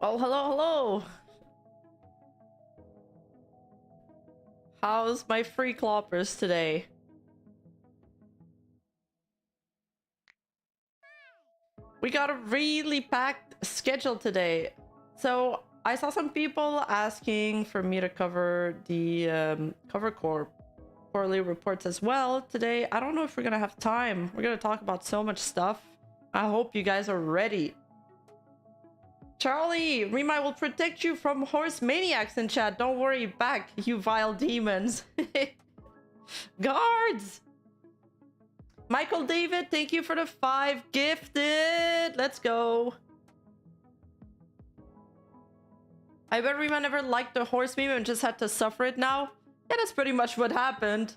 Well, hello. How's my free cloppers today? We got a really packed schedule today. So I saw some people asking for me to cover the cover quarterly reports as well today. I don't know if we're gonna have time. We're gonna talk about so much stuff. I hope you guys are ready. Charlie, Rima will protect you from horse maniacs in chat. Don't worry back, you vile demons. Guards! Michael David, thank you for the 5 gifted. Let's go. I bet Rima never liked the horse meme and just had to suffer it now. Yeah, that's pretty much what happened.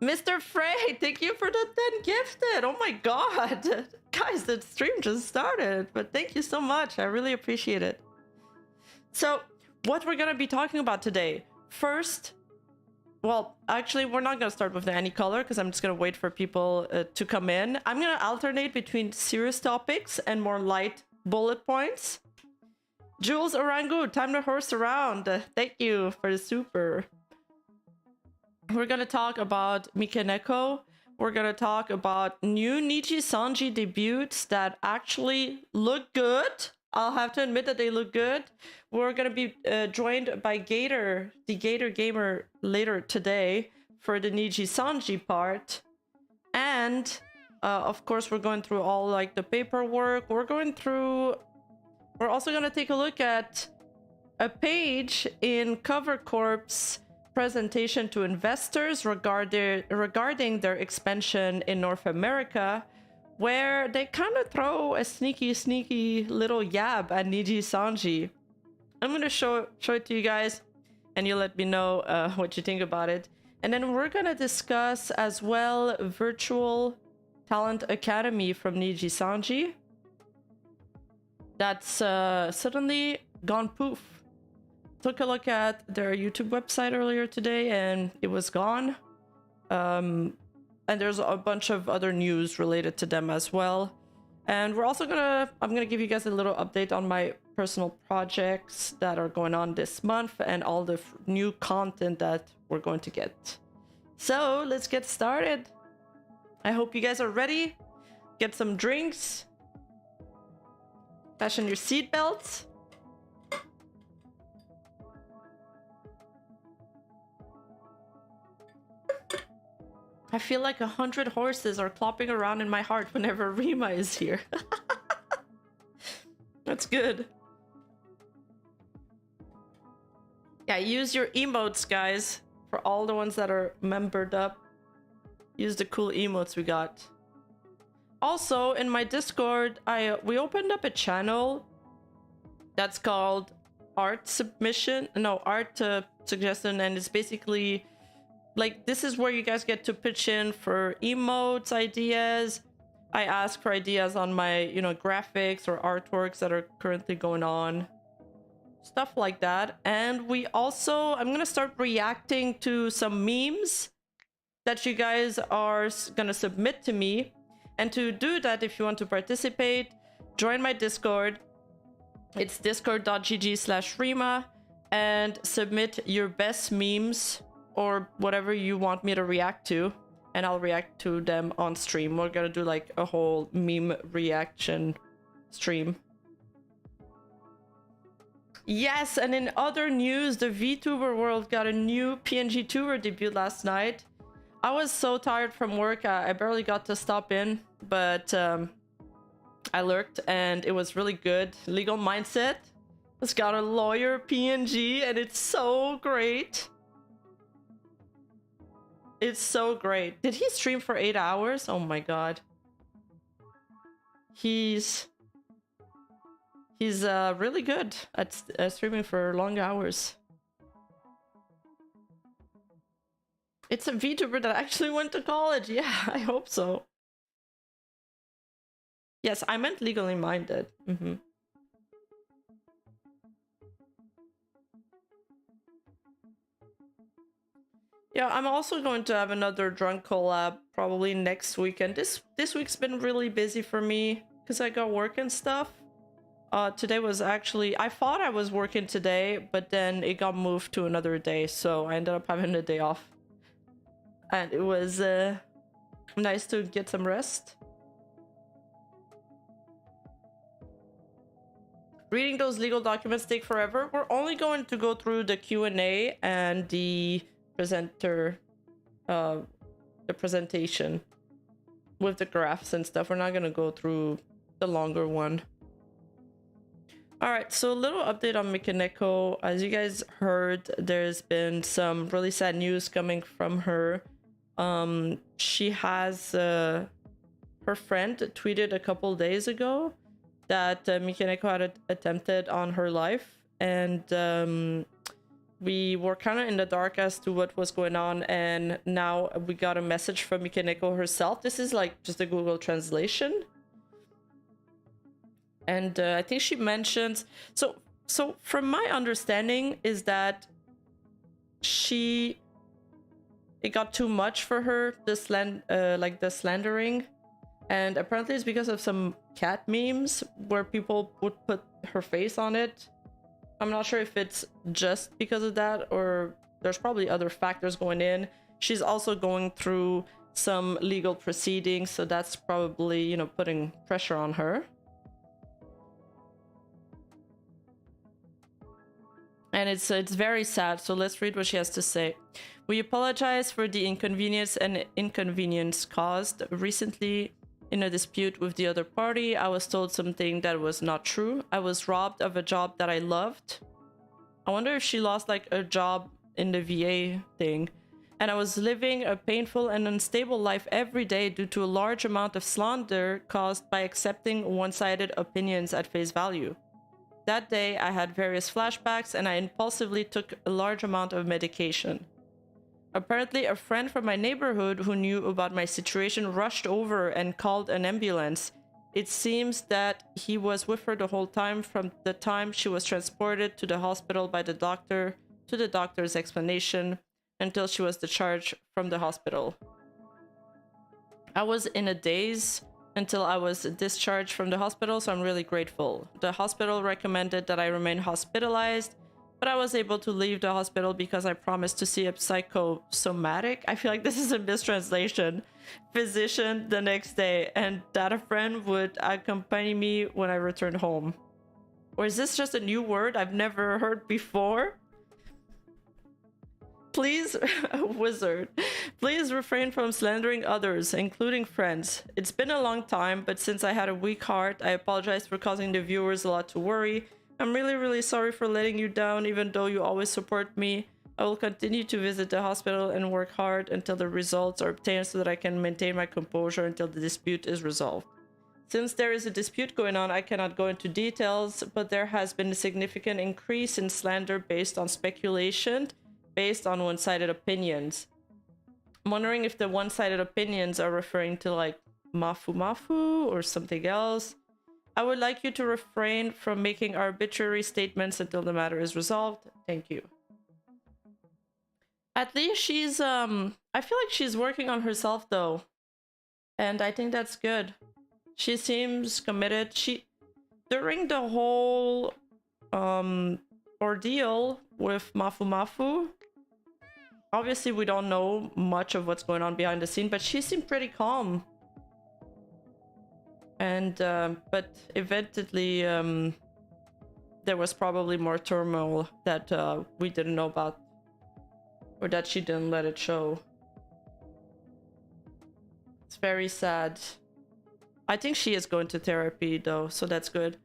Mr. Frey, thank you for the 10 gifted. Oh my god. Guys, the stream just started, but thank you so much. I really appreciate it. So, what we're gonna be talking about today. First, well, actually, we're not gonna start with any color because I'm just gonna wait for people to come in. I'm gonna alternate between serious topics and more light bullet points. Jules Orangu, time to horse around. Thank you for the super. We're gonna talk about Mikaneko. We're gonna talk about new Nijisanji debuts that actually look good. I'll have to admit that they look good. We're gonna be joined by Gator, the Gator Gamer, later today for the Nijisanji part. And of course, we're going through all like the paperwork. We're also gonna take a look at a page in Cover Corp's presentation to investors regarding their expansion in North America, where they kind of throw a sneaky little yab at Nijisanji. I'm gonna show it to you guys, and you let me know what you think about it. And then we're gonna discuss as well Virtual Talent Academy from Nijisanji. That's suddenly gone poof. Took a look at their YouTube website earlier today and it was gone. And there's a bunch of other news related to them as well. And we're also I'm gonna give you guys a little update on my personal projects that are going on this month and all the new content that we're going to get. So let's get started. I hope you guys are ready. Get some drinks. Fasten your seatbelts. I feel like 100 horses are clopping around in my heart whenever Rima is here. That's good. Yeah, use your emotes, guys. For all the ones that are membered up. Use the cool emotes we got. Also, in my Discord, we opened up a channel that's called Art Suggestion, and it's basically like, this is where you guys get to pitch in for emotes, ideas. I ask for ideas on my, graphics or artworks that are currently going on. Stuff like that. And I'm gonna start reacting to some memes that you guys are gonna submit to me. And to do that, if you want to participate, join my Discord. It's discord.gg/Rima and submit your best memes or whatever you want me to react to, and I'll react to them on stream. We're gonna do like a whole meme reaction stream. Yes, and in other news, the Vtuber world got a new PNG tuber debut last night. I was so tired from work, I barely got to stop in, but I lurked and it was really good. Legal Mindset has got a lawyer PNG and it's so great. It's so great. Did he stream for 8 hours? Oh my god. He's really good at streaming for long hours. It's a VTuber that actually went to college. Yeah, I hope so. Yes, I meant legally minded. Yeah, I'm also going to have another drunk collab probably next weekend. This week's been really busy for me because I got work and stuff. today was actually, I thought I was working today, but then it got moved to another day, so I ended up having a day off. And it was nice to get some rest. Reading those legal documents take forever. We're only going to go through the Q&A and the presenter, the presentation with the graphs and stuff. We're not gonna go through the longer one. All right, so a little update on Mikaneko. As you guys heard, there's been some really sad news coming from her. She has her friend tweeted a couple days ago that Mikaneko had attempted on her life, and we were kind of in the dark as to what was going on, and now we got a message from Mikaneko herself. This is like just a Google translation. And I think she mentions, so from my understanding is that it got too much for her, the slandering, and apparently it's because of some cat memes where people would put her face on it. I'm not sure if it's just because of that or there's probably other factors going in. She's also going through some legal proceedings, so that's probably, you know, putting pressure on her. And it's very sad, so let's read what she has to say. We apologize for the inconvenience caused. Recently, in a dispute with the other party, I was told something that was not true. I was robbed of a job that I loved. I wonder if she lost like a job in the VA thing. And I was living a painful and unstable life every day due to a large amount of slander caused by accepting one-sided opinions at face value. That day, I had various flashbacks and I impulsively took a large amount of medication. Apparently, a friend from my neighborhood who knew about my situation rushed over and called an ambulance. It seems that he was with her the whole time, from the time she was transported to the hospital by the doctor to the doctor's explanation until she was discharged from the hospital. I was in a daze until I was discharged from the hospital, so I'm really grateful. The hospital recommended that I remain hospitalized, but I was able to leave the hospital because I promised to see a psychosomatic, I feel like this is a mistranslation, physician the next day, and that a friend would accompany me when I returned home. Or is this just a new word I've never heard before? Please, wizard, please refrain from slandering others, including friends. It's been a long time, but since I had a weak heart, I apologize for causing the viewers a lot to worry. I'm really, really sorry for letting you down, even though you always support me. I will continue to visit the hospital and work hard until the results are obtained so that I can maintain my composure until the dispute is resolved. Since there is a dispute going on, I cannot go into details, but there has been a significant increase in slander based on speculation, based on one-sided opinions. I'm wondering if the one-sided opinions are referring to like mafu or something else. I would like you to refrain from making arbitrary statements until the matter is resolved. Thank you. At least she's I feel like she's working on herself though. And I think that's good. She seems committed. During the whole ordeal with Mafu, obviously we don't know much of what's going on behind the scene, but she seemed pretty calm. And but eventually there was probably more turmoil that we didn't know about, or that she didn't let it show. It's very sad. I think she is going to therapy though, so that's good.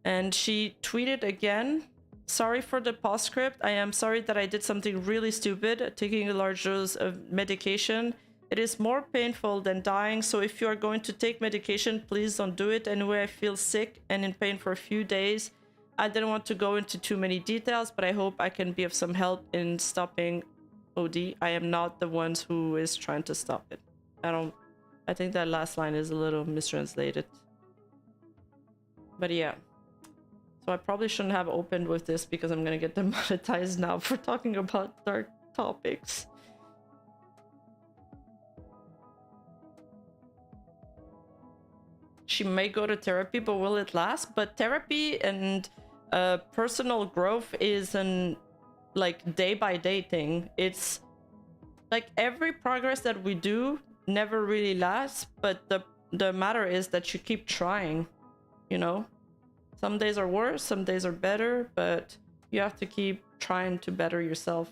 And she tweeted again, sorry for the postscript. I am sorry that I did something really stupid, taking a large dose of medication. It is more painful than dying, so if you are going to take medication, please don't do it. Anyway, I feel sick and in pain for a few days. I didn't want to go into too many details, but I hope I can be of some help in stopping OD. I am not the one who is trying to stop it. I think that last line is a little mistranslated. But yeah. So I probably shouldn't have opened with this because I'm gonna get demonetized now for talking about dark topics. she may go to therapy, but will it last? But therapy and personal growth is an like day-by-day thing. It's like every progress that we do never really lasts, but the matter is that you keep trying, you know? Some days are worse, some days are better, but you have to keep trying to better yourself.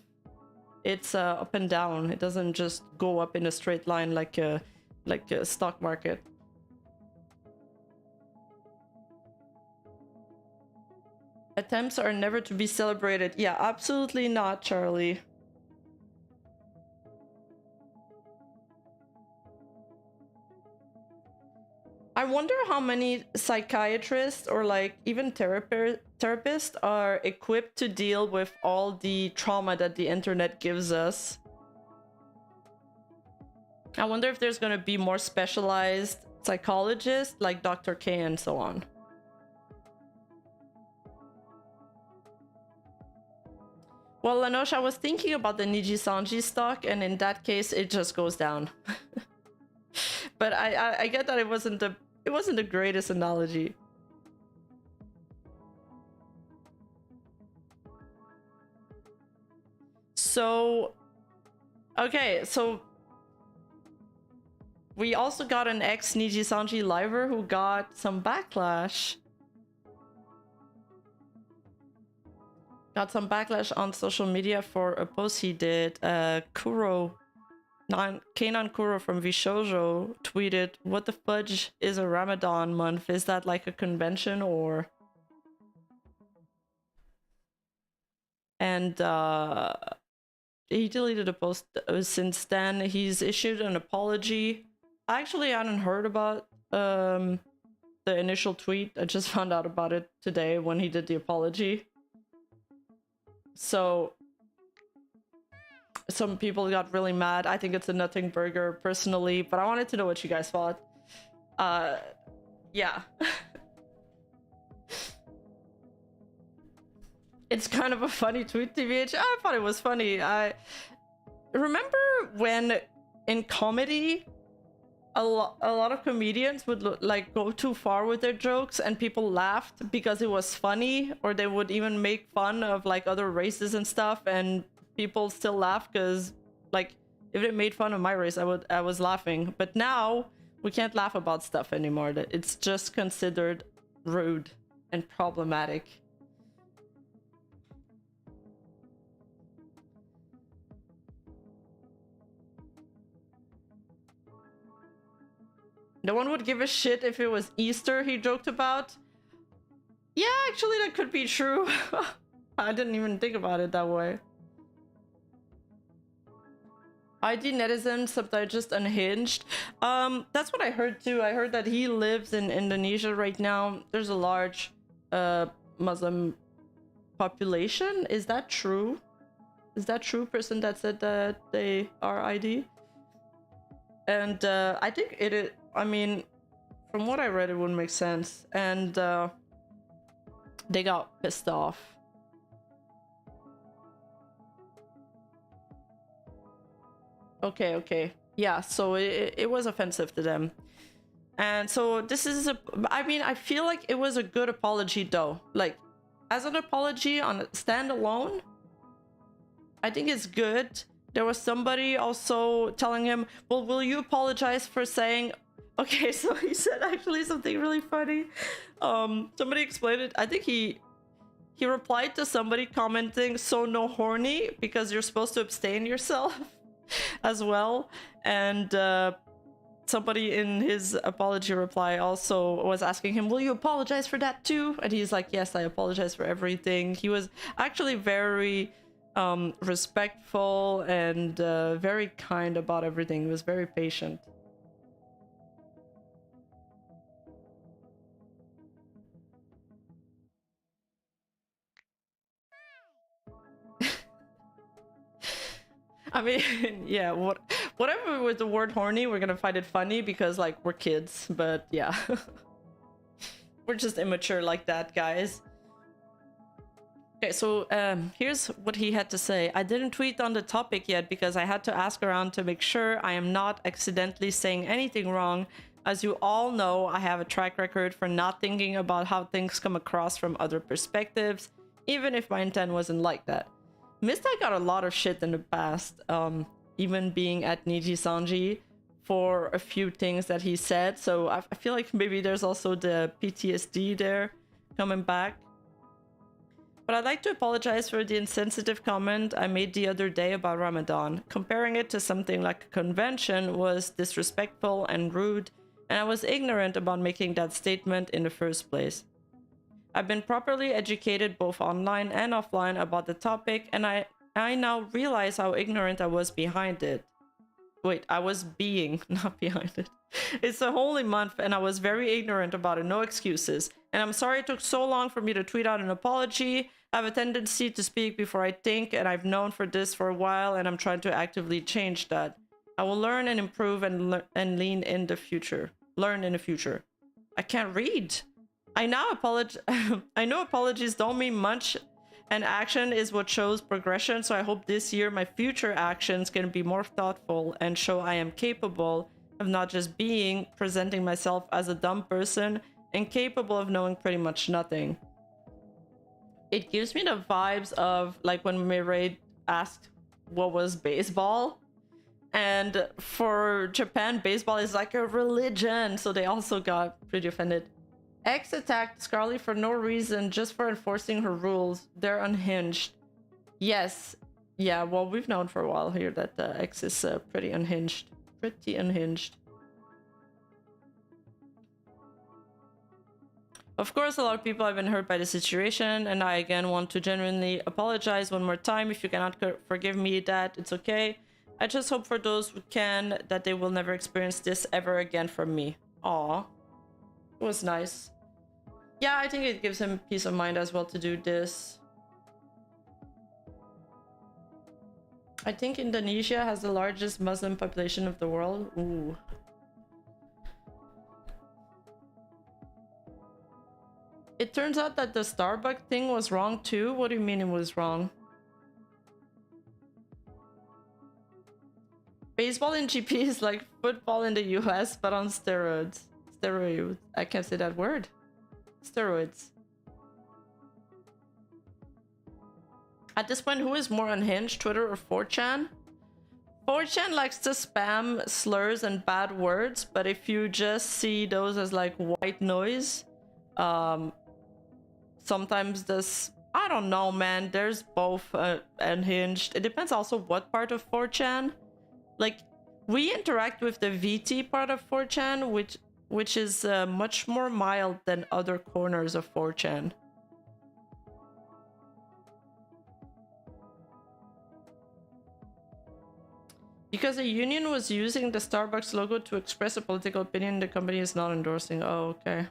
It's up and down. It doesn't just go up in a straight line like a stock market. Attempts are never to be celebrated. Yeah, absolutely not, Charlie. I wonder how many psychiatrists or like even therapists are equipped to deal with all the trauma that the internet gives us. I wonder if there's gonna be more specialized psychologists like Dr. K and so on. Well, Lanosh, I was thinking about the Nijisanji stock, and in that case, it just goes down. But I get that it wasn't the greatest analogy. So, okay, so we also got an ex-Nijisanji liver who got some backlash. Got some backlash on social media for a post he did. Kuro, Kanon Kuro from Vshoujo tweeted, "What the fudge is a Ramadan month? Is that like a convention or?" And he deleted the post since then. He's issued an apology. I actually hadn't heard about the initial tweet. I just found out about it today when he did the apology. So some people got really mad. I think it's a nothing burger personally, but I wanted to know what you guys thought. Yeah. It's kind of a funny tweet, TBH. I thought it was funny. I remember when in comedy a lot of comedians would like go too far with their jokes and people laughed because it was funny, or they would even make fun of like other races and stuff, and people still laugh because like if it made fun of my race, I was laughing. But now we can't laugh about stuff anymore. It's just considered rude and problematic. No one would give a shit if it was Easter he joked about. Yeah, actually that could be true. I didn't even think about it that way. ID netizen, sometimes just unhinged. That's what I heard too. I heard that he lives in Indonesia right now. There's a large Muslim population. Is that true? Is that true, person that said that they are ID? And I think it is. I mean, from what I read, it wouldn't make sense. And they got pissed off. Okay. Yeah, so it was offensive to them. And so this is I mean, I feel like it was a good apology though. Like, as an apology on a standalone, I think it's good. There was somebody also telling him, well, will you apologize for saying... Okay, so he said actually something really funny. Somebody explained it. I think he replied to somebody commenting, "So no horny," because you're supposed to abstain yourself as well. And somebody in his apology reply also was asking him, will you apologize for that too? And he's like, yes, I apologize for everything. He was actually very respectful and very kind about everything. He was very patient. I mean, yeah, whatever with the word horny, we're gonna find it funny because, like, we're kids, but yeah. We're just immature like that, guys. Okay, so here's what he had to say. I didn't tweet on the topic yet because I had to ask around to make sure I am not accidentally saying anything wrong. As you all know, I have a track record for not thinking about how things come across from other perspectives, even if my intent wasn't like that. Mista got a lot of shit in the past, even being at Nijisanji for a few things that he said, so I feel like maybe there's also the PTSD there coming back. But I'd like to apologize for the insensitive comment I made the other day about Ramadan. Comparing it to something like a convention was disrespectful and rude, and I was ignorant about making that statement in the first place. I've been properly educated both online and offline about the topic, and I now realize how ignorant I was behind it. Wait, I was being, not behind it. It's a holy month and I was very ignorant about it, no excuses. And I'm sorry it took so long for me to tweet out an apology. I have a tendency to speak before I think, and I've known for this for a while, and I'm trying to actively change that. I will learn and improve and lean in the future. Learn in the future. I can't read. I know apologies don't mean much, and action is what shows progression, so I hope this year my future actions can be more thoughtful and show I am capable of not just presenting myself as a dumb person, and capable of knowing pretty much nothing. It gives me the vibes of like when Mireille asked what was baseball, and for Japan, baseball is like a religion, so they also got pretty offended. X attacked Scarly for no reason, just for enforcing her rules. They're unhinged. Yes. Yeah, well, we've known for a while here that X is pretty unhinged. Pretty unhinged. Of course, a lot of people have been hurt by the situation, and I again want to genuinely apologize one more time. If you cannot forgive me that, it's okay. I just hope for those who can that they will never experience this ever again from me. Aw. It was nice. Yeah, I think it gives him peace of mind as well to do this. I think Indonesia has the largest Muslim population of the world. Ooh. It turns out that the Starbucks thing was wrong too? What do you mean it was wrong? Baseball in GP is like football in the US, but on steroids. Steroids. I can't say that word. Steroids. At this point, who is more unhinged, Twitter or 4chan? 4chan likes to spam slurs and bad words, but if you just see those as like white noise, sometimes this, I don't know, man, there's both unhinged. It depends also what part of 4chan. Like, we interact with the VT part of 4chan, which is much more mild than other corners of 4chan. Because the union was using the Starbucks logo to express a political opinion the company is not endorsing. Oh, okay.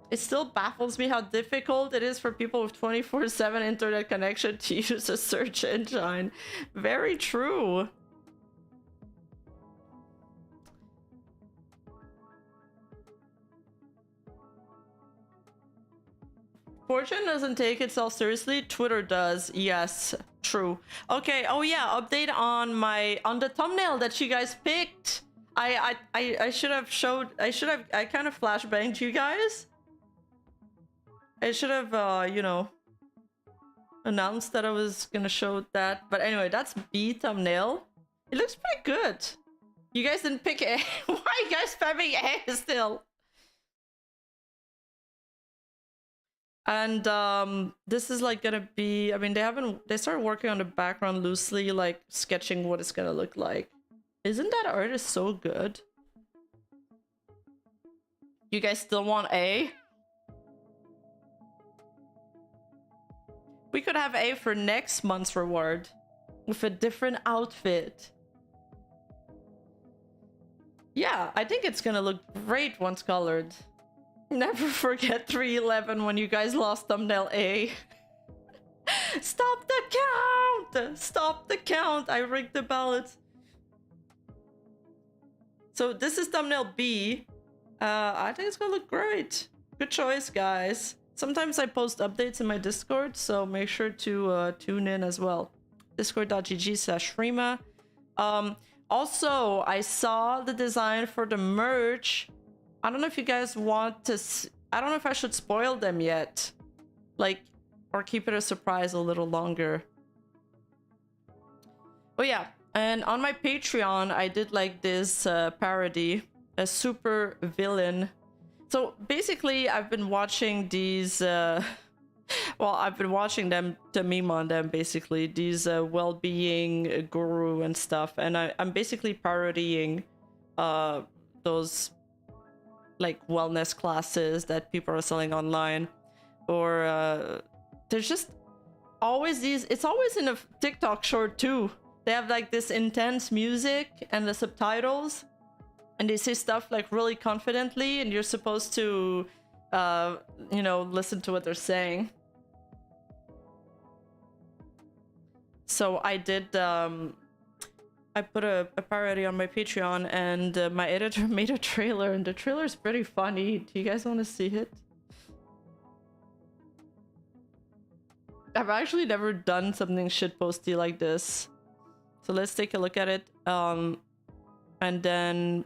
It still baffles me how difficult it is for people with 24/7 internet connection to use a search engine. Very true. Fortune doesn't take itself seriously. Twitter does. Yes, true. Okay. Oh yeah. Update on the thumbnail that you guys picked. I should have showed. I kind of flashbanged you guys. I should have, you know, announced that I was gonna show that. But anyway, that's B thumbnail. It looks pretty good. You guys didn't pick A. Why are you guys spamming A still? And this is like gonna be, I mean, they started working on the background loosely, like sketching what it's gonna look like. Isn't that artist so good? You guys still want A? We could have A for next month's reward with a different outfit. Yeah, I think it's gonna look great once colored. Never forget 311 when you guys lost thumbnail A. Stop the count! Stop the count! I rigged the ballot. So this is thumbnail B. I think it's gonna look great. Good choice, guys. Sometimes I post updates in my Discord, so make sure to tune in as well. Discord.gg/Rima. Also, I saw the design for the merch. I don't know if you guys want to I don't know if I should spoil them yet. Like, or keep it a surprise a little longer. Oh yeah, and on my Patreon, I did like this parody, a super villain. So basically, I've been watching these, well, I've been watching them to meme on them, basically, these well-being guru and stuff. And I'm basically parodying those like wellness classes that people are selling online. Or there's just always these, it's always in a TikTok short too. They have like this intense music and the subtitles, and they say stuff like really confidently, and you're supposed to you know, listen to what they're saying. So I did I put a parody on my Patreon, and my editor made a trailer, and the trailer is pretty funny. Do you guys want to see it? I've actually never done something shitposty like this. So let's take a look at it. And then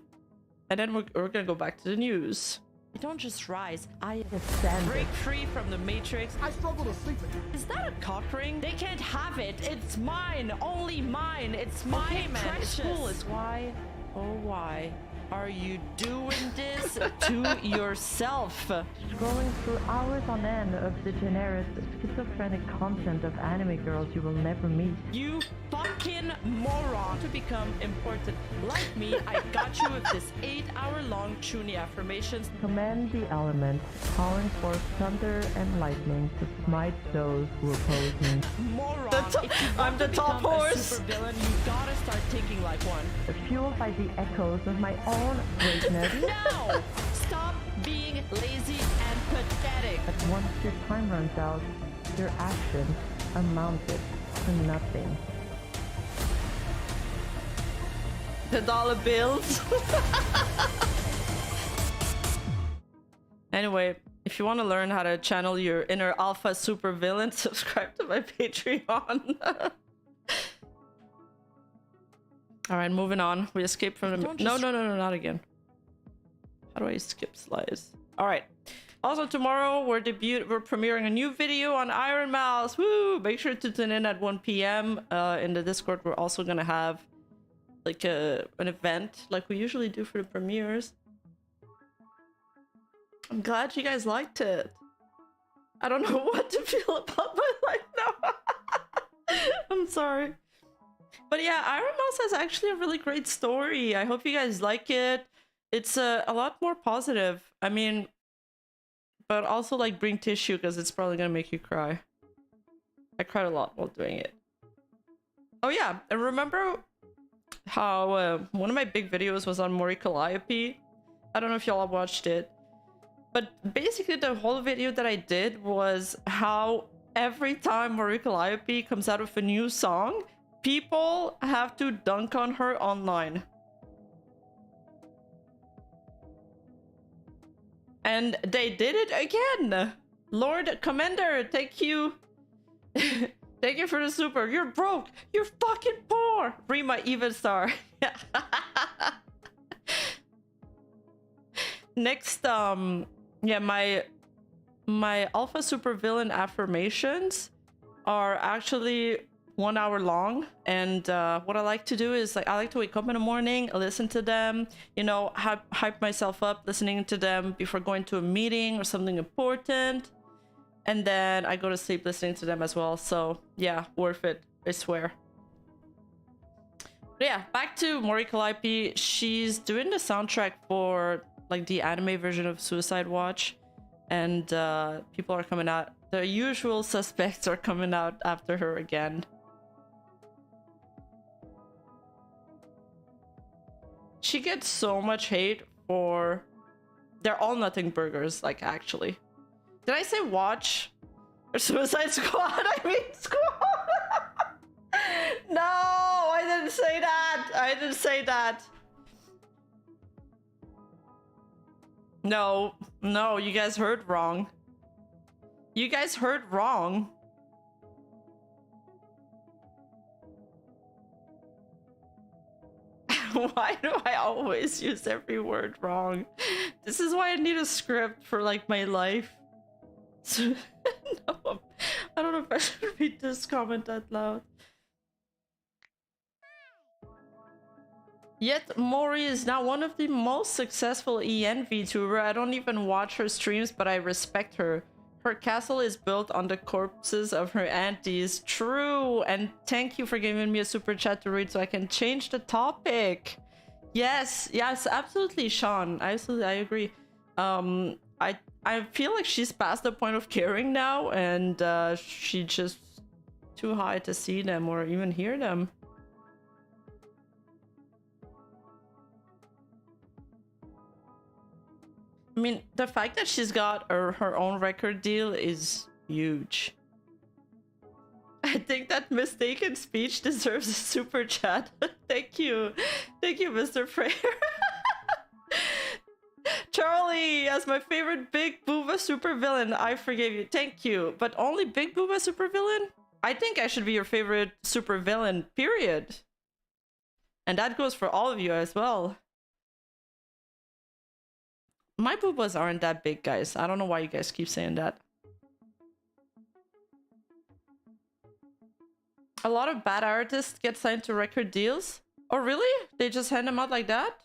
we're gonna go back to the news. I don't just rise, I ascend. Break free from the matrix. I struggle to sleep. Is that a cock ring? They can't have it. It's mine. Only mine. It's my precious. It's cool. It's why. Oh, why are you doing this to yourself? Scrolling through hours on end of degenerate, schizophrenic content of anime girls you will never meet. You fucking moron. To become important like me, I got you with this 8-hour-long Chuni affirmations. Command the elements, calling for thunder and lightning to smite those who oppose me. Moron. I'm the top horse. Super villain, you gotta start thinking like one. Fueled by the echoes of my own greatness. No! Stop being lazy and pathetic. But once your time runs out, your actions amounted to nothing. The dollar bills. Anyway, if you want to learn how to channel your inner alpha super villain, subscribe to my Patreon. All right, moving on. We escaped from the... No, not again. How do I skip slides? All right. Also, tomorrow we're premiering a new video on Iron Mouse. Woo! Make sure to tune in at 1 p.m. In the Discord, we're also gonna have like an event like we usually do for the premieres. I'm glad you guys liked it. I don't know what to feel about my life now. I'm sorry. But yeah, Iron Mouse has actually a really great story. I hope you guys like it. It's a lot more positive. I mean, but also like bring tissue because it's probably gonna make you cry. I cried a lot while doing it. Oh yeah, and remember how one of my big videos was on Mori Calliope? I don't know if y'all watched it. But basically the whole video that I did was how every time Mori Calliope comes out with a new song, people have to dunk on her online. And they did it again. Lord Commander, thank you. Thank you for the super. You're broke. You're fucking poor. Rima Evenstar. Next, yeah, my alpha super villain affirmations are actually 1 hour long, and what I like to do is like I like to wake up in the morning, listen to them, you know, hype myself up listening to them before going to a meeting or something important, and then I go to sleep listening to them as well. So yeah, worth it, I swear. But yeah, back to Mori Calliope. She's doing the soundtrack for like the anime version of Suicide Watch, and people are coming out. The usual suspects are coming out after her again. She gets so much hate for... They're all nothing burgers, like, actually. Did I say watch? Or Suicide Squad? I mean squad! No, I didn't say that! I didn't say that! No, no, you guys heard wrong. You guys heard wrong. Why do I always use every word wrong? This is why I need a script for like my life. No, I don't know if I should read this comment out loud. Yet Mori is now one of the most successful EN VTuber. I don't even watch her streams, but I respect her. Her castle is built on the corpses of her aunties. True, and thank you for giving me a super chat to read so I can change the topic. Yes, absolutely, Sean. I agree. I feel like she's past the point of caring now, and she's just too high to see them or even hear them. I mean, the fact that she's got her own record deal is huge. I think that mistaken speech deserves a super chat. Thank you, Mr. Freyer. Charlie, as my favorite Big Booba supervillain, I forgave you. Thank you, but only Big Booba supervillain? I think I should be your favorite supervillain, period. And that goes for all of you as well. My boobas aren't that big, guys. I don't know why you guys keep saying that. A lot of bad artists get signed to record deals. Oh, really? They just hand them out like that?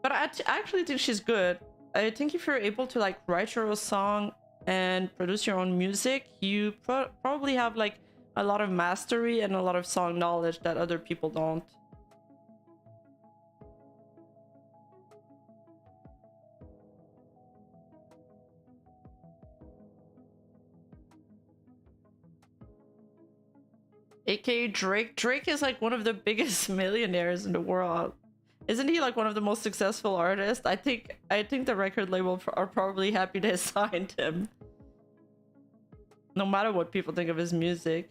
But I actually think she's good. I think if you're able to like write your own song and produce your own music, you probably have like a lot of mastery and a lot of song knowledge that other people don't. AKA Drake. Drake is like one of the biggest millionaires in the world. Isn't he like one of the most successful artists? I think the record label are probably happy to sign him. No matter what people think of his music.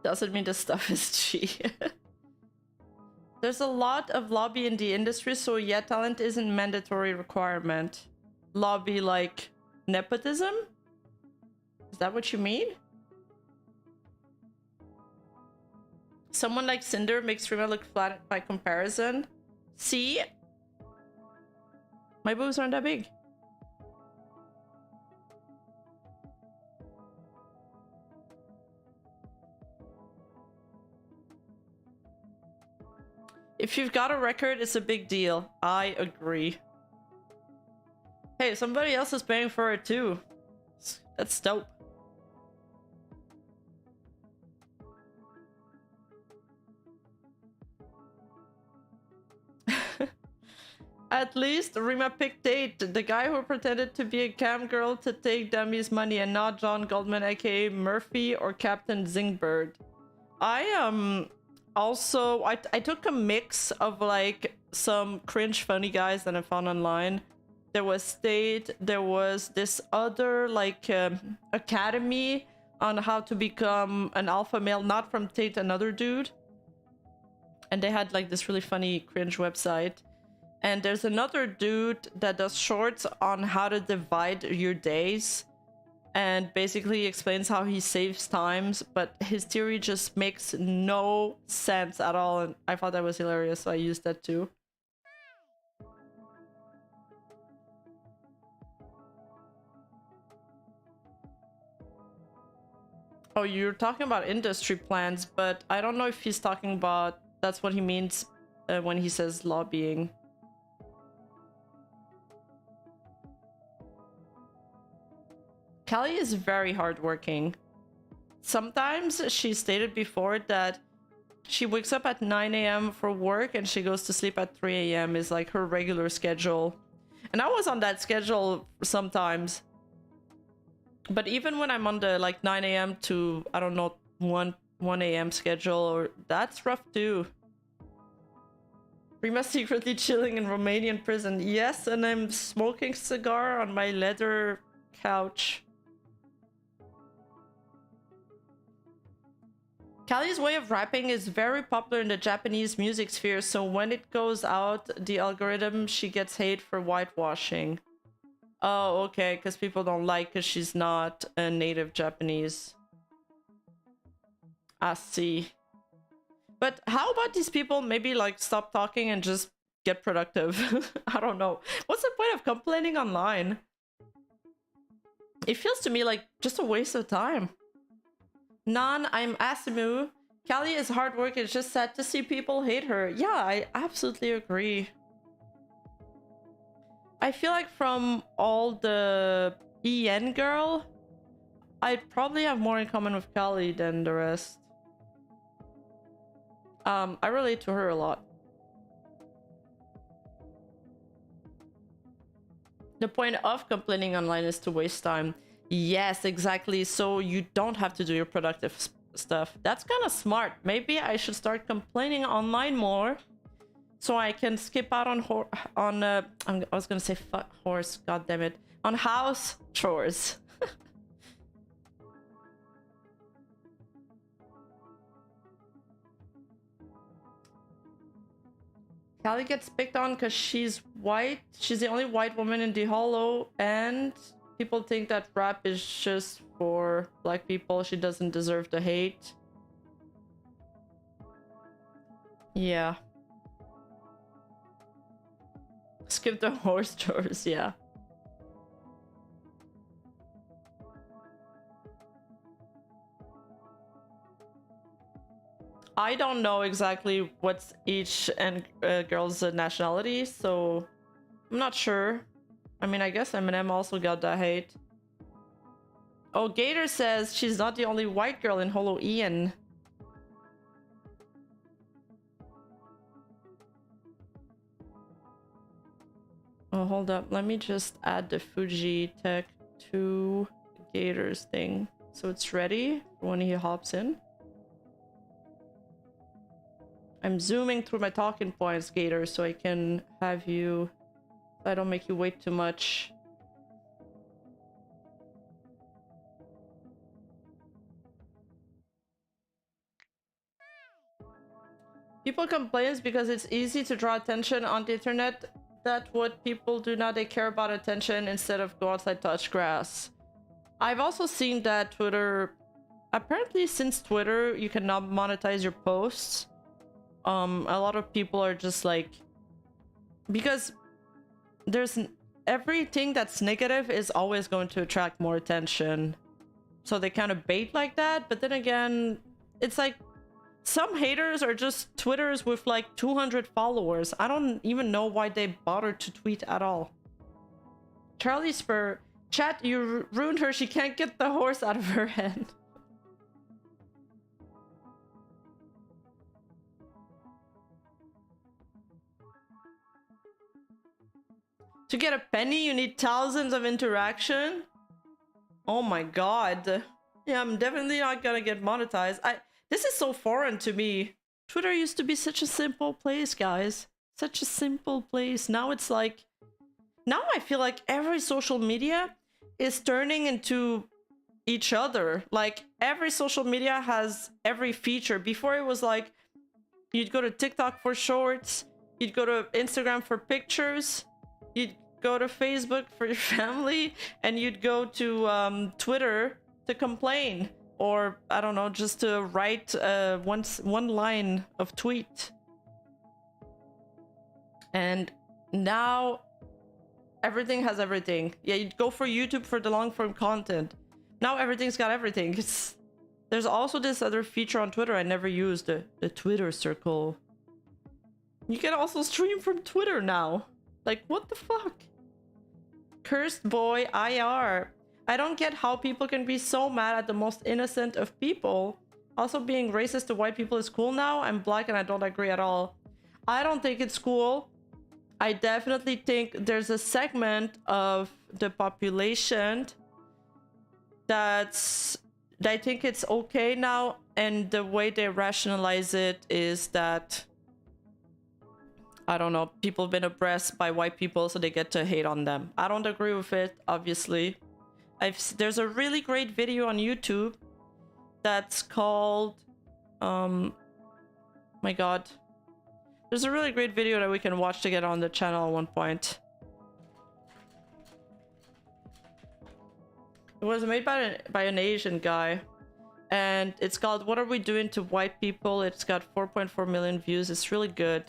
Doesn't mean the stuff is cheap. There's a lot of lobby in the industry, so yeah, talent isn't mandatory requirement. Lobby like nepotism? Is that what you mean? Someone like Cinder makes Rima look flat by comparison. See? My boobs aren't that big. If you've got a record, it's a big deal. I agree. Hey, somebody else is paying for it too. That's dope. At least Rima picked Tate, the guy who pretended to be a cam girl to take Demi's money, and not John Goldman, aka Murphy or Captain Zingbird. Also, I took a mix of like some cringe funny guys that I found online. There was Tate, there was this other like academy on how to become an alpha male, not from Tate, another dude. And they had like this really funny cringe website. And there's another dude that does shorts on how to divide your days. And basically explains how he saves times, but his theory just makes no sense at all, and I thought that was hilarious, so I used that too. Oh, you're talking about industry plans, but I don't know if he's talking about... That's what he means when he says lobbying. Callie is very hardworking. Sometimes she stated before that she wakes up at 9 AM for work and she goes to sleep at 3 AM is like her regular schedule. And I was on that schedule sometimes. But even when I'm on the like 9 AM to, I don't know, 1 AM schedule, or that's rough too. Rima secretly chilling in Romanian prison. Yes, and I'm smoking cigar on my leather couch. Kali's way of rapping is very popular in the Japanese music sphere, so when it goes out the algorithm, she gets hate for whitewashing. Oh, okay, because people don't like because she's not a native Japanese. I see. But how about these people maybe like stop talking and just get productive? I don't know. What's the point of complaining online? It feels to me like just a waste of time. Nan, I'm Asimu. Kali is hard work. It's just sad to see people hate her. Yeah, I absolutely agree. I feel like from all the EN girl, I'd probably have more in common with Kali than the rest. I relate to her a lot. The point of complaining online is to waste time. Yes, exactly. So you don't have to do your productive stuff. That's kind of smart. Maybe I should start complaining online more, so I can skip out on I was gonna say horse. God damn it! On house chores. Callie gets picked on because she's white. She's the only white woman in the holo, and people think that rap is just for black people. She doesn't deserve the hate. Yeah. Skip the horse chores, yeah. I don't know exactly what's each girl's nationality, so I'm not sure. I mean, I guess Eminem also got that hate. Oh, Gator says she's not the only white girl in Holo Ian. Oh, hold up. Let me just add the Fuji Tech to Gator's thing, so it's ready for when he hops in. I'm zooming through my talking points, Gator, so I can have you... I don't make you wait too much. People complain because it's easy to draw attention on the internet. That's what people do now. They care about attention instead of go outside, touch grass. I've also seen that Twitter... Apparently, since Twitter, you cannot monetize your posts. A lot of people are just like... Because there's... Everything that's negative is always going to attract more attention. So they kind of bait like that. But then again, it's like... Some haters are just Twitters with like 200 followers. I don't even know why they bother to tweet at all. Charlie Spur, chat, you ruined her. She can't get the horse out of her head. To get a penny, you need thousands of interaction. Oh my god. Yeah, I'm definitely not gonna get monetized. This is so foreign to me. Twitter used to be such a simple place, guys. Such a simple place. Now it's like... Now I feel like every social media is turning into each other. Like, every social media has every feature. Before it was like, you'd go to TikTok for shorts, you'd go to Instagram for pictures, you'd go to Facebook for your family, and you'd go to Twitter to complain. Or, I don't know, just to write one line of tweet. And now, everything has everything. Yeah, you'd go for YouTube for the long-form content. Now everything's got everything. There's also this other feature on Twitter I never used, the Twitter circle. You can also stream from Twitter now. Like, what the fuck? Cursed boy IR. I don't get how people can be so mad at the most innocent of people. Also, being racist to white people is cool now. I'm black and I don't agree at all. I don't think it's cool. I definitely think there's a segment of the population that's... I think it's okay now, and the way they rationalize it is that... I don't know, people have been oppressed by white people, so they get to hate on them. I don't agree with it, obviously. There's a really great video on YouTube that's called My god. There's a really great video that we can watch to get on the channel at one point. It was made by an Asian guy. And it's called What Are We Doing to White People? It's got 4.4 million views. It's really good.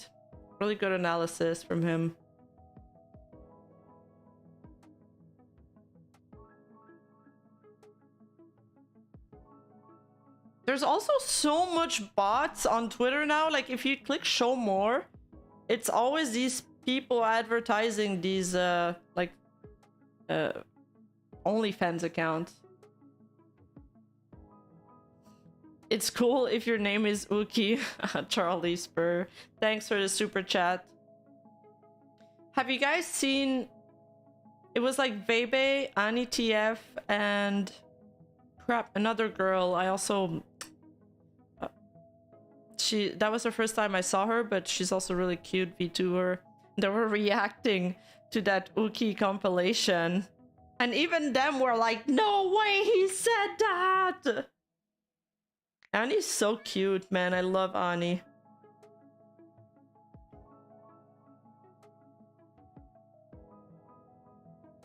Really good analysis from him. There's also so much bots on Twitter now. Like if you click show more, it's always these people advertising these OnlyFans accounts. It's cool if your name is Uki. Charlie Spur. Thanks for the super chat. Have you guys seen... It was like Bebe, Annie TF, and... Crap, another girl. I also... That was the first time I saw her, but she's also really cute, Vtuber. They were reacting to that Uki compilation. And even them were like, no way he said that! Annie's so cute, man. I love Annie.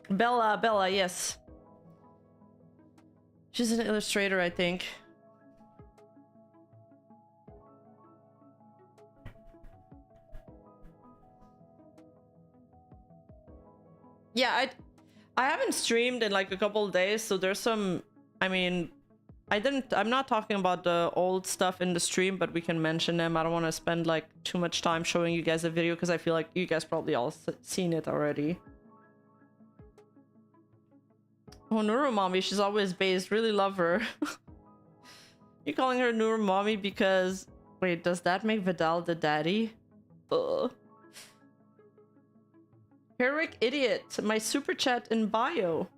Bella, yes. She's an illustrator, I think. Yeah, I haven't streamed in like a couple of days, so there's some... I mean... I'm not talking about the old stuff in the stream, but we can mention them. I don't want to spend like too much time showing you guys a video because I feel like you guys probably all seen it already. Oh, Nuru Mommy, she's always based. Really love her. You calling her Nuru Mommy because... Wait, does that make Vidal the daddy? Ugh. Heroic Idiot, my super chat in bio.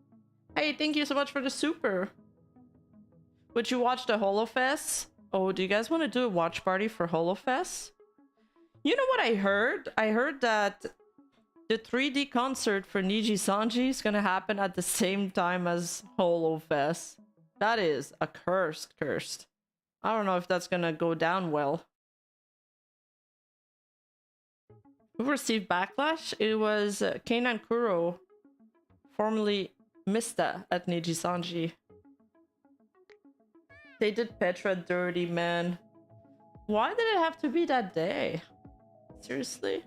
Hey, thank you so much for the super. Would you watch the HoloFest? Oh, do you guys want to do a watch party for HoloFest? You know what I heard? I heard that the 3D concert for Nijisanji is gonna happen at the same time as HoloFest. That is a cursed. I don't know if that's gonna go down well. Who received Backlash? It was Keinan Kuro, formerly Mista at Nijisanji. They did Petra dirty, man. Why did it have to be that day? Seriously?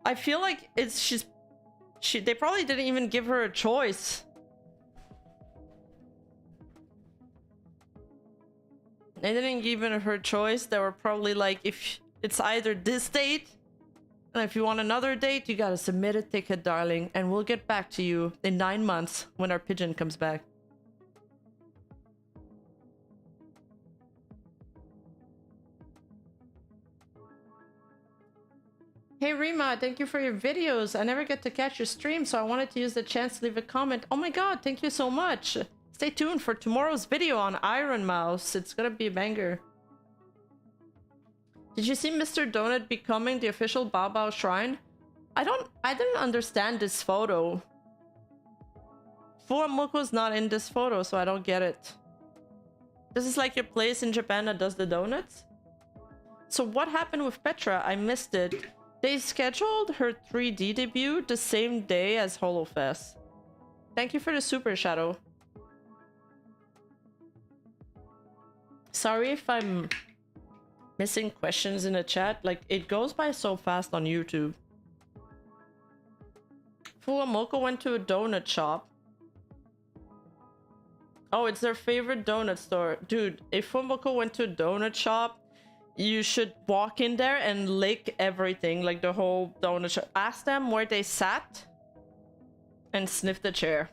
I feel like they probably didn't even give her a choice. They didn't give her a choice. They were probably like, if it's either this date, and if you want another date, you gotta submit a ticket, darling, and we'll get back to you in 9 months when our pigeon comes back. Hey Rima, thank you for your videos. I never get to catch your stream, so I wanted to use the chance to leave a comment. Oh my god, thank you so much. Stay tuned for tomorrow's video on Iron Mouse. It's gonna be a banger. Did you see Mr. Donut becoming the official Bao Bao shrine? I didn't understand this photo. Fuamoko's not in this photo, so I don't get it. This is like your place in Japan that does the donuts? So what happened with Petra? I missed it. They scheduled her 3D debut the same day as HoloFest. Thank you for the super, Shadow. Sorry if I'm missing questions in the chat. Like, it goes by so fast on YouTube. Fuamoko went to a donut shop. Oh, it's their favorite donut store. Dude, if Fuamoko went to a donut shop, you should walk in there and lick everything, like the whole donut shop. Ask them where they sat and sniff the chair.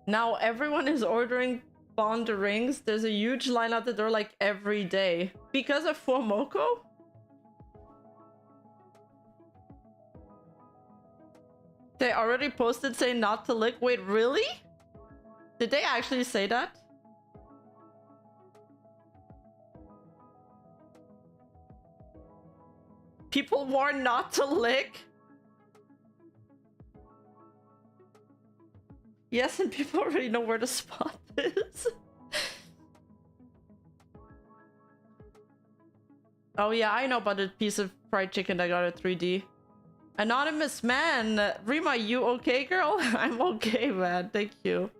Now everyone is ordering Bond rings. There's a huge line out the door like every day. Because of Fuamoko? They already posted saying not to lick. Wait, really? Did they actually say that? People warn not to lick. Yes, and people already know where the spot is. Oh yeah, I know about the piece of fried chicken that got a 3D. Anonymous man, Rima, you okay, girl? I'm okay, man. Thank you.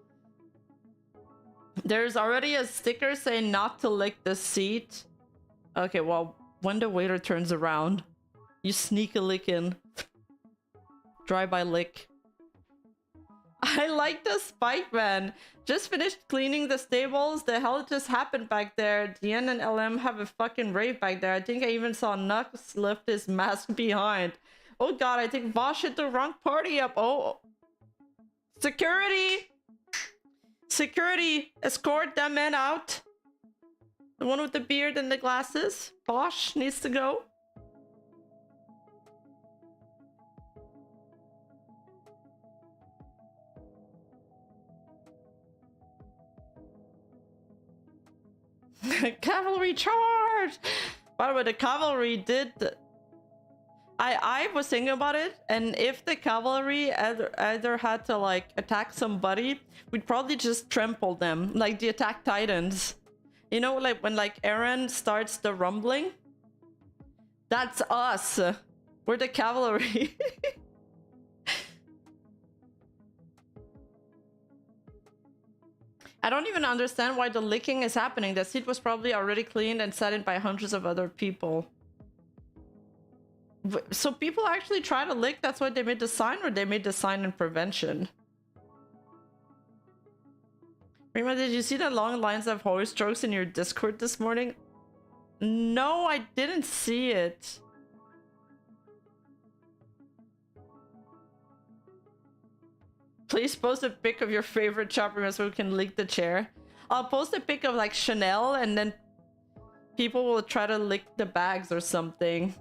There's already a sticker saying not to lick the seat. Okay, well, when the waiter turns around, you sneak a lick in. Drive-by lick. I like the spike, man. Just finished cleaning the stables. The hell just happened back there? Dien and LM have a fucking rave back there. I think I even saw Nux lift his mask behind. Oh god, I think Vosh hit the wrong party up. Oh. Security! Security! Escort that man out. The one with the beard and the glasses. Vosh needs to go. Cavalry charge! By the way, the cavalry did... I was thinking about it, and if the cavalry either had to like attack somebody, we'd probably just trample them, like the Attack Titans. You know, like when like Eren starts the rumbling? That's us! We're the cavalry. I don't even understand why the licking is happening. The seat was probably already cleaned and sat in by hundreds of other people. So people actually try to lick, that's why they made the sign, or they made the sign in prevention? Rima, did you see the long lines of horror strokes in your Discord this morning? No, I didn't see it. Please post a pic of your favorite chopper so we can lick the chair. I'll post a pic of like Chanel and then people will try to lick the bags or something.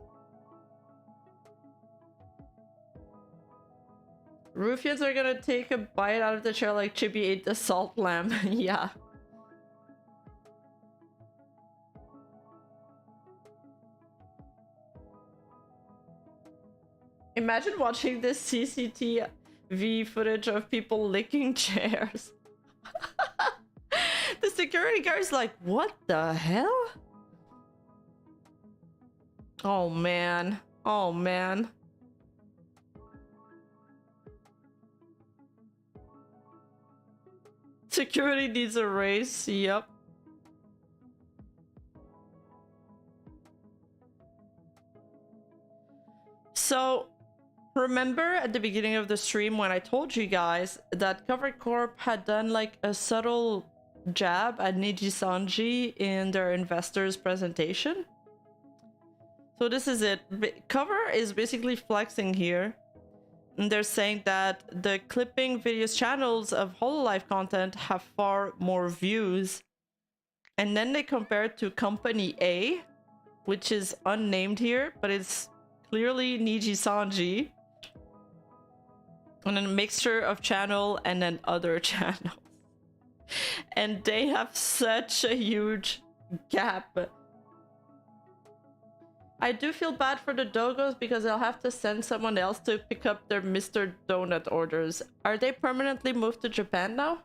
Ruffians are gonna take a bite out of the chair like Chibi ate the salt lamb. Yeah. Imagine watching this CCTV footage of people licking chairs. The security guard's like, what the hell? Oh man. Oh man. Security needs a raise, yep. So, remember at the beginning of the stream when I told you guys that Cover Corp had done like a subtle jab at Nijisanji in their investors presentation? So this is it. Cover is basically flexing here. And they're saying that the clipping videos channels of Hololive content have far more views. And then they compare it to Company A, which is unnamed here, but it's clearly Nijisanji. And then a mixture of channel and then other channels. And they have such a huge gap. I do feel bad for the dogos because they'll have to send someone else to pick up their Mr. Donut orders. Are they permanently moved to Japan now?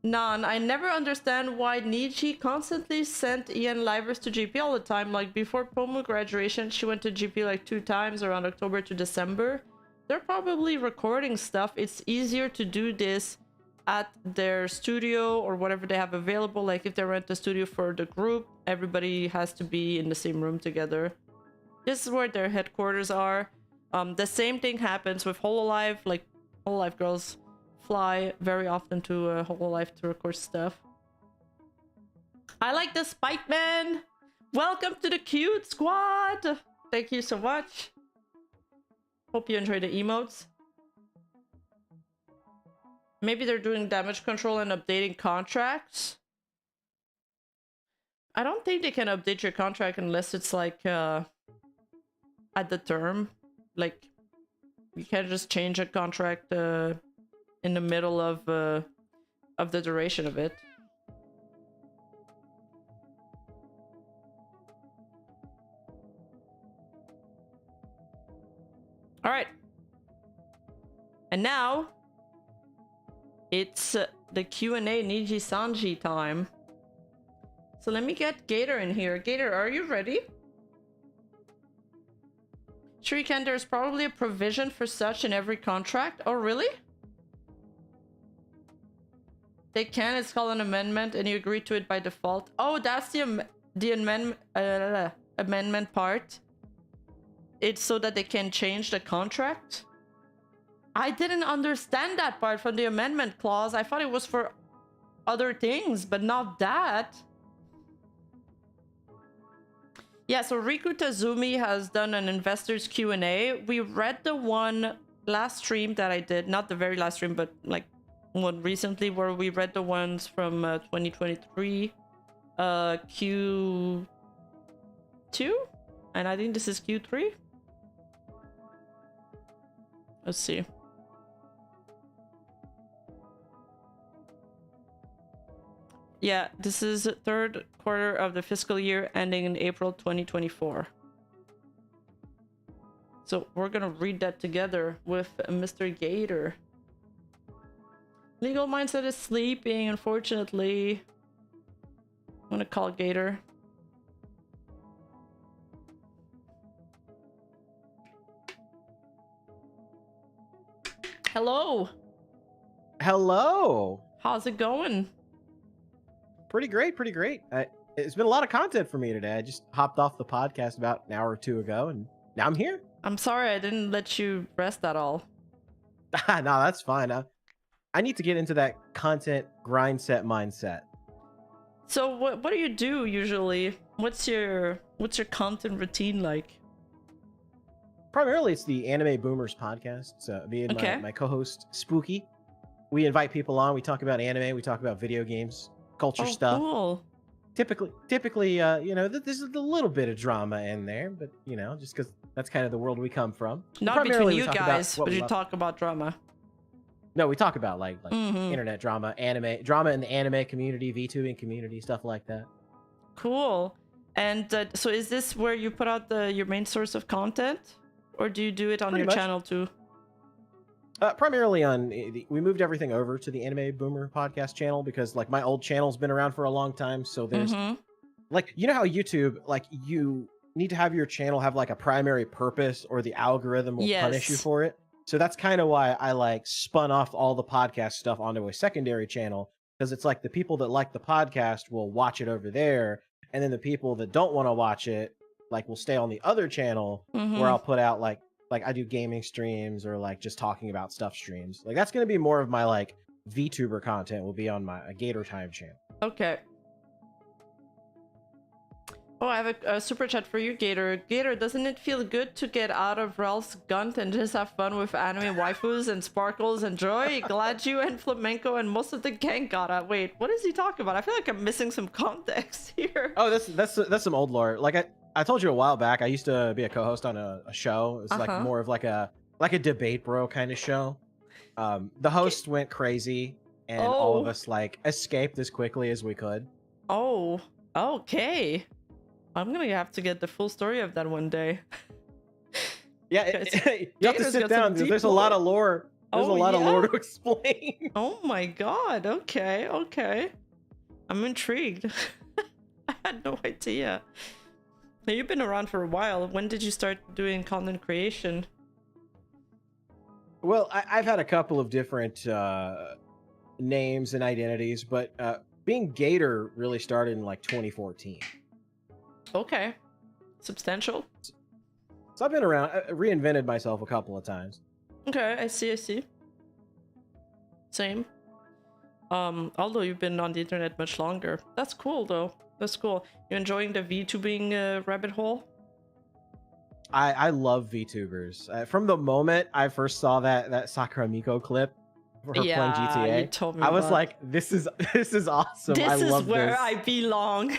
None. I never understand why Niji constantly sent Ian Livers to GP all the time. Like before Pomu graduation, she went to GP like 2 times around October to December. They're probably recording stuff. It's easier to do this at their studio or whatever they have available. Like if they rent a studio for the group, everybody has to be in the same room together. This is where their headquarters are. The same thing happens with Hololive. Like Hololive girls fly very often to Hololive to record stuff. I like the Spike Man. Welcome to the cute squad. Thank you so much. Hope you enjoy the emotes. Maybe they're doing damage control and updating contracts. I don't think they can update your contract unless it's like at the term. Like you can't just change a contract in the middle of the duration of it. And now it's the Q&A Nijisanji time. So let me get Gator in here. Gator, are you ready? Shuriken, there's probably a provision for such in every contract. Oh, really? They can. It's called an amendment, and you agree to it by default. Oh, that's the amendment part. It's so that they can change the contract. I didn't understand that part from the amendment clause. I thought it was for other things, but not that. Yeah, so Riku Tazumi has done an investors Q&A. We read the one last stream that I did, not the very last stream, but like one recently where we read the ones from 2023 Q2, and I think this is Q3. Let's see. Yeah, this is the third quarter of the fiscal year ending in April 2024. So we're gonna read that together with Mr. Gator. Legal mindset is sleeping, unfortunately. I'm gonna call Gator. Hello. Hello. How's it going? Pretty great, pretty great. It's been a lot of content for me today. I just hopped off the podcast about an hour or two ago, and now I'm here. I'm sorry I didn't let you rest at all. No, that's fine. I need to get into that content grind set mindset. So what do you do usually? What's your content routine like? Primarily, it's the Anime Boomers podcast. So me and my co-host Spooky, we invite people on. We talk about anime. We talk about video games, culture stuff. Cool. Typically, you know, there's a little bit of drama in there, but you know, just because that's kind of the world we come from. Not between you guys, but you talk about drama. No, we talk about like internet drama, drama in the anime community, VTubing community, stuff like that. Cool. And so is this where you put out your main source of content, or do you do it on your channel too? Primarily on, we moved everything over to the Anime Boomer podcast channel because like my old channel's been around for a long time. So there's like, you know how YouTube, like you need to have your channel have like a primary purpose or the algorithm will punish you for it. So that's kind of why I like spun off all the podcast stuff onto a secondary channel, because it's like the people that like the podcast will watch it over there. And then the people that don't want to watch it, like will stay on the other channel where I'll put out like I do gaming streams or like just talking about stuff streams. Like that's going to be more of my like VTuber content will be on my Gator Time channel. Okay. Oh, I have a super chat for you, Gator. Gator, doesn't it feel good to get out of Ralph's Gunt and just have fun with anime waifus and sparkles and joy? Glad you and Flamenco and most of the gang got out. Wait, what is he talking about? I feel like I'm missing some context here. Oh, that's some old lore. Like I told you a while back, I used to be a co-host on a show. It's like more of like a debate bro kind of show. The host went crazy and all of us like escaped as quickly as we could. Oh, okay. I'm gonna have to get the full story of that one day. Yeah, you have to sit down. There's a lot of lore. There's a lot of lore to explain. Oh my god. Okay. I'm intrigued. I had no idea. Now, you've been around for a while. When did you start doing content creation? Well, I've had a couple of different names and identities, but being Gator really started in like 2014. Okay. Substantial. So I've been around, reinvented myself a couple of times. Okay, I see. Same. Although you've been on the internet much longer. That's cool though. That's cool. You enjoying the VTubing rabbit hole? I love VTubers. From the moment I first saw that Sakura Miko clip for her playing GTA, you told me I was like, this is awesome. I love this. This is where this. I belong.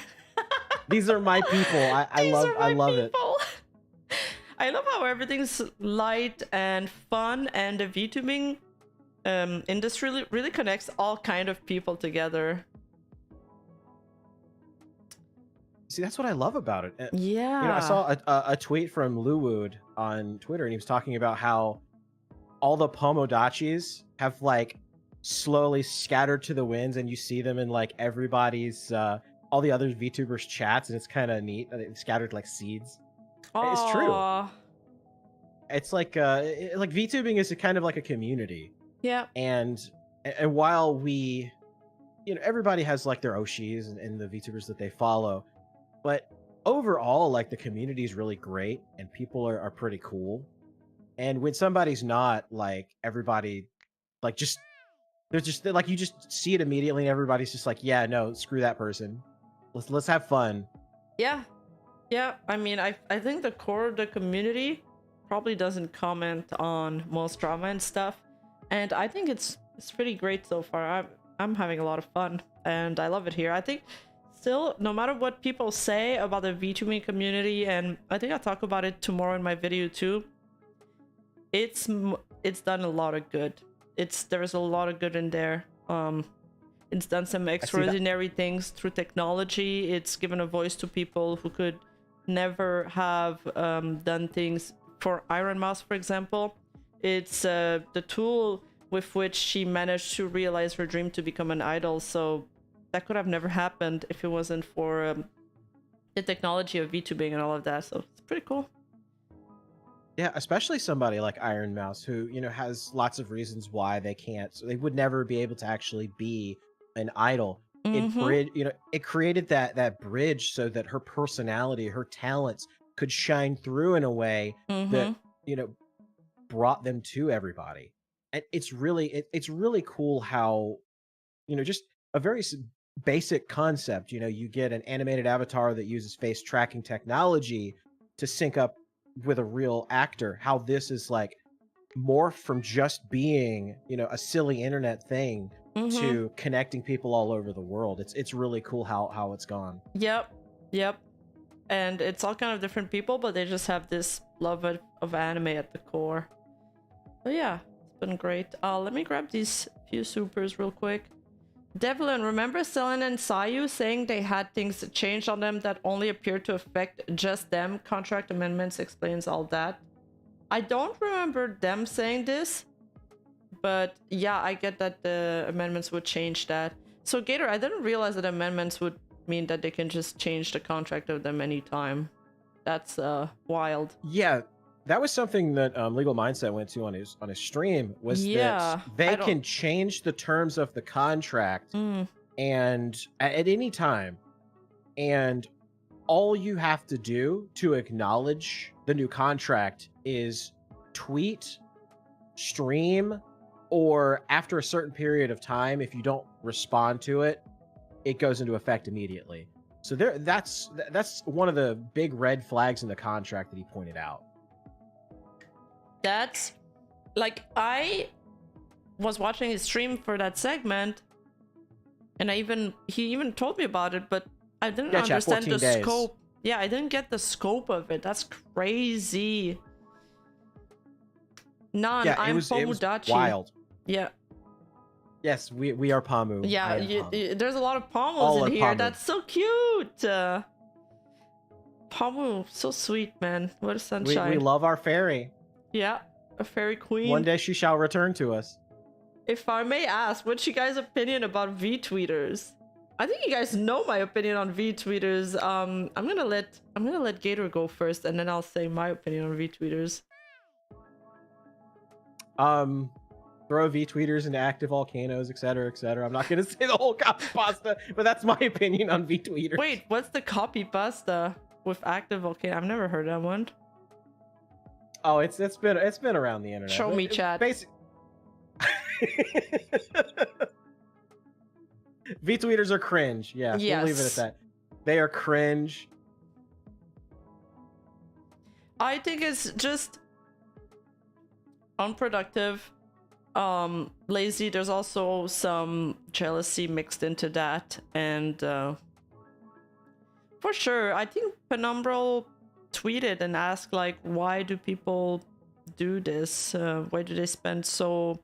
These are my people. I love it. I love how everything's light and fun, and the VTubing industry really connects all kind of people together. See, that's what I love about it. Yeah. You know, I saw a tweet from Luwood on Twitter, and he was talking about how all the Pomodachis have like slowly scattered to the winds, and you see them in like everybody's all the other VTubers chats, and it's kind of neat. It's scattered like seeds. It's true. Aw. It's like VTubing is a kind of like a community. Yeah. And while we, everybody has like their Oshis and the VTubers that they follow, but overall, like the community is really great and people are pretty cool. And when somebody's not, like everybody, like they're like you just see it immediately, and everybody's just like, yeah, no, screw that person. Let's have fun. Yeah. Yeah. I mean, I think the core of the community probably doesn't comment on most drama and stuff, and I think it's pretty great so far. I'm having a lot of fun and I love it here. I think still, no matter what people say about the VTubing community, and I think I'll talk about it tomorrow in my video too, it's done a lot of good. There's a lot of good in there. It's done some extraordinary things through technology. It's given a voice to people who could never have done things. For Iron Mouse, for example, it's the tool with which she managed to realize her dream to become an idol. So that could have never happened if it wasn't for the technology of VTubing and all of that. So it's pretty cool. Yeah, especially somebody like Iron Mouse, who has lots of reasons why they can't. So they would never be able to actually be an idol. It created that bridge so that her personality, her talents could shine through in a way that brought them to everybody. And it's really cool how just a very basic concept. You get an animated avatar that uses face tracking technology to sync up with a real actor. How this is like morphed from just being a silly internet thing to connecting people all over the world. It's really cool how it's gone. Yep. And it's all kind of different people, but they just have this love of anime at the core. But yeah, it's been great. Let me grab these few supers real quick. Devlin, remember Selen and Sayu saying they had things changed on them that only appeared to affect just them? Contract amendments explains all that. I don't remember them saying this, but yeah, I get that the amendments would change that. So Gator, I didn't realize that amendments would mean that they can just change the contract of them anytime. That's wild. Yeah, that was something that Legal Mindset went to on his stream, was that they can change the terms of the contract and at any time, and all you have to do to acknowledge the new contract is tweet, stream, or after a certain period of time, if you don't respond to it, it goes into effect immediately. So that's one of the big red flags in the contract that he pointed out. That's like, I was watching his stream for that segment, and he even told me about it, but I didn't understand the scope. Yeah, I didn't get the scope of it. That's crazy. I'm Pomudachi. Wild. Yeah. Yes, we are Pamu. Yeah, there's a lot of Pamus in here. Pamu. That's so cute. Pamu, so sweet, man. What a sunshine. We love our fairy. Yeah, a fairy queen. One day she shall return to us. If I may ask, what's you guys' opinion about V-tweeters? I think you guys know my opinion on V-tweeters. I'm gonna let Gator go first, and then I'll say my opinion on V-tweeters. Throw V-tweeters into active volcanoes, etc., etc. I'm not gonna say the whole copy pasta, but that's my opinion on V-tweeters. Wait, what's the copy pasta with active volcano? I've never heard that one. Oh, it's been around the internet. Show me, chat. V-tweeters are cringe. Yeah, yes. We'll leave it at that. They are cringe. I think it's just unproductive, lazy. There's also some jealousy mixed into that, and for sure, I think Penumbral tweeted and asked, like, why do people do this? Why do they spend so...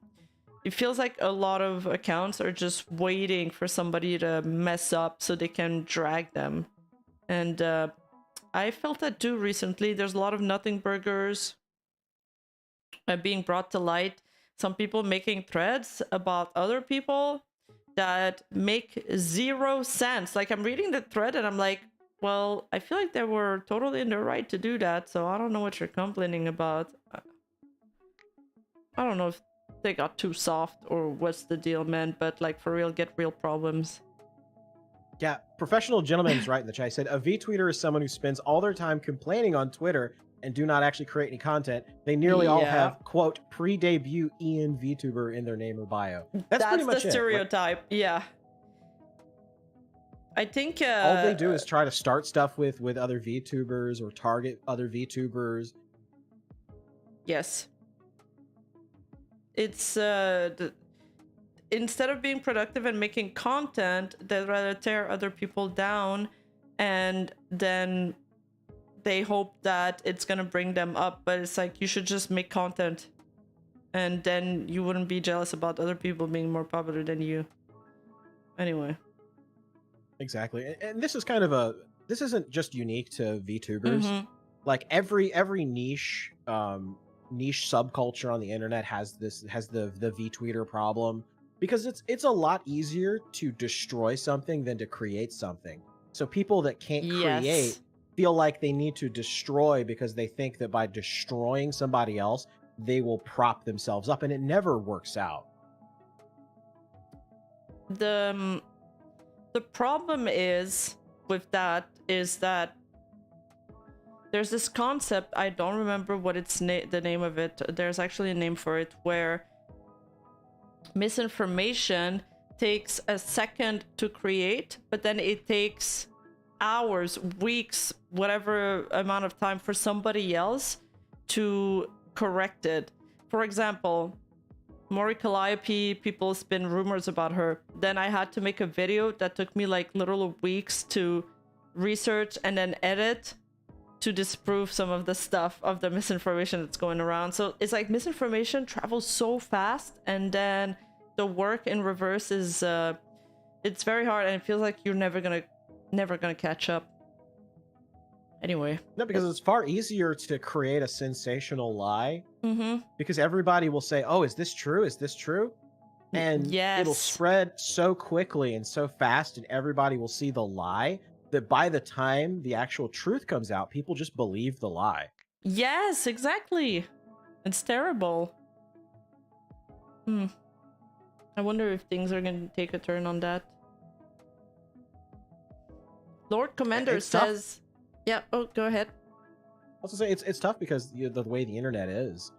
It feels like a lot of accounts are just waiting for somebody to mess up so they can drag them. And I felt that too recently. There's a lot of nothing burgers being brought to light. some people making threads about other people that make zero sense. Like, I'm reading the thread and I'm like, well, I feel like they were totally in their right to do that, so I don't know what you're complaining about. I don't know if they got too soft or what's the deal, man, but like, for real, get real problems. Yeah, professional gentleman's right in the chat. He said, a V-tweeter is someone who spends all their time complaining on Twitter and do not actually create any content. They nearly all have, quote, pre-debut Ian VTuber in their name or bio. That's pretty much the stereotype, yeah. I think all they do is try to start stuff with other VTubers or target other VTubers. Yes. It's instead of being productive and making content, they'd rather tear other people down, and then they hope that it's gonna bring them up. But it's like, you should just make content, and then you wouldn't be jealous about other people being more popular than you. Anyway. Exactly. And this is kind of this isn't just unique to VTubers. Like every niche niche subculture on the internet has the V-tweeter problem, because it's a lot easier to destroy something than to create something. So people that can't create feel like they need to destroy because they think that by destroying somebody else, they will prop themselves up, and it never works out. The problem is with that is that there's this concept, I don't remember what it's the name of it. There's actually a name for it, where misinformation takes a second to create, but then it takes hours, weeks, whatever amount of time for somebody else to correct it. For example, Mori Calliope, people spin rumors about her. Then I had to make a video that took me like literal weeks to research and then edit to disprove some of the stuff of the misinformation that's going around. So it's like misinformation travels so fast, and then the work in reverse is it's very hard, and it feels like you're never gonna catch up. Anyway. No, because it's far easier to create a sensational lie. Because everybody will say, oh, is this true? Is this true? And it'll spread so quickly and so fast, and everybody will see the lie, that by the time the actual truth comes out, people just believe the lie. Yes, exactly. It's terrible. I wonder if things are going to take a turn on that. Lord Commander says... Yeah, oh, go ahead. I was gonna say, it's tough because the way the internet is.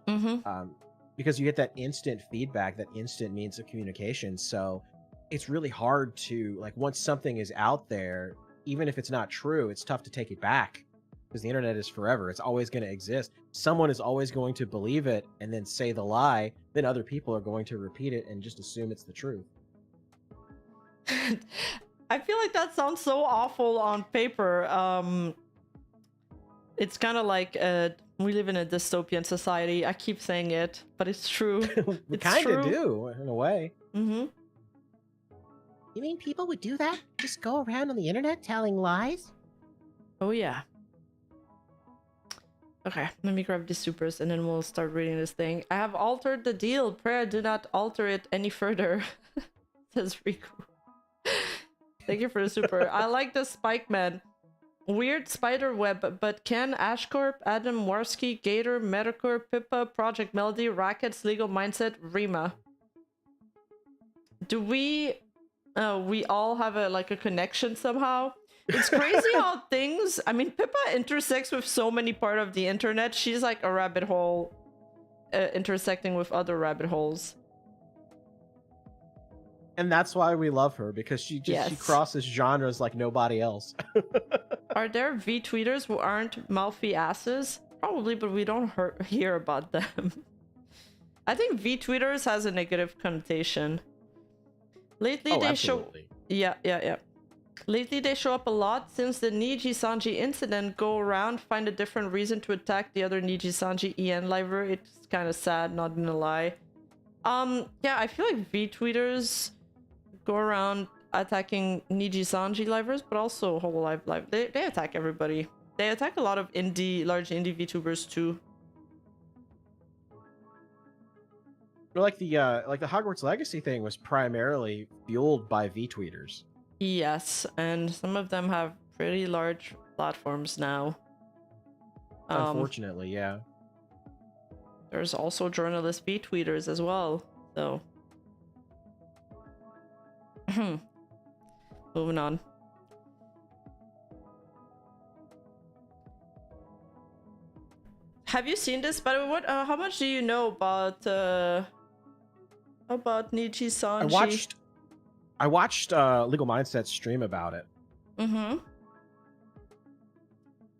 Because you get that instant feedback, that instant means of communication. So it's really hard to, like, once something is out there, even if it's not true, it's tough to take it back, because the internet is forever. It's always going to exist. Someone is always going to believe it and then say the lie. Then other people are going to repeat it and just assume it's the truth. I feel like that sounds so awful on paper. It's kind of like we live in a dystopian society. I keep saying it, but it's true. We kind of do, in a way. You mean people would do that? Just go around on the internet telling lies? Oh, yeah. Okay, let me grab these supers and then we'll start reading this thing. I have altered the deal. Prayer, do not alter it any further. Says Riku. Thank you for the super. I like the Spike Man. Weird spider web, but Ken, Ashcorp, Adam, Warski, Gator, Metacore, Pippa, Project Melody, Rackets, Legal Mindset, Rima. Do we all have a connection somehow? It's crazy how things, I mean, Pippa intersects with so many parts of the internet. She's like a rabbit hole intersecting with other rabbit holes. And that's why we love her, because she crosses genres like nobody else. Are there V-tweeters who aren't mouthy asses? Probably, but we don't hear about them. I think V-tweeters has a negative connotation. Lately they absolutely. Yeah. Lately they show up a lot since the Nijisanji incident. Go around, find a different reason to attack the other Nijisanji EN liver. It's kind of sad, not gonna lie. Yeah, I feel like V-tweeters go around attacking Nijisanji livers, but also Hololive live. They attack everybody. They attack a lot of large indie VTubers too. like the Hogwarts Legacy thing was primarily fueled by VTweeters. Yes, and some of them have pretty large platforms now. Unfortunately, yeah. There's also journalist VTweeters as well, so. Moving on. Have you seen this? By the way, what? How much do you know about Nijisanji? I watched Legal Mindset's stream about it. Mm-hmm.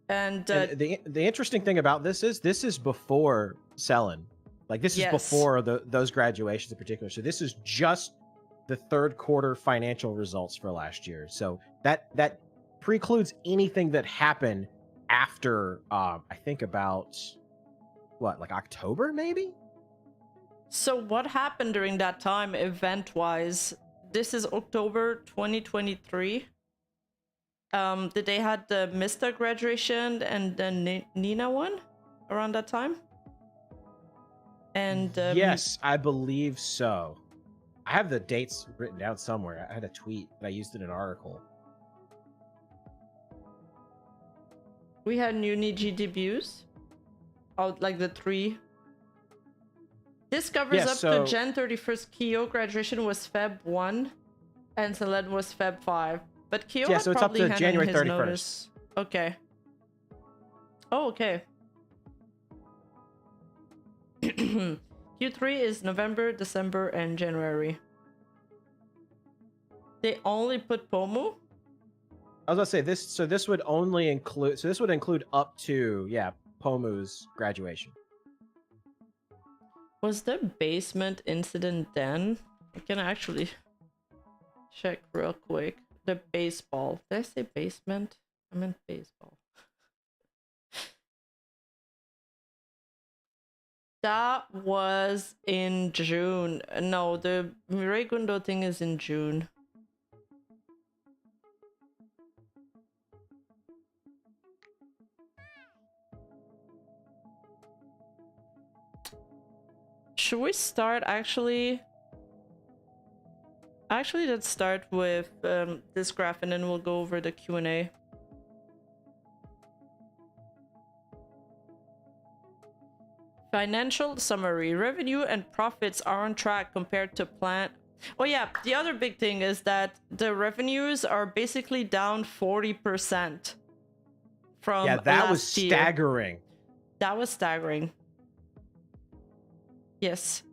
And the interesting thing about this is before Selin. Like this is before those graduations in particular. So this is just the third quarter financial results for last year. So that precludes anything that happened after I think about what, like October maybe? So what happened during that time event-wise? This is October 2023. Did they had the Mista graduation and the Nina one around that time? And yes, I believe so. I have the dates written down somewhere. I had a tweet that I used in an article. We had new Niji debuts. Oh, like the 3. This covers up to Jan 31st. Kyo graduation was Feb 1 and Selene was Feb 5. But Kyo had so it's up to January 31st. Notice. Okay. Oh, okay. Q3 is November, December, and January. They only put Pomu? I was gonna say this. So this would only include. So this would include up to Pomu's graduation. Was the basement incident then? I can actually check real quick. The baseball. Did I say basement? I meant baseball. That was in June. No, the Mirai Gundo thing is in June. Should we start actually? Actually, let's start with this graph and then we'll go over the Q&A. Financial summary. Revenue and profits are on track compared to plan. Oh yeah, the other big thing is that the revenues are basically down 40% from that was last year. staggering. That was staggering. Yes.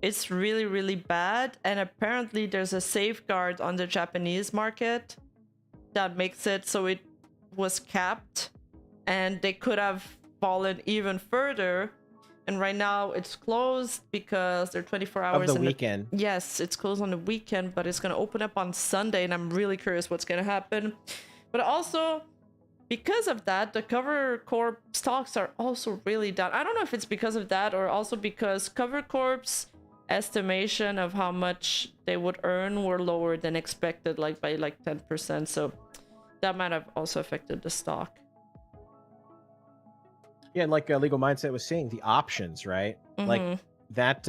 It's really, really bad. And apparently there's a safeguard on the Japanese market that makes it so it was capped and they could have fallen even further. And right now it's closed because they're 24 hours of the weekend. Yes, it's closed on the weekend, but it's going to open up on Sunday. And I'm really curious what's going to happen. But also, because of that, the Cover Corp stocks are also really down. I don't know if it's because of that or also because Cover Corp's estimation of how much they would earn were lower than expected, like by like 10%. So that might have also affected the stock. Yeah, and like Legal Mindset was saying, the options, right? Mm-hmm. Like that,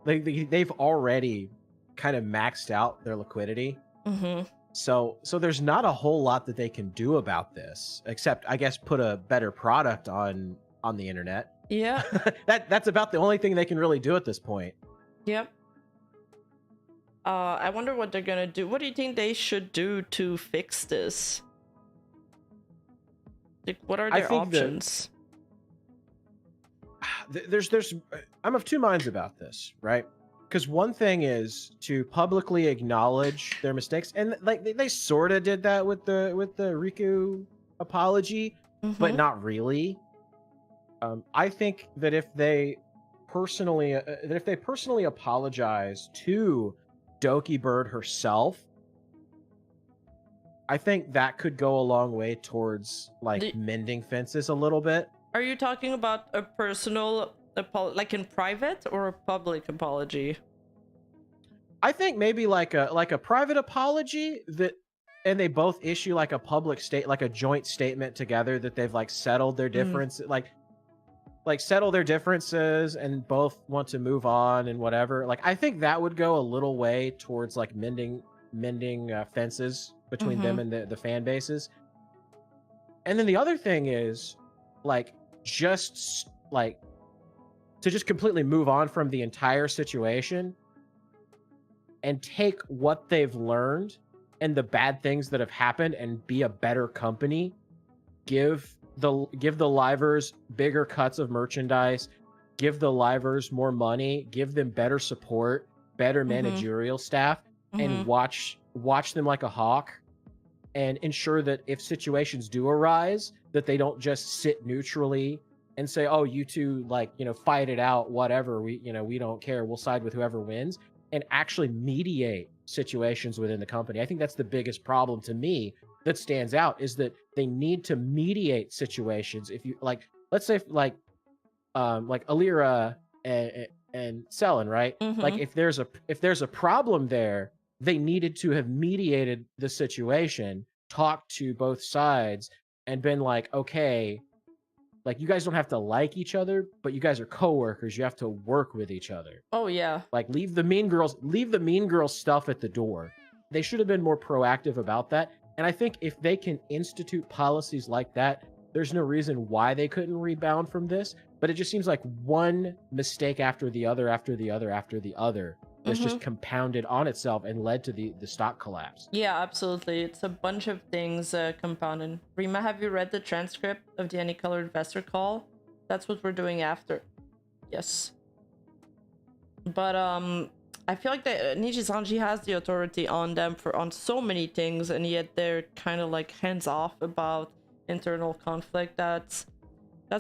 they've already kind of maxed out their liquidity. Mm-hmm. So there's not a whole lot that they can do about this, except I guess put a better product on the internet. Yeah. That's about the only thing they can really do at this point. Yep. I wonder what they're gonna do. What do you think they should do to fix this? Like, what are their options? There's I'm of two minds about this, right? Because one thing is to publicly acknowledge their mistakes, and like they sort of did that with the Riku apology, but not really. I think that if they personally apologize to Doki Bird herself, I think that could go a long way towards like mending fences a little bit. Are you talking about a personal like in private or a public apology? I think maybe like a private apology and they both issue like a public like a joint statement together that they've like settled their difference. Like like settle their differences and both want to move on and whatever. Like I think that would go a little way towards like mending fences between them and the fan bases. And then the other thing is like just like to just completely move on from the entire situation and take what they've learned and the bad things that have happened and be a better company. Give the livers bigger cuts of merchandise, give the livers more money, give them better support, better managerial staff, and watch them like a hawk, and ensure that if situations do arise, that they don't just sit neutrally and say, "Oh, you two like, fight it out, whatever. We don't care. We'll side with whoever wins." And actually mediate situations within the company. I think that's the biggest problem to me that stands out, is that they need to mediate situations. If you like, let's say like Alira and Selen, right? Like if there's a problem there, they needed to have mediated the situation, talked to both sides, and been like, okay, like you guys don't have to like each other, but you guys are coworkers. You have to work with each other. Oh yeah. Like leave the mean girls stuff at the door. They should have been more proactive about that. And I think if they can institute policies like that, there's no reason why they couldn't rebound from this. But it just seems like one mistake after the other that's just compounded on itself and led to the stock collapse. Yeah, absolutely. It's a bunch of things compounded. Rima, have you read the transcript of the Any Color Investor call? That's what we're doing after. Yes. But I feel like that Nijisanji has the authority on them on so many things, and yet they're kind of like hands off about internal conflict. That's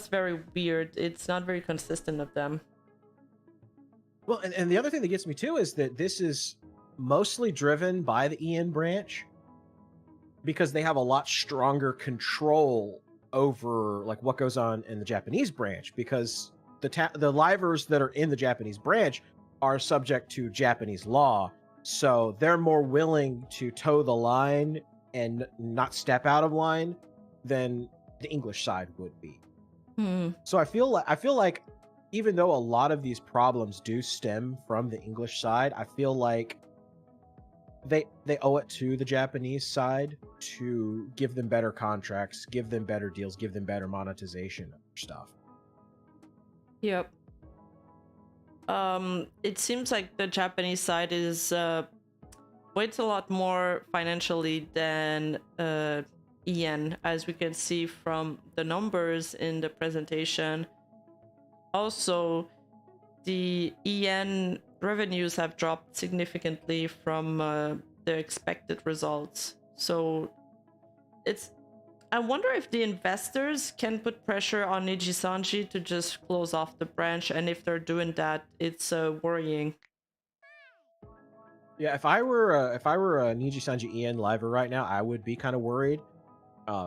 very weird. It's not very consistent of them. Well, and the other thing that gets me too is that this is mostly driven by the EN branch, because they have a lot stronger control over like what goes on in the Japanese branch, because the livers that are in the Japanese branch are subject to Japanese law, so they're more willing to toe the line and not step out of line than the English side would be. So I feel like even though a lot of these problems do stem from the English side, I feel like they owe it to the Japanese side to give them better contracts, give them better deals, give them better monetization of stuff. Yep. It seems like the Japanese side is weights a lot more financially than EN, as we can see from the numbers in the presentation. Also, the EN revenues have dropped significantly from the expected results. So I wonder if the investors can put pressure on Nijisanji to just close off the branch, and if they're doing that, it's worrying. Yeah, if I were a Nijisanji EN liver right now, I would be kind of worried.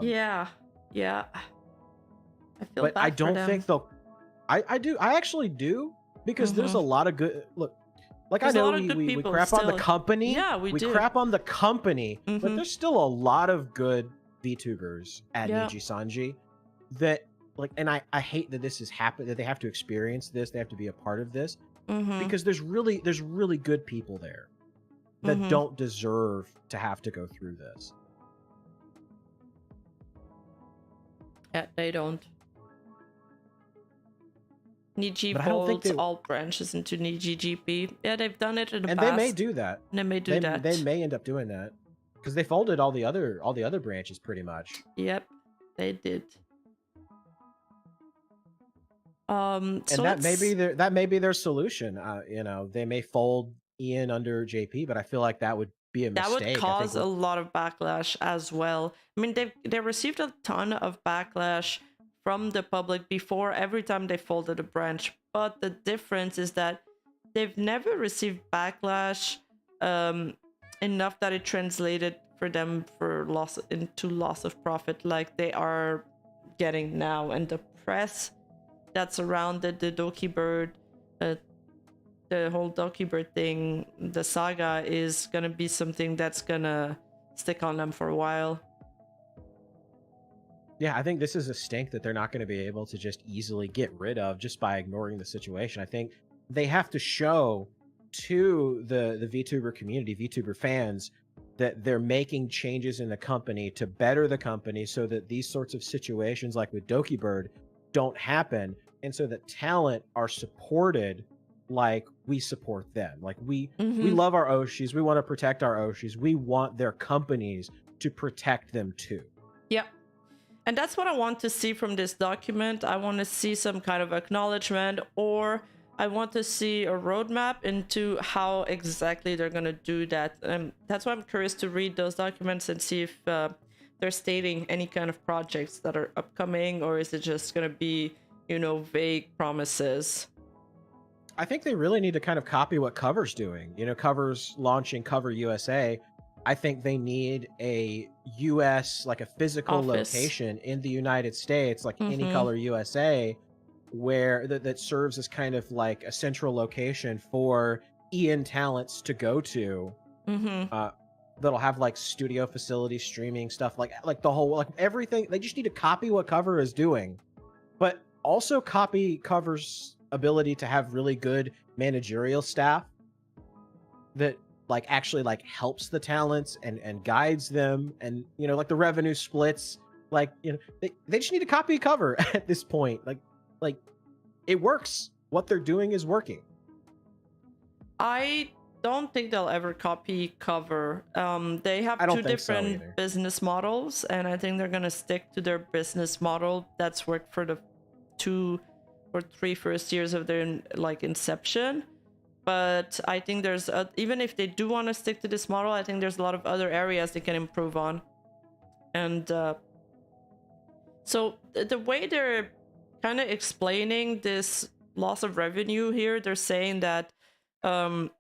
Yeah. I feel but bad I don't for them. think they'll. I actually do, because there's a lot of good look. Like There's I a know lot of good we people crap on the still. company. Yeah, we do. crap on the company, but there's still a lot of good VTubers at Nijisanji that like, and I hate that this has happened, that they have to experience this, they have to be a part of this, because there's really good people there that don't deserve to have to go through this. Yeah, they don't. Niji But I don't think folds all branches into Niji GP. Yeah, they've done it in the past. And they may do that. They may do that. They may end up doing that, because they folded all the other branches pretty much. Yep, they did. And so that may be their solution. They may fold Ian under JP, but I feel like that would be a mistake. That would cause a lot of backlash as well. I mean, they received a ton of backlash from the public before every time they folded a branch, but the difference is that they've never received backlash enough that it translated for them for loss of profit like they are getting now. And the press that surrounded the Doki Bird, the whole Doki Bird thing, the saga, is gonna be something that's gonna stick on them for a while. Yeah, I think this is a stink that they're not going to be able to just easily get rid of just by ignoring the situation. I think they have to show to the VTuber community, VTuber fans, that they're making changes in the company to better the company so that these sorts of situations like with Doki Bird don't happen, and so that talent are supported like we support them. Like we love our Oshis, we want to protect our Oshis, we want their companies to protect them too. Yep. And that's what I want to see from this document. I want to see some kind of acknowledgement, or I want to see a roadmap into how exactly they're going to do that. That's why I'm curious to read those documents and see if they're stating any kind of projects that are upcoming, or is it just going to be, you know, vague promises? I think they really need to kind of copy what Cover's doing. You know, Cover's launching Cover USA. I think they need a US, like a physical location in the United States, like Any Color USA, where that serves as kind of like a central location for Ian talents to go to. That'll have like studio facilities, streaming stuff, like the whole, like everything. They just need to copy what Cover is doing, but also copy Cover's ability to have really good managerial staff that like actually like helps the talents and guides them, and you know, like the revenue splits, like, you know, they just need to copy Cover at this point. Like it works. What they're doing is working. I don't think they'll ever copy Cover. They have two different business models, and I think they're gonna stick to their business model that's worked for the 2 or 3 first years of their like inception. But I think there's even if they do want to stick to this model, I think there's a lot of other areas they can improve on. And so the way they're kind of explaining this loss of revenue here, they're saying that well,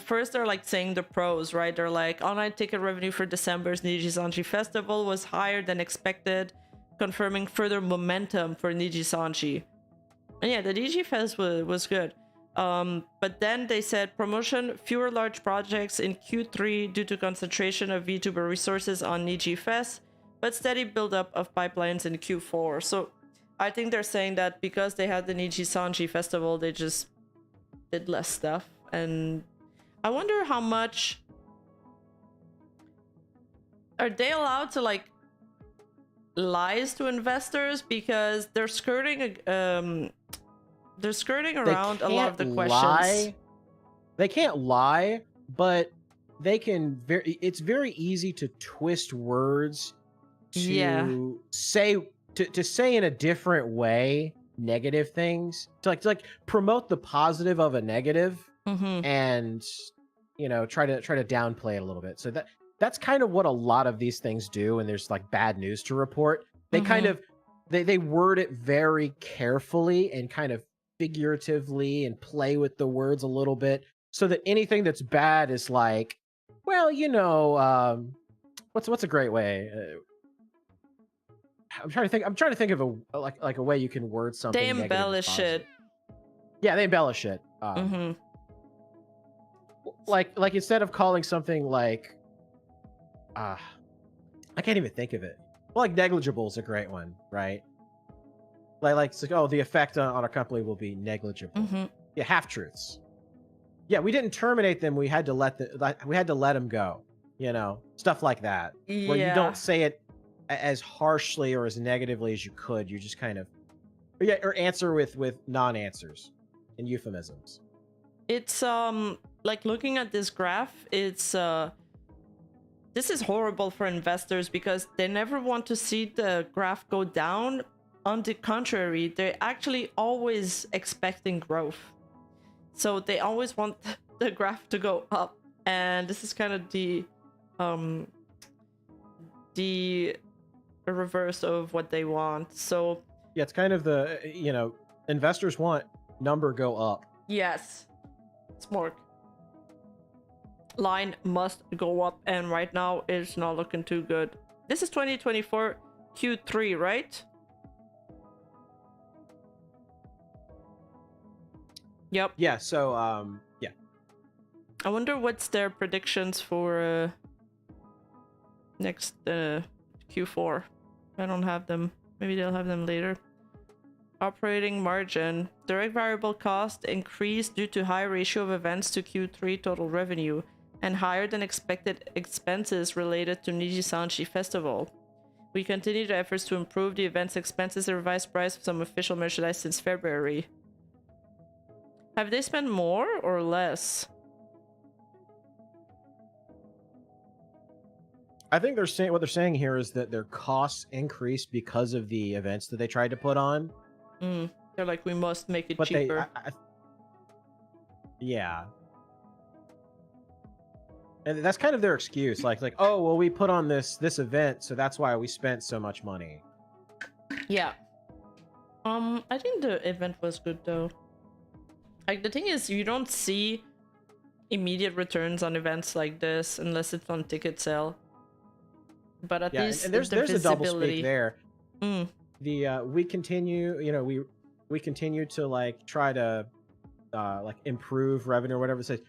first they're like saying the pros, right? They're like, online ticket revenue for December's Nijisanji festival was higher than expected, confirming further momentum for Nijisanji. And yeah, the Niji Fest was good. But then they said promotion, fewer large projects in Q3 due to concentration of VTuber resources on Niji Fest, but steady buildup of pipelines in Q4. So I think they're saying that because they had the Nijisanji festival, they just did less stuff. And I wonder how much are they allowed to like lies to investors, because they're skirting around a lot of the questions. They can't lie, but they can it's very easy to twist words to say to say in a different way negative things, to like promote the positive of a negative, and you know, try to downplay it a little bit. So that's kind of what a lot of these things do, and there's like bad news to report. They kind of they word it very carefully and kind of figuratively and play with the words a little bit, so that anything that's bad is like, well, you know, what's a great way? I'm trying to think of a like a way you can word something. They embellish it. Yeah, they embellish it. Like instead of calling something like, I can't even think of it. Well, like negligible is a great one, right? Like it's like, oh, the effect on our company will be negligible. Yeah, half truths. Yeah, we didn't terminate them. We had to let them go. You know, stuff like that. Yeah. Where you don't say it as harshly or as negatively as you could. You just kind of, or answer with non-answers and euphemisms. It's like looking at this graph, it's this is horrible for investors because they never want to see the graph go down. On the contrary, they're actually always expecting growth. So they always want the graph to go up. And this is kind of the reverse of what they want. So yeah, it's kind of the, you know, investors want number go up. Yes. Smork. Line must go up, and right now it's not looking too good. This is 2024 Q3, right? Yep. Yeah, so yeah. I wonder what's their predictions for next Q4. I don't have them. Maybe they'll have them later. Operating margin. Direct variable cost increased due to high ratio of events to Q3 total revenue and higher than expected expenses related to Nijisanji Festival. We continue the efforts to improve the event's expenses and revised price of some official merchandise since February. Have they spent more or less? I think they're saying what they're saying here is that their costs increased because of the events that they tried to put on. They're like, we must make it But cheaper. Yeah. And that's kind of their excuse, like, oh well, we put on this event, so that's why we spent so much money. Yeah. I think the event was good though. Like, the thing is, you don't see immediate returns on events like this unless it's on ticket sale. But at least and there's a double speak there. The we continue, you know, we continue to like try to like improve revenue or whatever it says.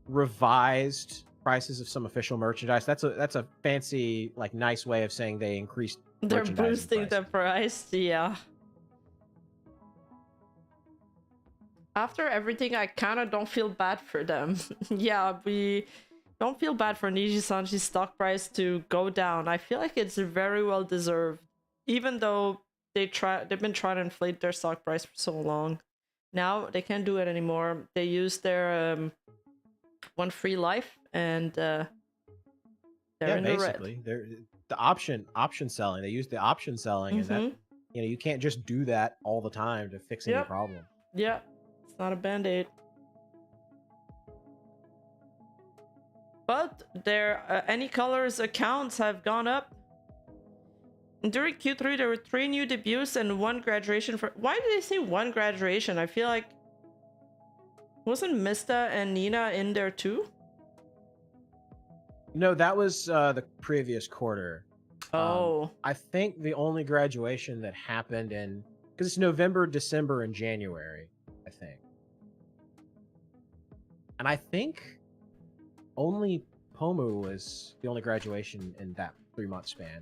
Revised prices of some official merchandise. That's a fancy, like, nice way of saying they increased. They're boosting the price, yeah. After everything, I kind of don't feel bad for them. Yeah, we don't feel bad for Nijisanji's stock price to go down. I feel like it's very well deserved, even though they've been trying to inflate their stock price for so long. Now they can't do it anymore. They use their one free life, and they're in basically the red. they're the option selling. They use the option selling, and that, you know, you can't just do that all the time to fix any problem. Yeah, it's not a band-aid. But their Any Colors accounts have gone up. During Q3, there were 3 new debuts and 1 graduation. Why did they say 1 graduation? I feel like, wasn't Mista and Nina in there too? No, that was the previous quarter. Oh. I think the only graduation that happened because it's November, December, and January, I think. And I think only Pomu was the only graduation in that 3-month span.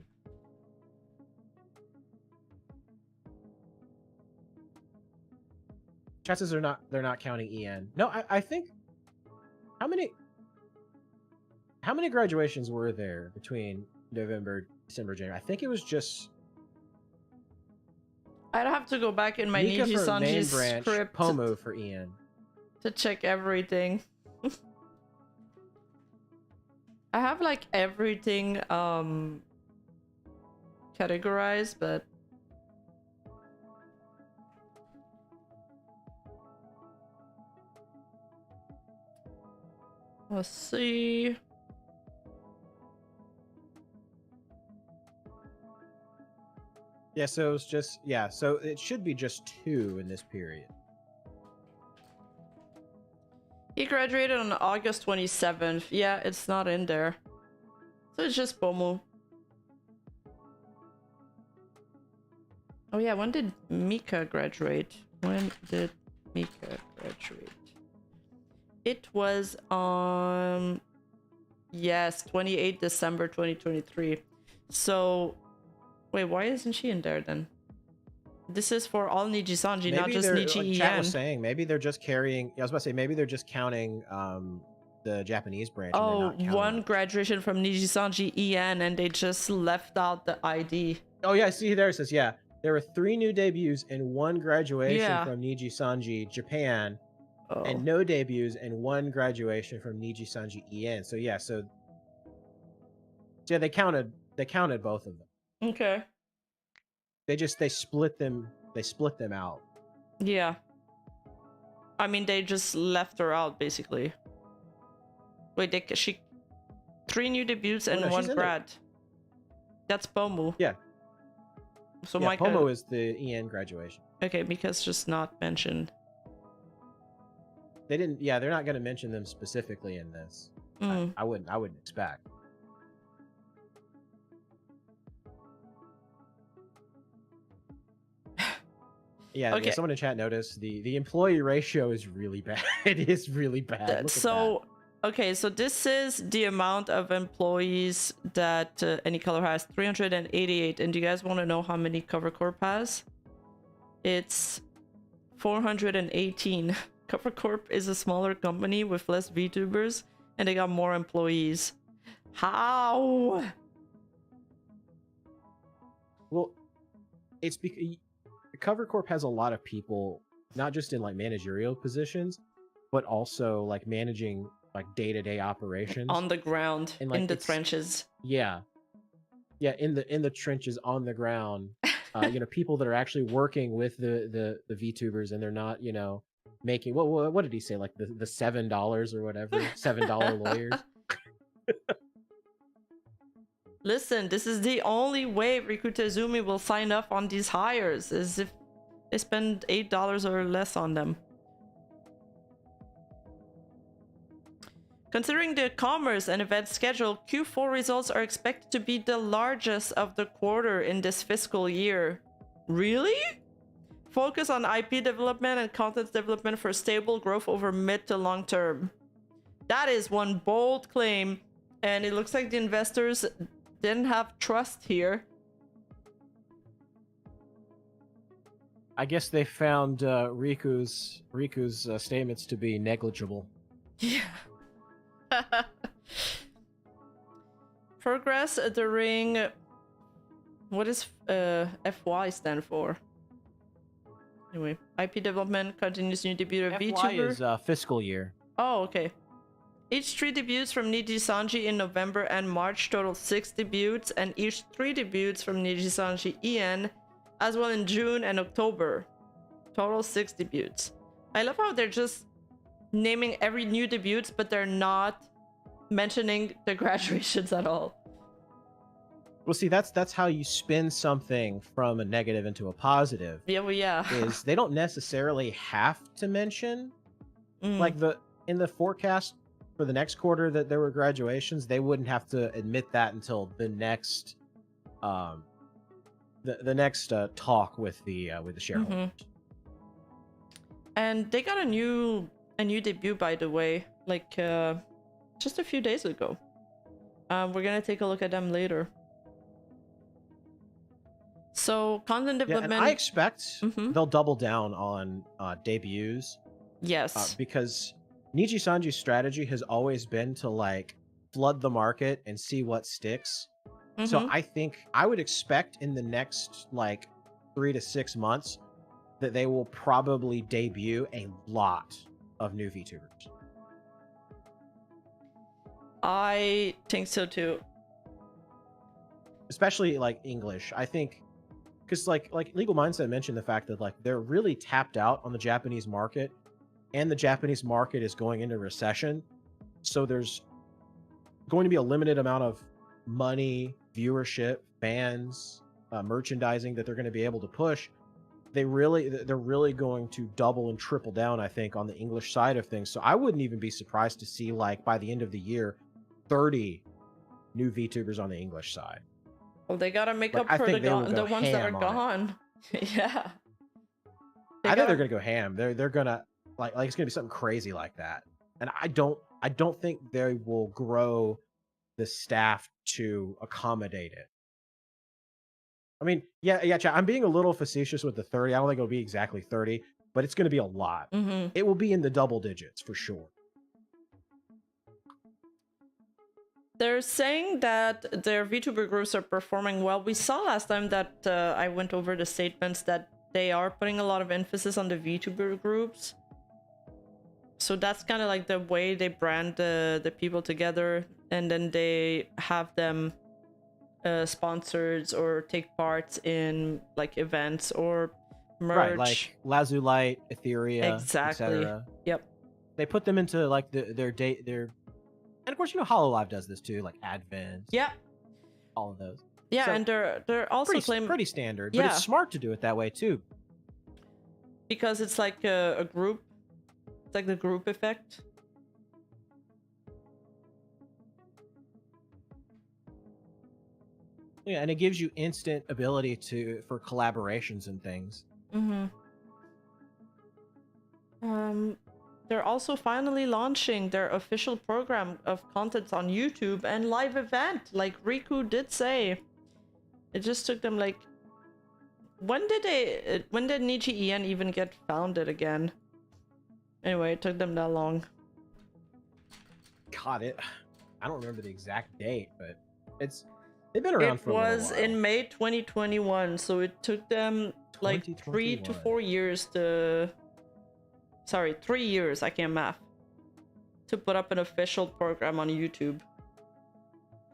Chances are they're not counting EN. No, I think how many graduations were there between November, December, January? I think it was just I'd have to go back in my Nika for main Nijisanji branch, script Pomu for EN. to check everything. I have like everything categorized, but let's see. Yeah, so it's just so it should be just 2 in this period. He graduated on August 27th. Yeah, it's not in there. So it's just Pomu. Oh yeah, when did Mika graduate? When did Mika graduate? It was on... Yes, 28 December 2023. So... Wait, why isn't she in there then? This is for all Nijisanji, not just Niji like chat was EN. saying, maybe they're just carrying... I was about to say, maybe they're just counting the Japanese branch. Oh, and one graduation from Nijisanji EN, and they just left out the ID. Oh yeah, see there it says, yeah. There were 3 new debuts and 1 graduation from Nijisanji Japan. Oh. And no debuts and 1 graduation from Nijisanji EN. So yeah, so they counted both of them. Okay. They split them out. Yeah. I mean, they just left her out basically. Wait, she 3 new debuts and 1 grad. That's Pomu. Yeah. So yeah, Micah... Pomu is the EN graduation. Okay, Mika's just not mentioned. They didn't. Yeah, they're not going to mention them specifically in this. I wouldn't expect. Yeah, okay. Yeah, someone in chat noticed the employee ratio is really bad. It is really bad. Look so Okay, so this is the amount of employees that any color has, 388. And do you guys want to know how many Cover Corp has? It's 418. Cover Corp is a smaller company with less VTubers, and they got more employees. How? Well, it's because Cover Corp has a lot of people, not just in like managerial positions, but also like managing like day-to-day operations On the ground, and, like, in the trenches. Yeah, in the trenches on the ground. You know, people that are actually working with the VTubers, and they're not, you know, making what did he say, like the $7 or whatever, $7 lawyers. Listen, this is the only way Rikutezumi will sign up on these hires, is if they spend $8 or less on them. Considering the commerce and event schedule, Q4 results are expected to be the largest of the quarter in this fiscal year. Really? Focus on IP development and content development for stable growth over mid to long term. That is one bold claim, and it looks like the investors didn't have trust here. I guess they found Riku's statements to be negligible. Yeah. Progress during... What does FY stand for? Anyway, IP development continues new debut of FY VTuber. is fiscal year. Oh, okay. Each 3 debuts from Nijisanji in November and March total 6 debuts, and each 3 debuts from Nijisanji EN as well in June and October. Total 6 debuts. I love how they're just naming every new debut, but they're not mentioning the graduations at all. Well, see, that's how you spin something from a negative into a positive. Yeah, well, yeah. Is they don't necessarily have to mention, like in the forecast for the next quarter that there were graduations, they wouldn't have to admit that until the next, the next talk with the shareholders. And they got a new debut, by the way, like just a few days ago. We're gonna take a look at them later. So content development. And I expect they'll double down on debuts. Yes. Because Nijisanji's strategy has always been to like flood the market and see what sticks. So I think I would expect in the next like 3 to 6 months that they will probably debut a lot of new VTubers. I think so too. Especially like English. I think because like Legal Mindset mentioned the fact that like they're really tapped out on the Japanese market, and the Japanese market is going into recession. So there's going to be a limited amount of money, viewership, fans, merchandising that they're going to be able to push. They're really going to double and triple down, I think, on the English side of things. So I wouldn't even be surprised to see like by the end of the year 30 new VTubers on the English side. Well, they gotta make up I for think the ones that are gone. Yeah. I think they're gonna go ham. They're gonna like it's gonna be something crazy like that. And I don't think they will grow the staff to accommodate it. I mean, yeah, Chad, I'm being a little facetious with the 30. I don't think it'll be exactly 30, but it's gonna be a lot. It will be in the double digits for sure. They're saying that their VTuber groups are performing well. We saw last time that I went over the statements that they are putting a lot of emphasis on the VTuber groups. So that's kind of like the way they brand the people together, and then they have them sponsored or take part in like events or merch. Right, like Lazulite, Etheria, exactly. etc. Yep. They put them into like their and of course, you know, Hololive does this too, like Advent. Yeah. All of those. Yeah, so and they're also claiming pretty standard, but it's smart to do it that way too. Because it's like a group. It's like the group effect. Yeah, and it gives you instant ability for collaborations and things. they're also finally launching their official program of content on YouTube and live event, like Riku did say. It just took them like... When did Niji EN even get founded again? Anyway, it took them that long. God, I don't remember the exact date, but they've been around for a little while. It was in May 2021, so it took them like 3 to 4 years to... Sorry, 3 years, I can't math. To put up an official program on YouTube.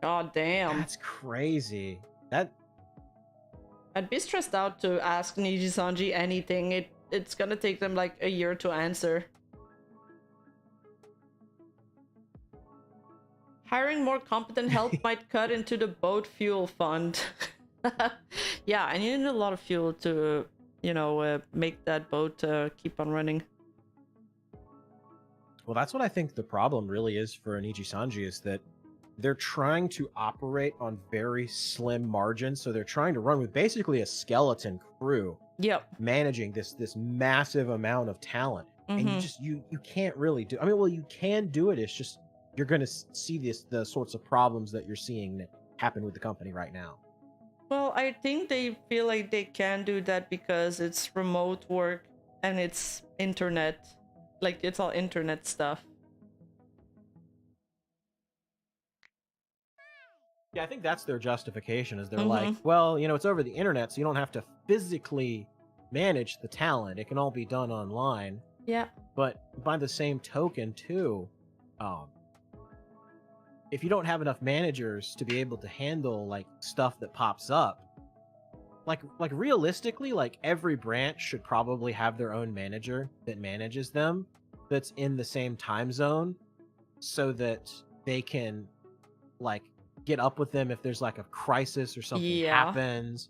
God damn. That's crazy. I'd be stressed out to ask Nijisanji anything. It's gonna take them like a year to answer. Hiring more competent help might cut into the boat fuel fund. Yeah, and you need a lot of fuel to, you know, make that boat keep on running. Well, that's what I think the problem really is for Nijisanji, is that they're trying to operate on very slim margins. So they're trying to run with basically a skeleton crew. Yep. Managing this massive amount of talent. Mm-hmm. And you can't really do... I mean, well, you can do it. It's just you're going to see the sorts of problems that you're seeing happen with the company right now. Well, I think they feel like they can do that because it's remote work and it's internet. Like, it's all internet stuff. Yeah, I think that's their justification, is they're like, well, you know, it's over the internet, so you don't have to physically manage the talent. It can all be done online. Yeah. But by the same token, too, if you don't have enough managers to be able to handle, like, stuff that pops up, like realistically, like, every branch should probably have their own manager that manages them, that's in the same time zone, so that they can, like, get up with them if there's like a crisis or something happens,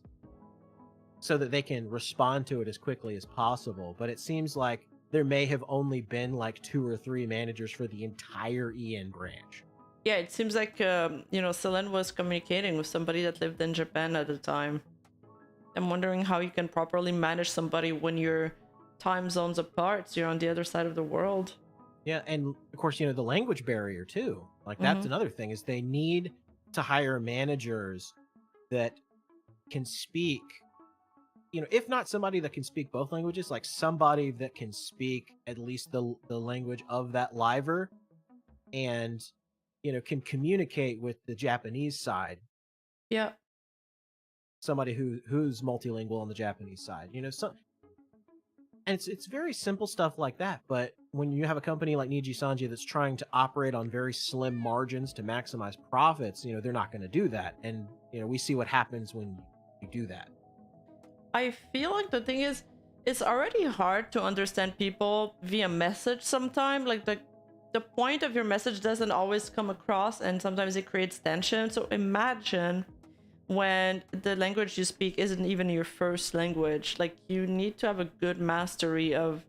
so that they can respond to it as quickly as possible. But it seems like there may have only been like 2 or 3 managers for the entire EN branch. Yeah, it seems like, you know, Selene was communicating with somebody that lived in Japan at the time. I'm wondering how you can properly manage somebody when your time zones apart, so you're on the other side of the world. Yeah, and of course, you know, the language barrier too. Like, that's another thing, is they need to hire managers that can speak, you know, if not somebody that can speak both languages, like somebody that can speak at least the language of that liver, and, you know, can communicate with the Japanese side. Yeah. Somebody who's multilingual on the Japanese side, you know, and it's very simple stuff like that. But when you have a company like Nijisanji that's trying to operate on very slim margins to maximize profits, you know, they're not going to do that. And, you know, we see what happens when you do that. I feel like the thing is, it's already hard to understand people via message sometimes. Like, the point of your message doesn't always come across, and sometimes it creates tension. So imagine when the language you speak isn't even your first language. Like, you need to have a good mastery of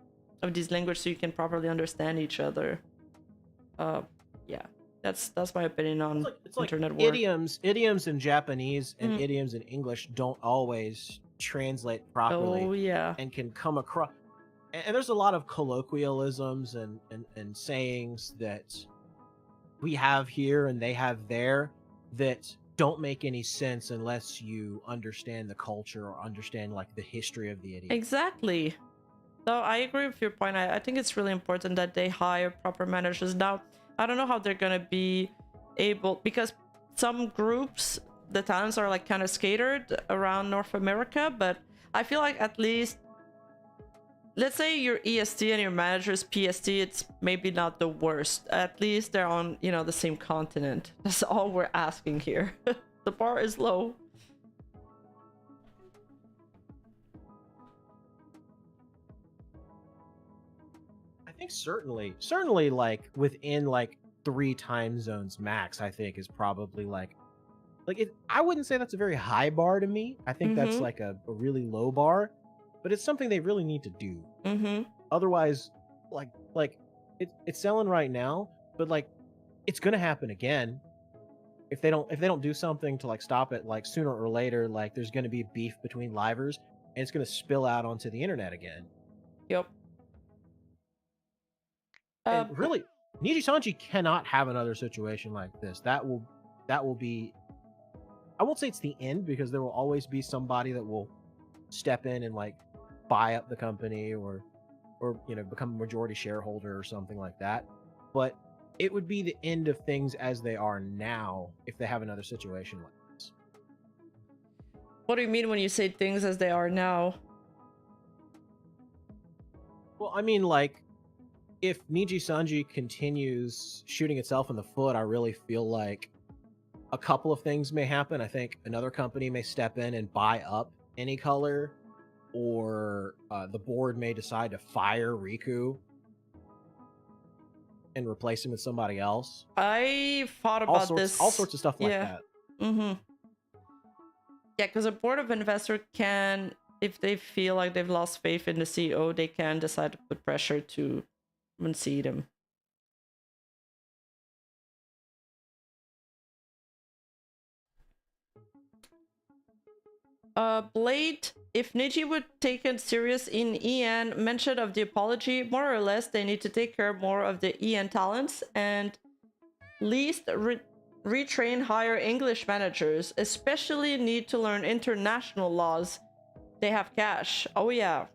these languages so you can properly understand each other. Yeah, that's my opinion on internet work. Idioms in Japanese and idioms in English don't always translate properly. Oh yeah. And can come across, and there's a lot of colloquialisms and sayings that we have here and they have there that don't make any sense unless you understand the culture or understand, like, the history of the idiom. Exactly. So I agree with your point. I think it's really important that they hire proper managers. Now, I don't know how they're gonna be able, because some groups, the talents are like kind of scattered around North America, but I feel like at least, let's say your EST and your manager is PST, it's maybe not the worst. At least they're on, you know, the same continent. That's all we're asking here. The bar is low. I think certainly, like, within like 3 time zones max, I think is probably like it. I wouldn't say that's a very high bar to me. I think that's like a really low bar. But it's something they really need to do. Otherwise, like it's selling right now, but like it's gonna happen again if they don't do something to like stop it. Like, sooner or later, like, there's gonna be beef between livers, and it's gonna spill out onto the internet again. Yep. And really, Nijisanji cannot have another situation like this. That will be, I won't say it's the end, because there will always be somebody that will step in and like buy up the company or become a majority shareholder or something like that. But it would be the end of things as they are now if they have another situation like this. What do you mean when you say things as they are now? Well, I mean, like, if Nijisanji continues shooting itself in the foot, I really feel like a couple of things may happen. I think another company may step in and buy up Any Color, or the board may decide to fire Riku and replace him with somebody else. I thought about this. All sorts of stuff like that. Mm-hmm. Yeah, because a board of investors can, if they feel like they've lost faith in the CEO, they can decide to put pressure to unseat him. Blade, if Niji would take it serious in EN, mention of the apology, more or less they need to take care more of the EN talents and least retrain higher English managers, especially need to learn international laws. They have cash. Oh yeah,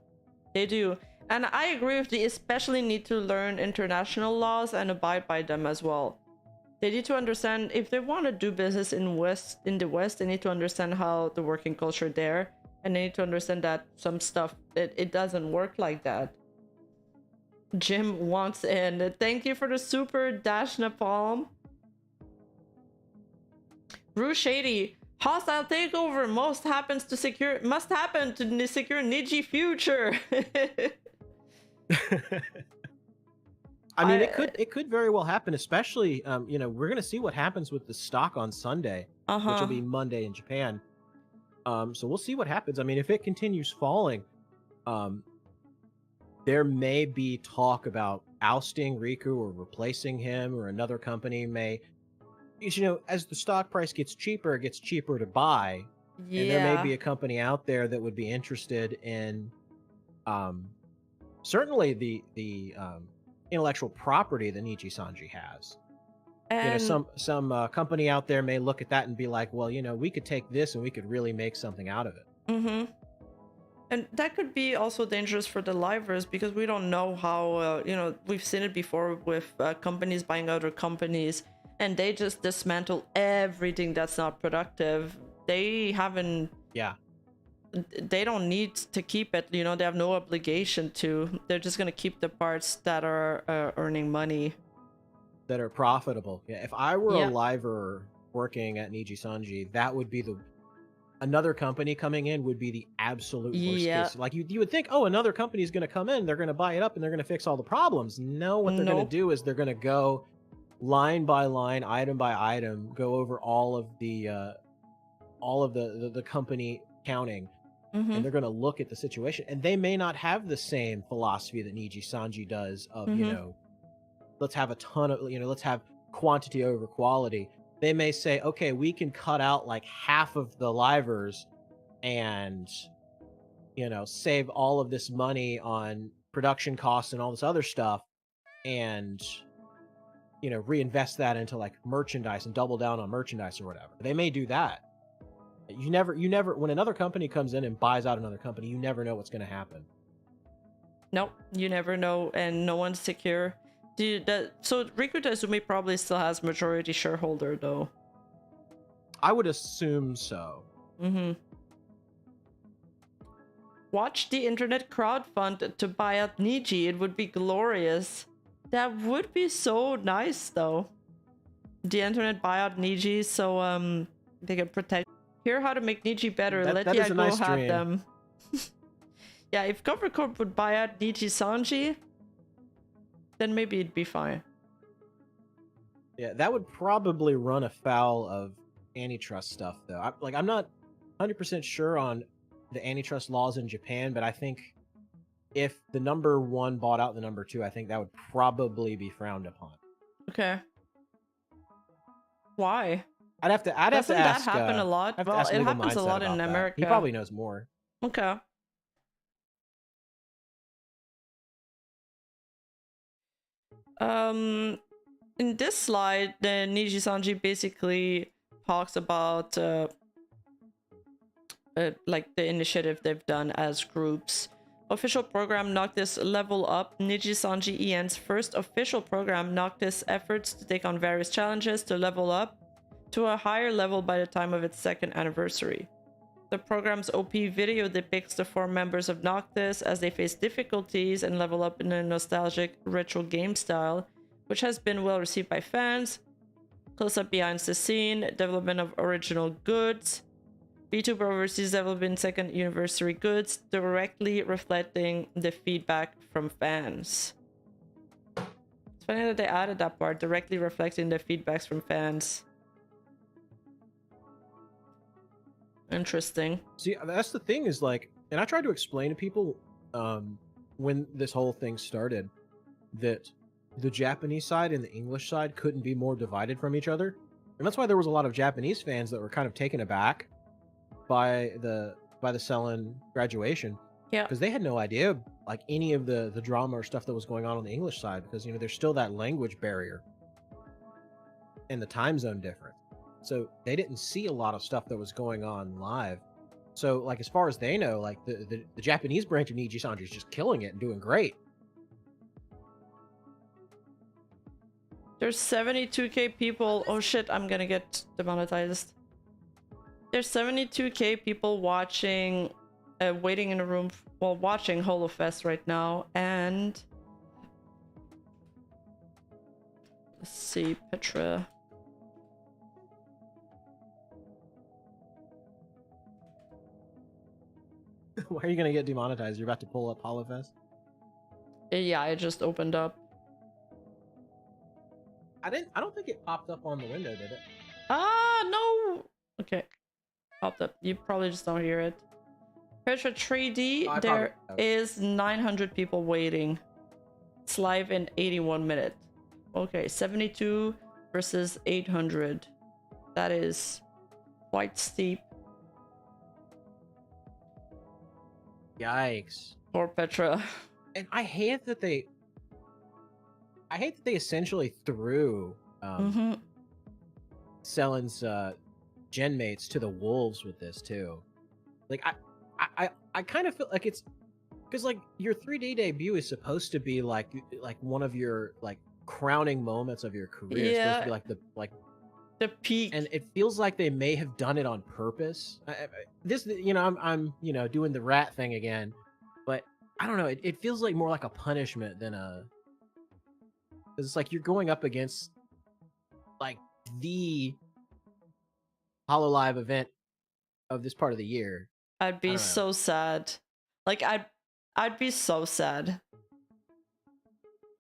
they do. And I agree with the especially need to learn international laws and abide by them as well. They need to understand, if they want to do business in the West, they need to understand how the working culture there, and they need to understand that some stuff, it doesn't work like that. Jim wants in. Thank you for the super dash napalm. Rue Shady, hostile takeover must happen to secure Niji future. I mean, it could very well happen, especially we're gonna see what happens with the stock on Sunday, which will be Monday in Japan. So we'll see what happens. I mean, if it continues falling, there may be talk about ousting Riku or replacing him, or another company may, as the stock price gets cheaper, it gets cheaper to buy. Yeah. And there may be a company out there that would be interested in, certainly the intellectual property that Nijisanji has. And some company out there may look at that and be like, well, we could take this and we could really make something out of it. Mm-hmm. And that could be also dangerous for the livers, because we don't know how, we've seen it before with companies buying other companies, and they just dismantle everything that's not productive. They haven't... Yeah. They don't need to keep it, they have no obligation to. They're just going to keep the parts that are earning money. That are profitable. Yeah, if I were a liver working at Nijisanji, that would be another company coming in would be the absolute worst case. Like you would think, oh, another company is going to come in, they're going to buy it up, and they're going to fix all the problems. No, what they're going to do is they're going to go line by line, item by item, go over all of the company counting. Mm-hmm. And they're going to look at the situation, and they may not have the same philosophy that Nijisanji does of, let's have a ton of, let's have quantity over quality. They may say, okay, we can cut out like half of the livers and, save all of this money on production costs and all this other stuff, and, reinvest that into like merchandise and double down on merchandise or whatever. They may do that. You never, when another company comes in and buys out another company, you never know what's going to happen. Nope, you never know, and no one's secure. So Riku Taizumi probably still has majority shareholder, though. I would assume so. Mm-hmm. Watch the internet crowdfund to buy out Niji. It would be glorious. That would be so nice, though. The internet buy out Niji, so they can protect. Hear how to make Niji better. Let Yago nice have dream. Them. Yeah, if Cover Corp would buy out Nijisanji, then maybe it'd be fine. Yeah, that would probably run afoul of antitrust stuff, though. I'm not 100% sure on the antitrust laws in Japan, but I think if the number one bought out the number two, I think that would probably be frowned upon. Okay. Why? I'd have to ask. Doesn't that happen a lot? Well, it happens a lot in America. He probably knows more. Okay. In this slide, the Nijisanji basically talks about like the initiative they've done as groups. Official program Noctis Level Up. Nijisanji EN's first official program, Noctis efforts to take on various challenges to level up to a higher level by the time of its 2nd anniversary. The program's OP video depicts the 4 members of Noctis as they face difficulties and level up in a nostalgic retro game style, which has been well received by fans. Close up behind the scene, development of original goods. Vtuber oversees development 2nd anniversary goods, directly reflecting the feedback from fans. It's funny that they added that part, directly reflecting the feedbacks from fans. Interesting. See, that's the thing is like, and I tried to explain to people when this whole thing started that the Japanese side and the English side couldn't be more divided from each other. And that's why there was a lot of Japanese fans that were kind of taken aback by the Selen graduation. Yeah. Because they had no idea like any of the drama or stuff that was going on the English side, because you know there's still that language barrier and the time zone difference. So they didn't see a lot of stuff that was going on live. So like as far as they know, like the Japanese branch of Nijisanji is just killing it and doing great. There's 72k people. Oh shit, I'm gonna get demonetized. There's 72k people watching, waiting in a room while watching Holofest right now, and let's see, Petra. Why are you gonna get demonetized? You're about to pull up Holofest? Yeah, it just opened up. I don't think it popped up on the window, did it? Ah, no. Okay, popped up. You probably just don't hear it. Petra 3D. Oh, there is 900 people waiting. It's live in 81 minutes. Okay, 72 versus 800. That is quite steep. Yikes. Poor Petra. And I hate that they essentially threw Selen's gen mates to the wolves with this too. Like I kind of feel like it's because like your 3D debut is supposed to be like one of your like crowning moments of your career. It's supposed to be like the peak, and it feels like they may have done it on purpose. This, you know, I'm you know, doing the rat thing again, but I don't know. It feels like more like a punishment than a. Because it's like you're going up against like the Hololive event of this part of the year. I'd be so sad. Like I'd be so sad.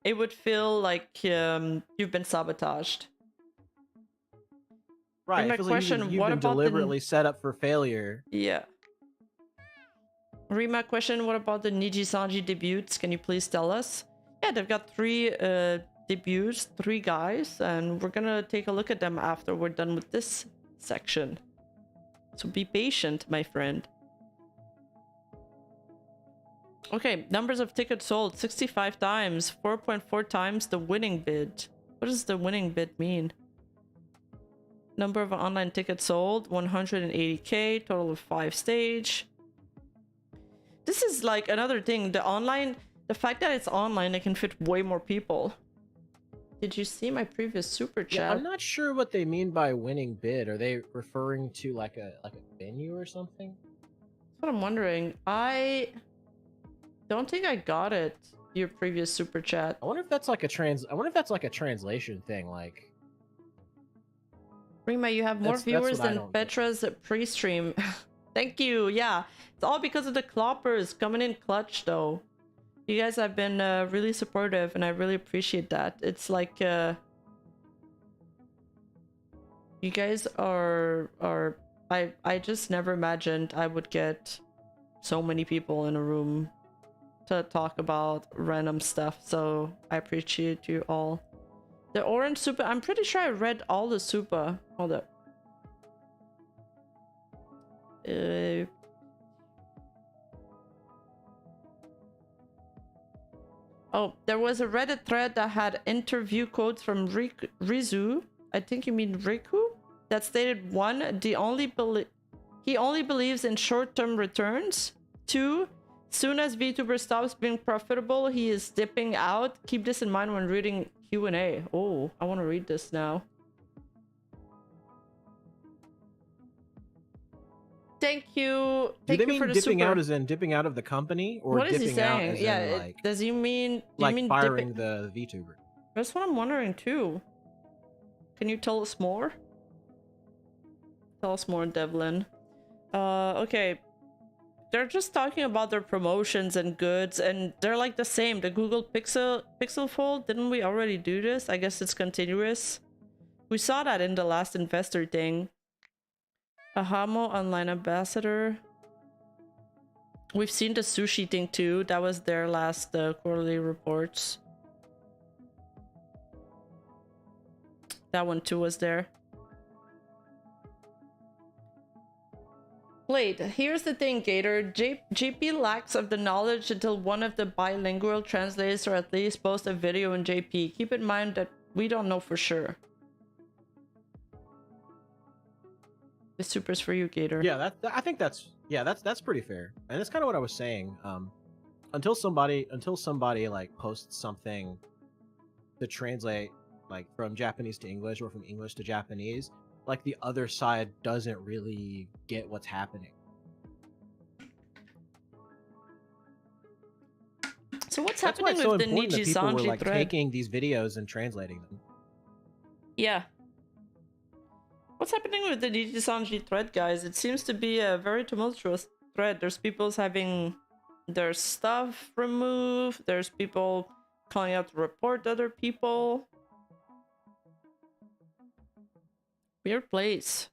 It would feel like you've been sabotaged. Right. My question: like you've what been about deliberately set up for failure? Yeah. Rima, question: what about the Nijisanji debuts? Can you please tell us? Yeah, they've got 3 debuts, 3 guys, and we're gonna take a look at them after we're done with this section. So be patient, my friend. Okay, numbers of tickets sold: 65 times, 4.4 times the winning bid. What does the winning bid mean? Number of online tickets sold: 180k, total of 5 stage. This is like another thing, the fact that it's online, it can fit way more people. Did you see my previous super chat? Yeah, I'm not sure what they mean by winning bid. Are they referring to like a venue or something? That's what I'm wondering. I don't think I got it. Your previous super chat. I wonder if that's like a translation thing. Like, Rima, you have more viewers than Petra's pre-stream. Thank you. Yeah, it's all because of the cloppers coming in clutch, though. You guys have been really supportive, and I really appreciate that. It's like you guys are I just never imagined I would get so many people in a room to talk about random stuff, so I appreciate you all. The orange super, I'm pretty sure I read all the super. Hold up. Oh, there was a Reddit thread that had interview quotes from Rizu, I think you mean Riku, that stated 1, he only believes in short-term returns. 2, soon as VTuber stops being profitable, he is dipping out. Keep this in mind when reading Q&A. Oh, I want to read this now. Thank you. Do they mean for the dipping super. out as in dipping out of the company, or What is dipping he out saying? as Yeah, in like does he mean firing dipping? the VTuber? That's what I'm wondering too. Can you tell us more? Tell us more, Devlin. Okay. They're just talking about their promotions and goods, and they're like the same. The Google Pixel Fold, didn't we already do this? I guess it's continuous. We saw that in the last investor thing. A Hamo online ambassador. We've seen the sushi thing too. That was their last quarterly reports. That one too was there. Wait, here's the thing, Gator. JP lacks of the knowledge until one of the bilingual translators or at least post a video in JP. Keep in mind that we don't know for sure. The super's for you, Gator. Yeah, I think that's pretty fair, and that's kind of what I was saying. Until somebody like posts something to translate like from Japanese to English or from English to Japanese, like the other side doesn't really get what's happening. So what's That's happening why it's with so the important that people were Nijisanji like thread? taking these videos and translating them. Yeah. What's happening with the Nijisanji thread, guys? It seems to be a very tumultuous thread. There's people having their stuff removed. There's people calling out to report other people. Weird place.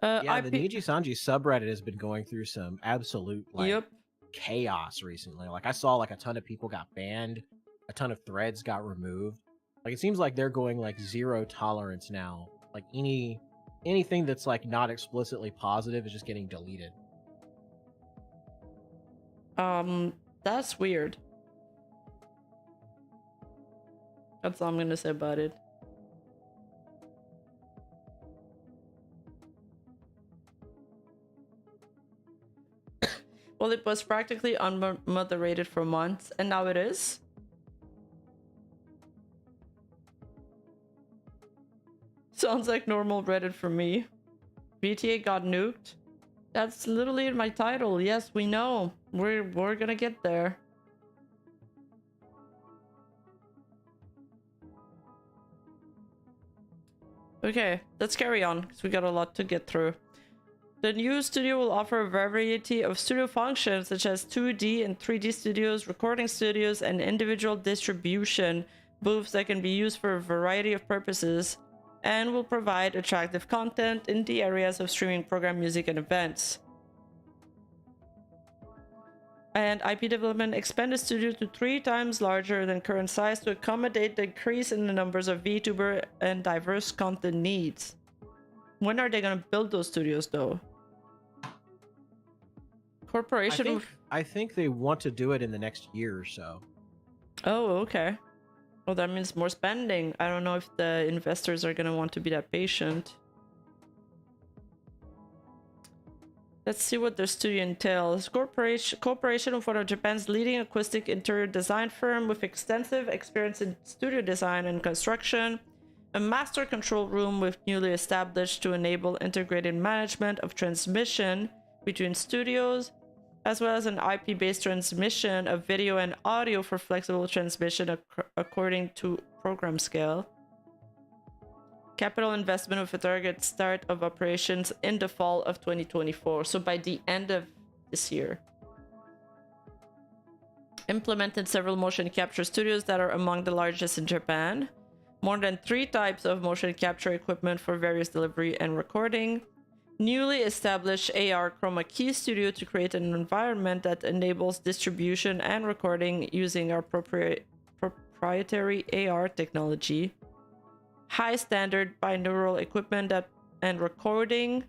Yeah, the Nijisanji subreddit has been going through some absolute like chaos recently. Like I saw like a ton of people got banned, a ton of threads got removed. Like it seems like they're going like zero tolerance now. Like anything that's like not explicitly positive is just getting deleted. That's weird. That's all I'm gonna say about it. Well, it was practically unmoderated for months, and now it is. Sounds like normal Reddit for me. BTA got nuked. That's literally in my title. Yes, we know. We're gonna get there. Okay, let's carry on, because we got a lot to get through. The new studio will offer a variety of studio functions such as 2D and 3D studios, recording studios, and individual distribution booths that can be used for a variety of purposes, and will provide attractive content in the areas of streaming, program, music, and events. And IP development expand the studio to 3 times larger than current size to accommodate the increase in the numbers of VTuber and diverse content needs. When are they gonna build those studios though? Corporation. I think they want to do it in the next year or so. Oh, okay. Well, that means more spending. I don't know if the investors are gonna want to be that patient. Let's see what their studio entails. Cooperation with one of Japan's leading acoustic interior design firm with extensive experience in studio design and construction. A master control room with newly established to enable integrated management of transmission between studios, as well as an IP-based transmission of video and audio for flexible transmission according to program scale. Capital investment with a target start of operations in the fall of 2024, so by the end of this year. Implemented several motion capture studios that are among the largest in Japan. More than 3 types of motion capture equipment for various delivery and recording. Newly established AR chroma key studio to create an environment that enables distribution and recording using our proprietary AR technology. High standard binaural equipment and recording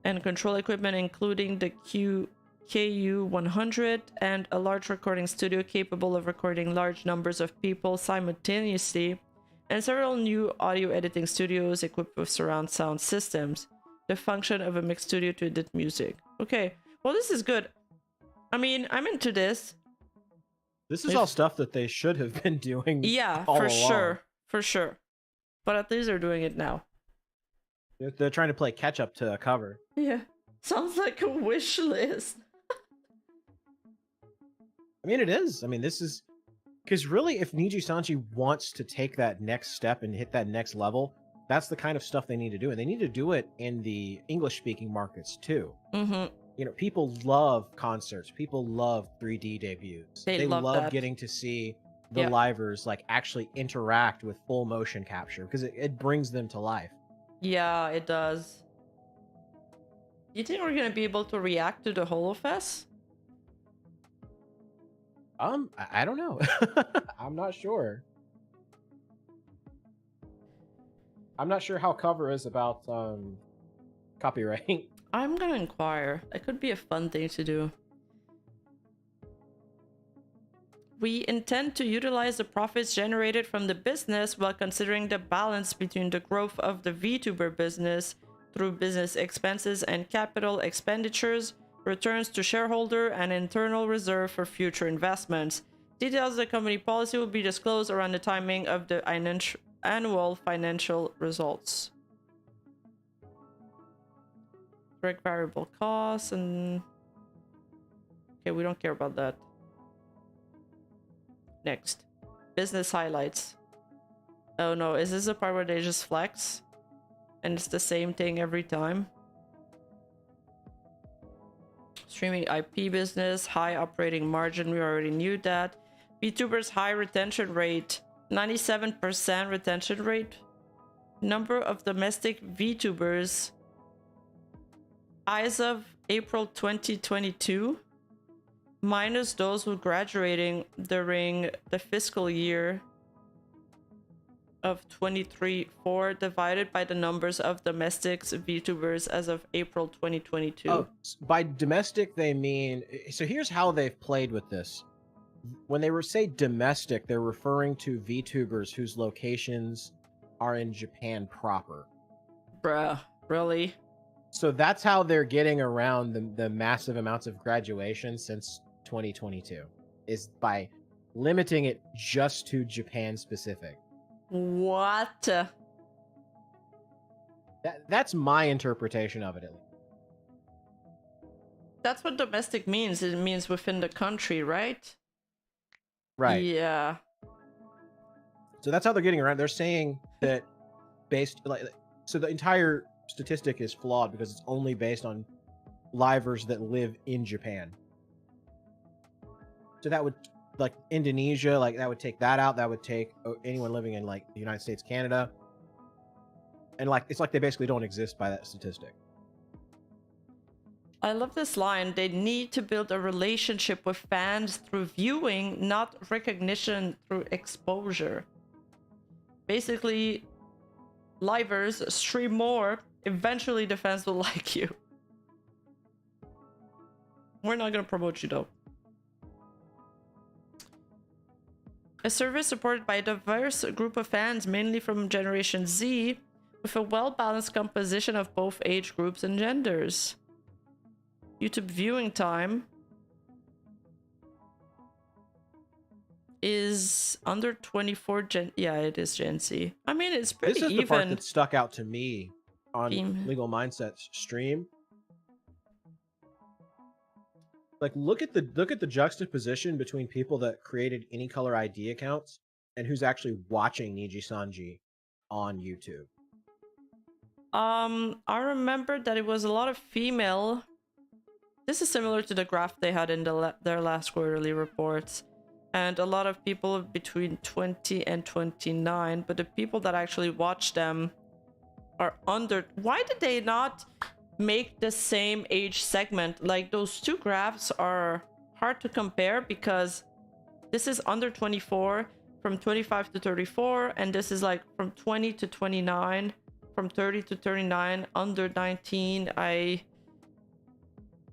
and control equipment, including the KU100 and a large recording studio capable of recording large numbers of people simultaneously, and several new audio editing studios equipped with surround sound systems. The function of a mixed studio to edit music. Okay, well, this is good. I mean, I'm into this. This is all stuff that they should have been doing. Yeah, all for along. sure. For sure. But at least they're doing it now. They're trying to play catch up to a cover. Yeah. Sounds like a wish list. I mean, it is. I mean, this is... Because really, if Nijisanji wants to take that next step and hit that next level, that's the kind of stuff they need to do. And they need to do it in the English-speaking markets, too. Mm-hmm. You know, people love concerts. People love 3D debuts. They love that. Getting to see the livers, like, actually interact with full motion capture, because it brings them to life. Yeah, it does. You think we're gonna be able to react to the HoloFest? I don't know. I'm not sure. I'm not sure how cover is about copyright. I'm gonna inquire. That could be a fun thing to do. We intend to utilize the profits generated from the business while considering the balance between the growth of the VTuber business through business expenses and capital expenditures, returns to shareholder, and internal reserve for future investments. Details of the company policy will be disclosed around the timing of the annual financial results. Direct variable costs and... Okay, we don't care about that. Next. Business highlights. Oh no, is this the part where they just flex? And it's the same thing every time? Streaming IP business, high operating margin, we already knew that. VTubers high retention rate, 97% retention rate. Number of domestic VTubers as of April 2022, minus those who graduating during the fiscal year of 23-4 divided by the numbers of domestic VTubers as of April 2022. Oh, by domestic, they mean... So here's how they've played with this. When they say domestic, they're referring to VTubers whose locations are in Japan proper. Bruh, really? So that's how they're getting around the massive amounts of graduation since 2022, is by limiting it just to Japan specific. What? That's my interpretation of it, at least. That's what domestic means. It means within the country, right? Right. Yeah. So that's how they're getting around. They're saying that so the entire statistic is flawed because it's only based on livers that live in Japan. So that would, like, Indonesia, like, that would take that out. That would take anyone living in, like, the United States, Canada. And, like, it's like they basically don't exist by that statistic. I love this line. They need to build a relationship with fans through viewing, not recognition through exposure. Basically, livers stream more. Eventually, the fans will like you. We're not going to promote you, though. A service supported by a diverse group of fans, mainly from Generation Z, with a well-balanced composition of both age groups and genders. YouTube viewing time is under 24 Gen... Yeah, it is Gen Z. I mean, it's pretty even. This is the part that stuck out to me on Legal Mindset's stream. Like, look at the juxtaposition between people that created Any Color ID accounts and who's actually watching Nijisanji on YouTube. I remember that it was a lot of female. This is similar to the graph they had in their last quarterly reports, and a lot of people between 20 and 29. But the people that actually watch them are under. Why did they not make the same age segment? Like, those two graphs are hard to compare because this is under 24 from 25 to 34, and this is like from 20 to 29, from 30 to 39, under 19.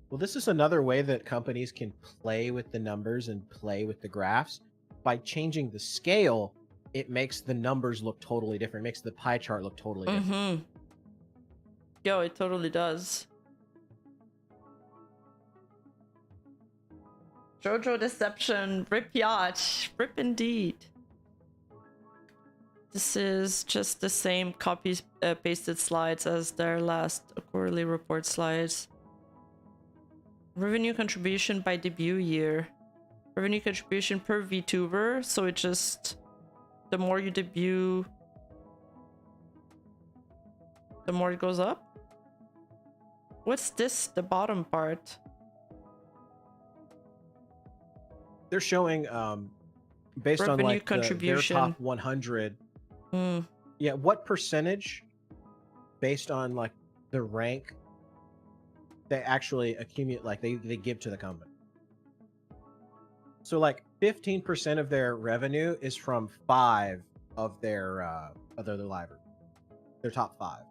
Well, this is another way that companies can play with the numbers and play with the graphs. By changing the scale, it makes the numbers look totally different. It makes the pie chart look totally different. Mm-hmm. Yo, it totally does. Jojo Deception, rip yacht, rip indeed. This is just the same copies pasted slides as their last quarterly report slides. Revenue contribution by debut year. Revenue contribution per VTuber, so it just, the more you debut, the more it goes up. What's this, the bottom part? They're showing based Revenue on like contribution. their top 100. Yeah, what percentage based on like the rank they actually accumulate, like they give to the company. So like 15% of their revenue is from 5 of their library. Their top 5.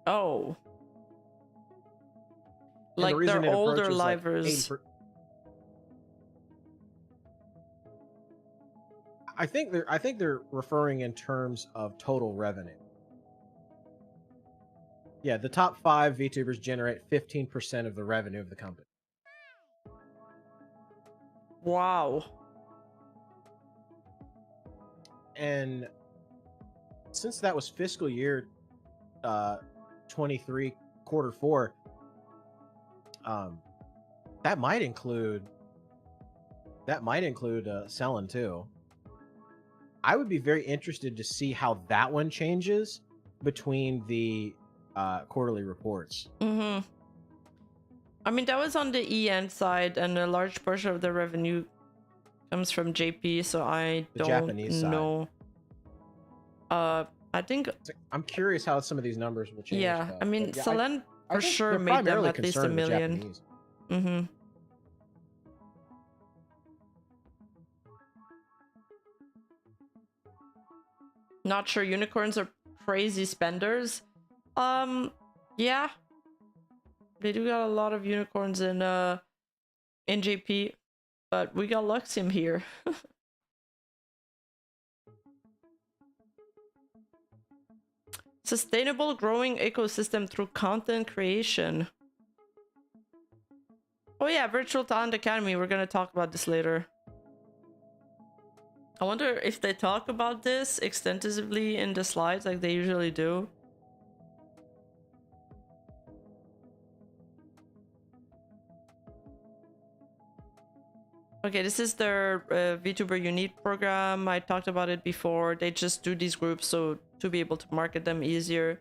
Oh. And Like the reason their it older approaches, like, livers. 80%. I think they're referring in terms of total revenue. Yeah, the top 5 VTubers generate 15% of the revenue of the company. Wow. And since that was fiscal year 23 quarter 4, that might include selling too. I would be very interested to see how that one changes between the quarterly reports. Mm-hmm. I mean, that was on the EN side, and a large portion of the revenue comes from JP, so I The don't Japanese side. know. I think, I'm curious how some of these numbers will change. yeah, though. I mean, But yeah, Selen I for think sure they're made them primarily at least $1 concerned with million. Japanese. Mm-hmm. Not sure. Unicorns are crazy spenders. Yeah. They do got a lot of unicorns in JP, but we got Luxium here. Sustainable growing ecosystem through content creation. Oh yeah, Virtual Talent Academy. We're gonna talk about this later. I wonder if they talk about this extensively in the slides like they usually do. Okay, this is their VTuber Unite program. I talked about it before. They just do these groups so to be able to market them easier.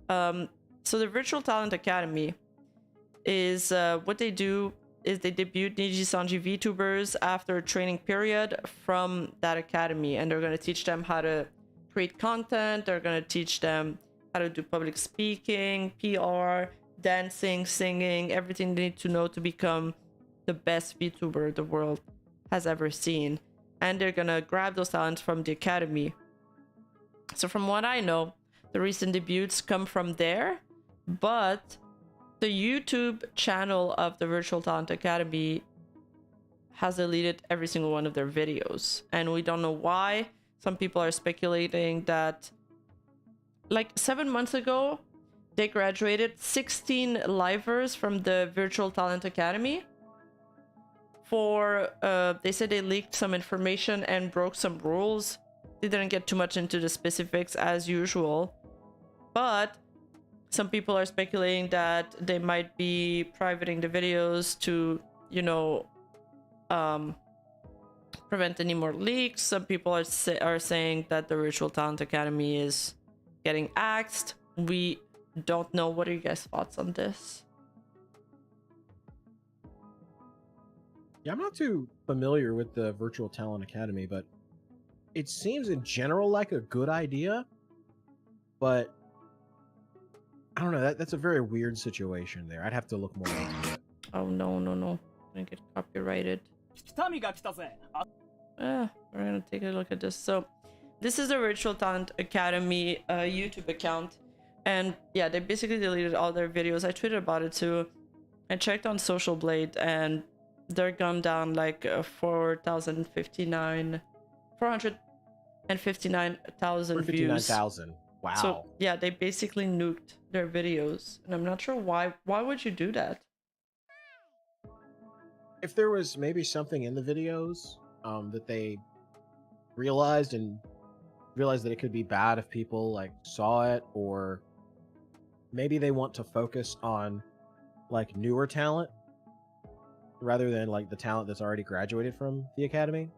So the Virtual Talent Academy is what they do is they debut Nijisanji VTubers after a training period from that academy, and they're going to teach them how to create content. They're going to teach them how to do public speaking, PR, dancing, singing, everything they need to know to become the best VTuber the world has ever seen. And they're gonna grab those talents from the academy. So from what I know, the recent debuts come from there, but the YouTube channel of the Virtual Talent Academy has deleted every single one of their videos, and we don't know why. Some people are speculating that like 7 months ago they graduated 16 livers from the Virtual Talent Academy for they said they leaked some information and broke some rules. They didn't get too much into the specifics as usual, but some people are speculating that they might be privating the videos to, you know, prevent any more leaks. Some people are saying that the Virtual Talent Academy is getting axed. We don't know. What are you guys' thoughts on this? Yeah, I'm not too familiar with the Virtual Talent Academy, but it seems in general like a good idea. But I don't know. That's a very weird situation there. I'd have to look more into it. Oh no, no, no! I'm gonna get copyrighted. We're gonna take a look at this. So, this is the Virtual Talent Academy YouTube account, and yeah, they basically deleted all their videos. I tweeted about it too. I checked on Social Blade and they're gone down like 459,000 views. 59,000. Wow. So yeah, they basically nuked their videos, and I'm not sure why. Why would you do that? If there was maybe something in the videos that they realized that it could be bad if people like saw it, or maybe they want to focus on like newer talent rather than like the talent that's already graduated from the academy.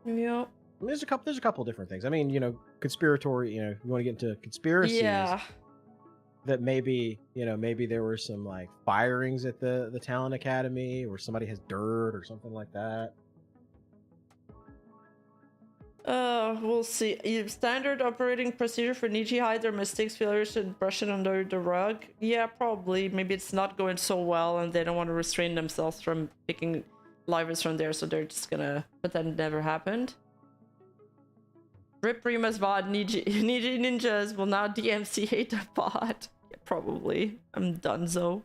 Yeah. I mean, there's a couple different things. I mean, you know, conspiratory, you know, you want to get into conspiracies. Yeah. That maybe, you know, maybe there were some like firings at the talent academy, or somebody has dirt or something like that. We'll see. Standard operating procedure for Niji hide their mistakes, failures, and brush it under the rug. Yeah, probably. Maybe it's not going so well, and they don't want to restrain themselves from picking livers from there, so they're just gonna pretend it never happened. Rip Rima's VOD. Niji ninjas will now DMC hate the bot. Yeah, probably. I'm donezo.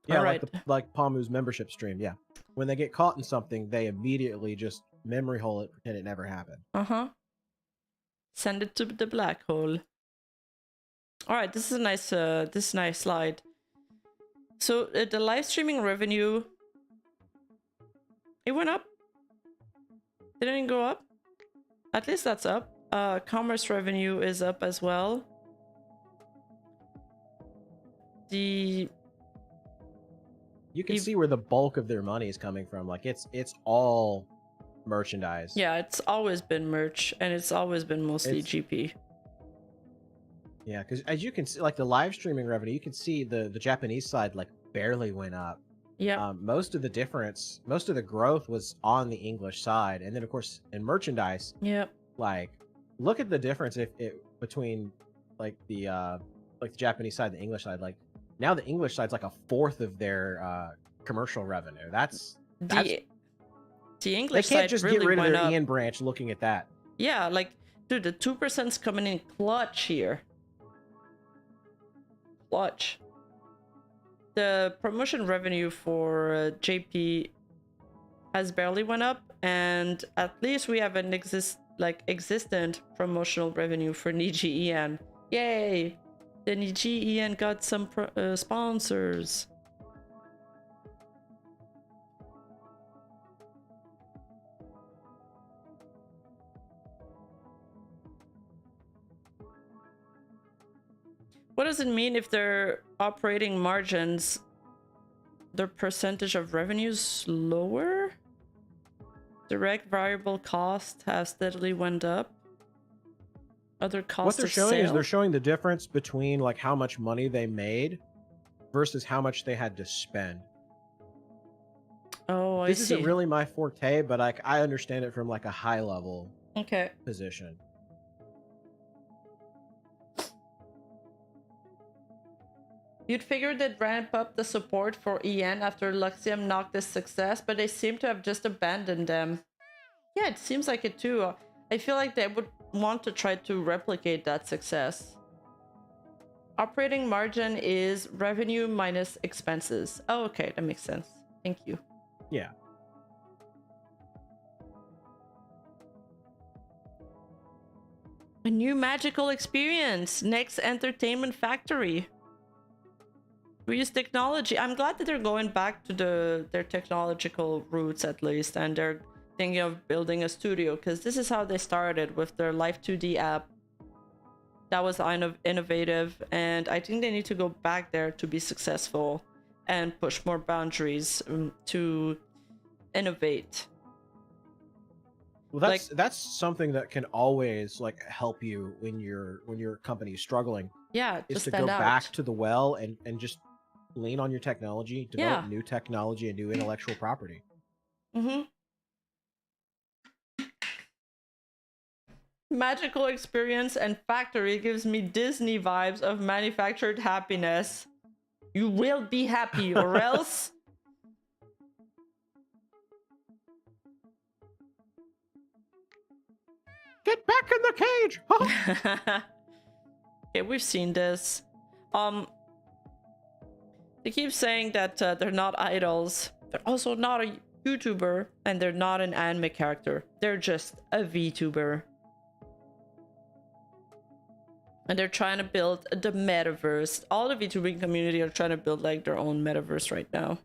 Yeah, right. like Pamu's membership stream. Yeah, when they get caught in something, they immediately just memory hole it, pretend it never happened. Send it to the black hole. All right, this is a nice slide. So the live streaming revenue, it went up. Didn't it go up? At least that's up. Commerce revenue is up as well. You can see where the bulk of their money is coming from. Like it's all merchandise. Yeah, it's always been merch, and it's always been mostly GP. Yeah, because as you can see, like the live streaming revenue, you can see the Japanese side like barely went up. Yeah. Most of the growth was on the English side, and then of course in merchandise. Yep. Like, look at the difference between like the Japanese side and the English side. Like now the English side's like a fourth of their commercial revenue. That's the English they can't side just really get rid of went their up. Ian branch looking at that. Yeah, like dude, the 2%'s coming in clutch here. Clutch. The promotion revenue for JP has barely went up, and at least we have an existent promotional revenue for Niji Ian. Yay! The Niji Ian got some sponsors. What does it mean if their operating margins, their percentage of revenues lower? Direct variable cost has steadily went up. Other costs. What they're showing is they're showing the difference between like how much money they made versus how much they had to spend. Oh, I see. This isn't really my forte, but like I understand it from like a high level position. You'd figure they'd ramp up the support for EN after Luxium knocked this success, but they seem to have just abandoned them. Yeah, it seems like it too. I feel like they would want to try to replicate that success. Operating margin is revenue minus expenses. Oh, okay, that makes sense. Thank you. Yeah. A new magical experience. Next entertainment factory. We use technology. I'm glad that they're going back to their technological roots at least, and they're thinking of building a studio, because this is how they started with their Live 2D app. That was innovative, and I think they need to go back there to be successful and push more boundaries to innovate. Well, that's something that can always like help you when your company is struggling. Yeah, is to go back to the well and just lean on your technology, develop new technology and new intellectual property. Magical experience and factory gives me Disney vibes of manufactured happiness. You will be happy or else. Get back in the cage! Huh? Okay, we've seen this. They keep saying that they're not idols. They're also not a YouTuber, and they're not an anime character. They're just a VTuber. And they're trying to build the metaverse. All the VTubing community are trying to build like their own metaverse right now.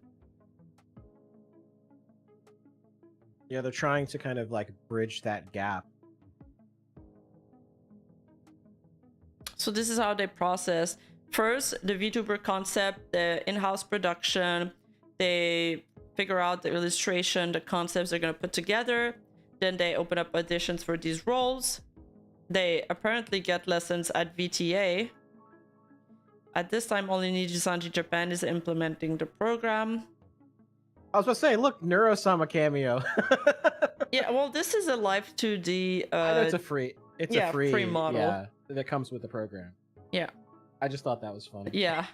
Yeah, they're trying to kind of like bridge that gap. So this is how they process. First, the VTuber concept, the in-house production. They figure out the illustration, the concepts they're going to put together. Then they open up auditions for these roles. They apparently get lessons at VTA. At this time, only Nijisanji Japan is implementing the program. I was about to say, look, Neuro-sama cameo. Yeah, well, this is a live 2D. I know it's a free. It's a free model. Yeah, that comes with the program. Yeah. I just thought that was funny. Yeah.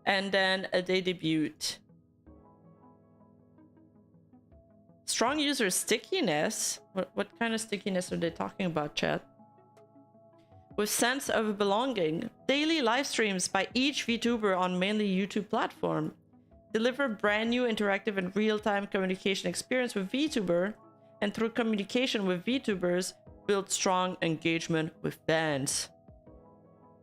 And then they debut. Strong user stickiness. What kind of stickiness are they talking about, chat? With sense of belonging. Daily live streams by each VTuber on mainly YouTube platform. Deliver brand new interactive and real-time communication experience with VTuber. And through communication with VTubers, build strong engagement with fans.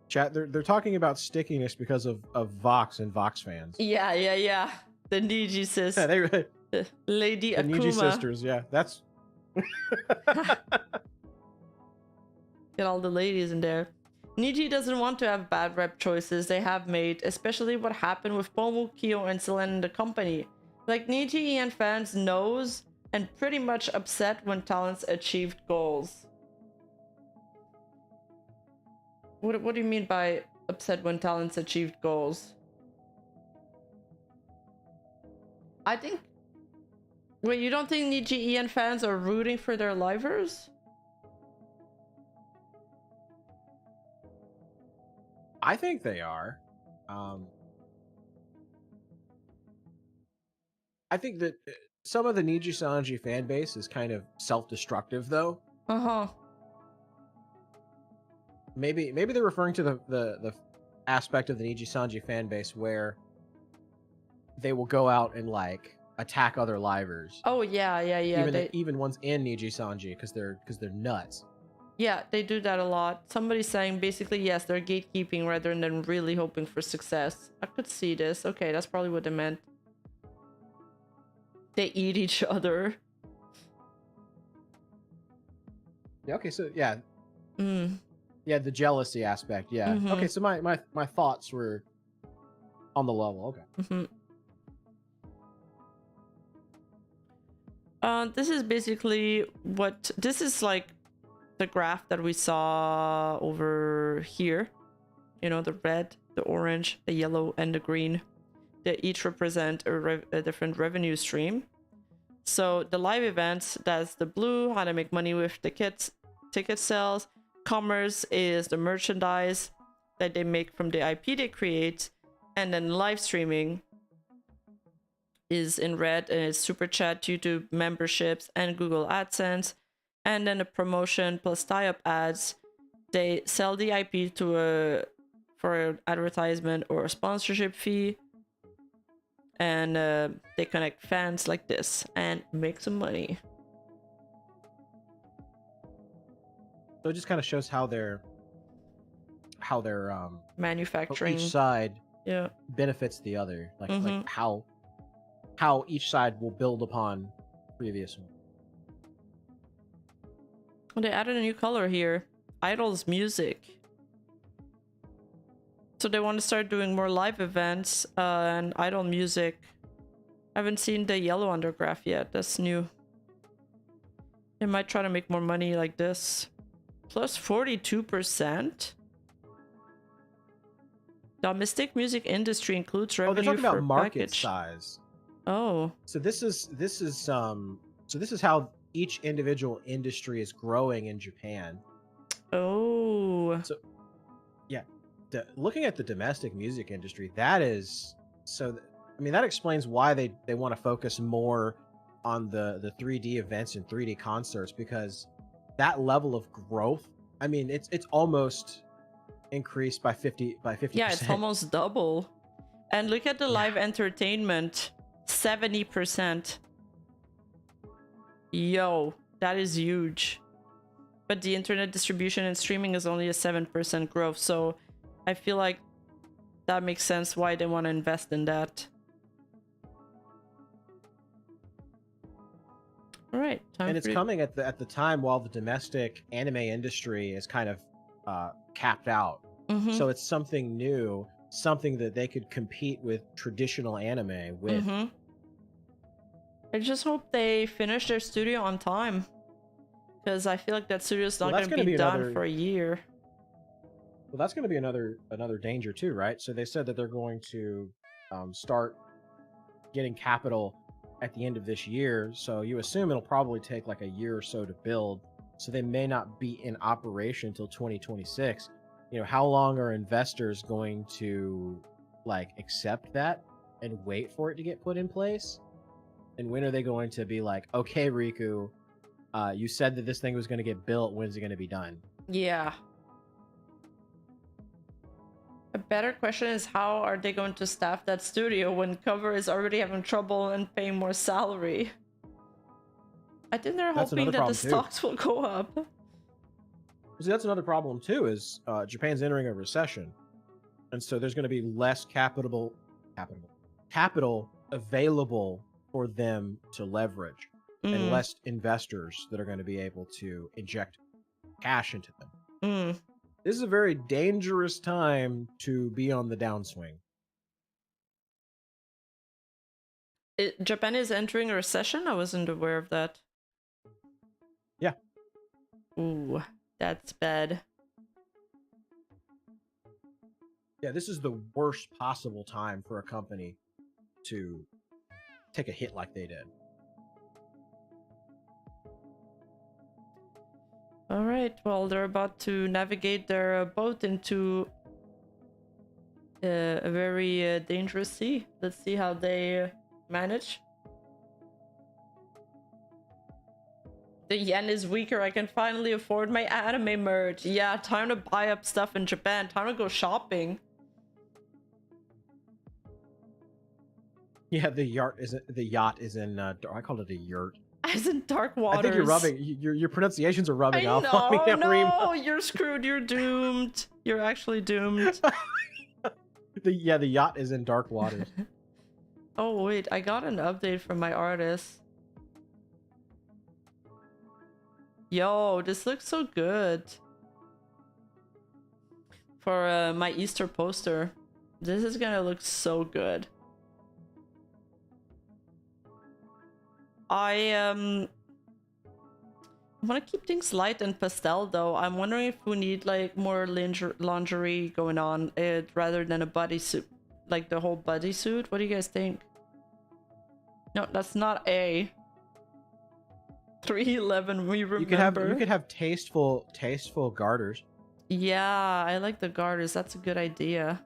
Chat, they're talking about stickiness because of Vox and Vox fans. Yeah. The Niji sis. Yeah, they Lady the Akuma. Niji sisters, yeah. That's Get all the ladies in there. Niji doesn't want to have bad rep choices they have made, especially what happened with Pomu, Kyo, and Selen in the company. Like, Niji and fans knows and pretty much upset when talents achieved goals. What do you mean by upset when talents achieved goals? I think... Wait, you don't think Niji and fans are rooting for their livers? I think they are. I think that some of the Nijisanji fan base is kind of self-destructive, though. Uh-huh. Maybe they're referring to the aspect of the Nijisanji fan base where they will go out and like attack other livers. Oh yeah. Even ones in Nijisanji because they're nuts. Yeah, they do that a lot. Somebody's saying basically, yes, they're gatekeeping rather than really hoping for success. I could see this. Okay, that's probably what they meant. They eat each other. Yeah, okay, so yeah. Mm. Yeah, the jealousy aspect, yeah. Mm-hmm. Okay, so my thoughts were on the level, okay. Mm-hmm. This is basically what... This is like the graph that we saw over here. You know, the red, the orange, the yellow, and the green. They each represent a different revenue stream. So the live events, that's the blue, how to make money with ticket sales. Commerce is the merchandise that they make from the IP they create. And then live streaming is in red, and it's super chat, YouTube memberships, and Google AdSense. And then a promotion plus tie-up ads. They sell the IP for an advertisement or a sponsorship fee. And they connect fans like this and make some money. So it just kind of shows how they're manufacturing. Each side Yeah. benefits the other. Like Mhm. like how each side will build upon previous one. Oh, they added a new color here. Idol's music. So they want to start doing more live events and idol music. I haven't seen the yellow undergraph yet. That's new. They might try to make more money like this. Plus 42%. Domestic music industry includes Oh, revenue they're talking for about market package. size. Oh. So this is how each individual industry is growing in Japan. Oh. So yeah, looking at the domestic music industry, that is I mean, that explains why they want to focus more on the 3D events and 3D concerts, because that level of growth, I mean, it's almost increased by 50%. Yeah, it's almost double. And look at the live entertainment, 70%. Yo, that is huge. But the internet distribution and streaming is only a 7% growth, so I feel like that makes sense why they want to invest in that. All right, and it's coming at the time while the domestic anime industry is kind of capped out. So it's something new, something that they could compete with traditional anime with. I just hope they finish their studio on time, because I feel like that studio is not going to be done for a year. Well, that's going to be another danger too, right? So they said that they're going to start getting capital at the end of this year. So you assume it'll probably take like a year or so to build. So they may not be in operation until 2026. You know, how long are investors going to like accept that and wait for it to get put in place? And when are they going to be like, okay, Riku, you said that this thing was going to get built. When's it going to be done? Yeah. A better question is, how are they going to staff that studio when Cover is already having trouble and paying more salary? I think they're hoping that the stocks will go up. See, that's another problem too, is Japan's entering a recession. And so there's going to be less capital available for them to leverage, and less investors that are going to be able to inject cash into them. This is a very dangerous time to be on the downswing. Japan is entering a recession? I wasn't aware of that. Yeah. Ooh, that's bad. Yeah, this is the worst possible time for a company to take a hit like they did. All right, well, they're about to navigate their boat into a very dangerous sea. Let's see how they manage. The yen is weaker. I can finally afford my anime merch. Yeah, time to buy up stuff in Japan. Time to go shopping. Yeah, the yacht is in. I called it a yurt. As in dark waters. I think you're rubbing. Your pronunciations are rubbing off on me. No, you're screwed. You're doomed. You're actually doomed. The yacht is in dark waters. Oh wait, I got an update from my artist. Yo, this looks so good. For my Easter poster. This is gonna look so good. I want to keep things light and pastel though. I'm wondering if we need like more lingerie going on rather than a bodysuit, like the whole bodysuit. What do you guys think? No, that's not A. 311. We remember. You could have tasteful garters. Yeah, I like the garters. That's a good idea.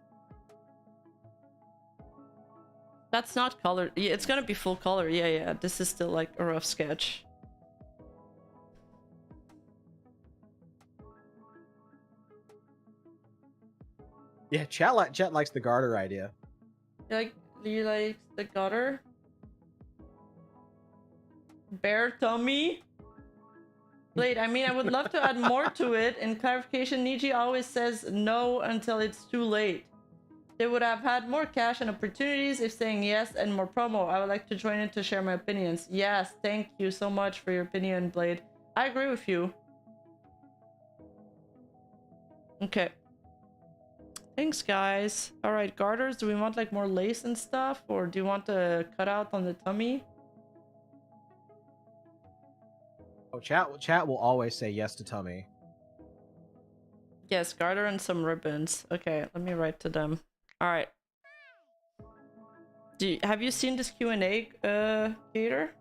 That's not colored. Yeah, it's gonna be full color. Yeah. This is still like a rough sketch. Yeah, chat likes the garter idea. You like the garter? Bare tummy? Blade, I mean, I would love to add more to it. In clarification, Niji always says no until it's too late. They would have had more cash and opportunities if saying yes and more promo. I would like to join in to share my opinions. Yes, thank you so much for your opinion, Blade. I agree with you. Okay. Thanks, guys. Alright, garters. Do we want like more lace and stuff? Or do you want a cutout on the tummy? Oh, chat will always say yes to tummy. Yes, garter and some ribbons. Okay, let me write to them. All right. Have you seen this Q&A, Gator?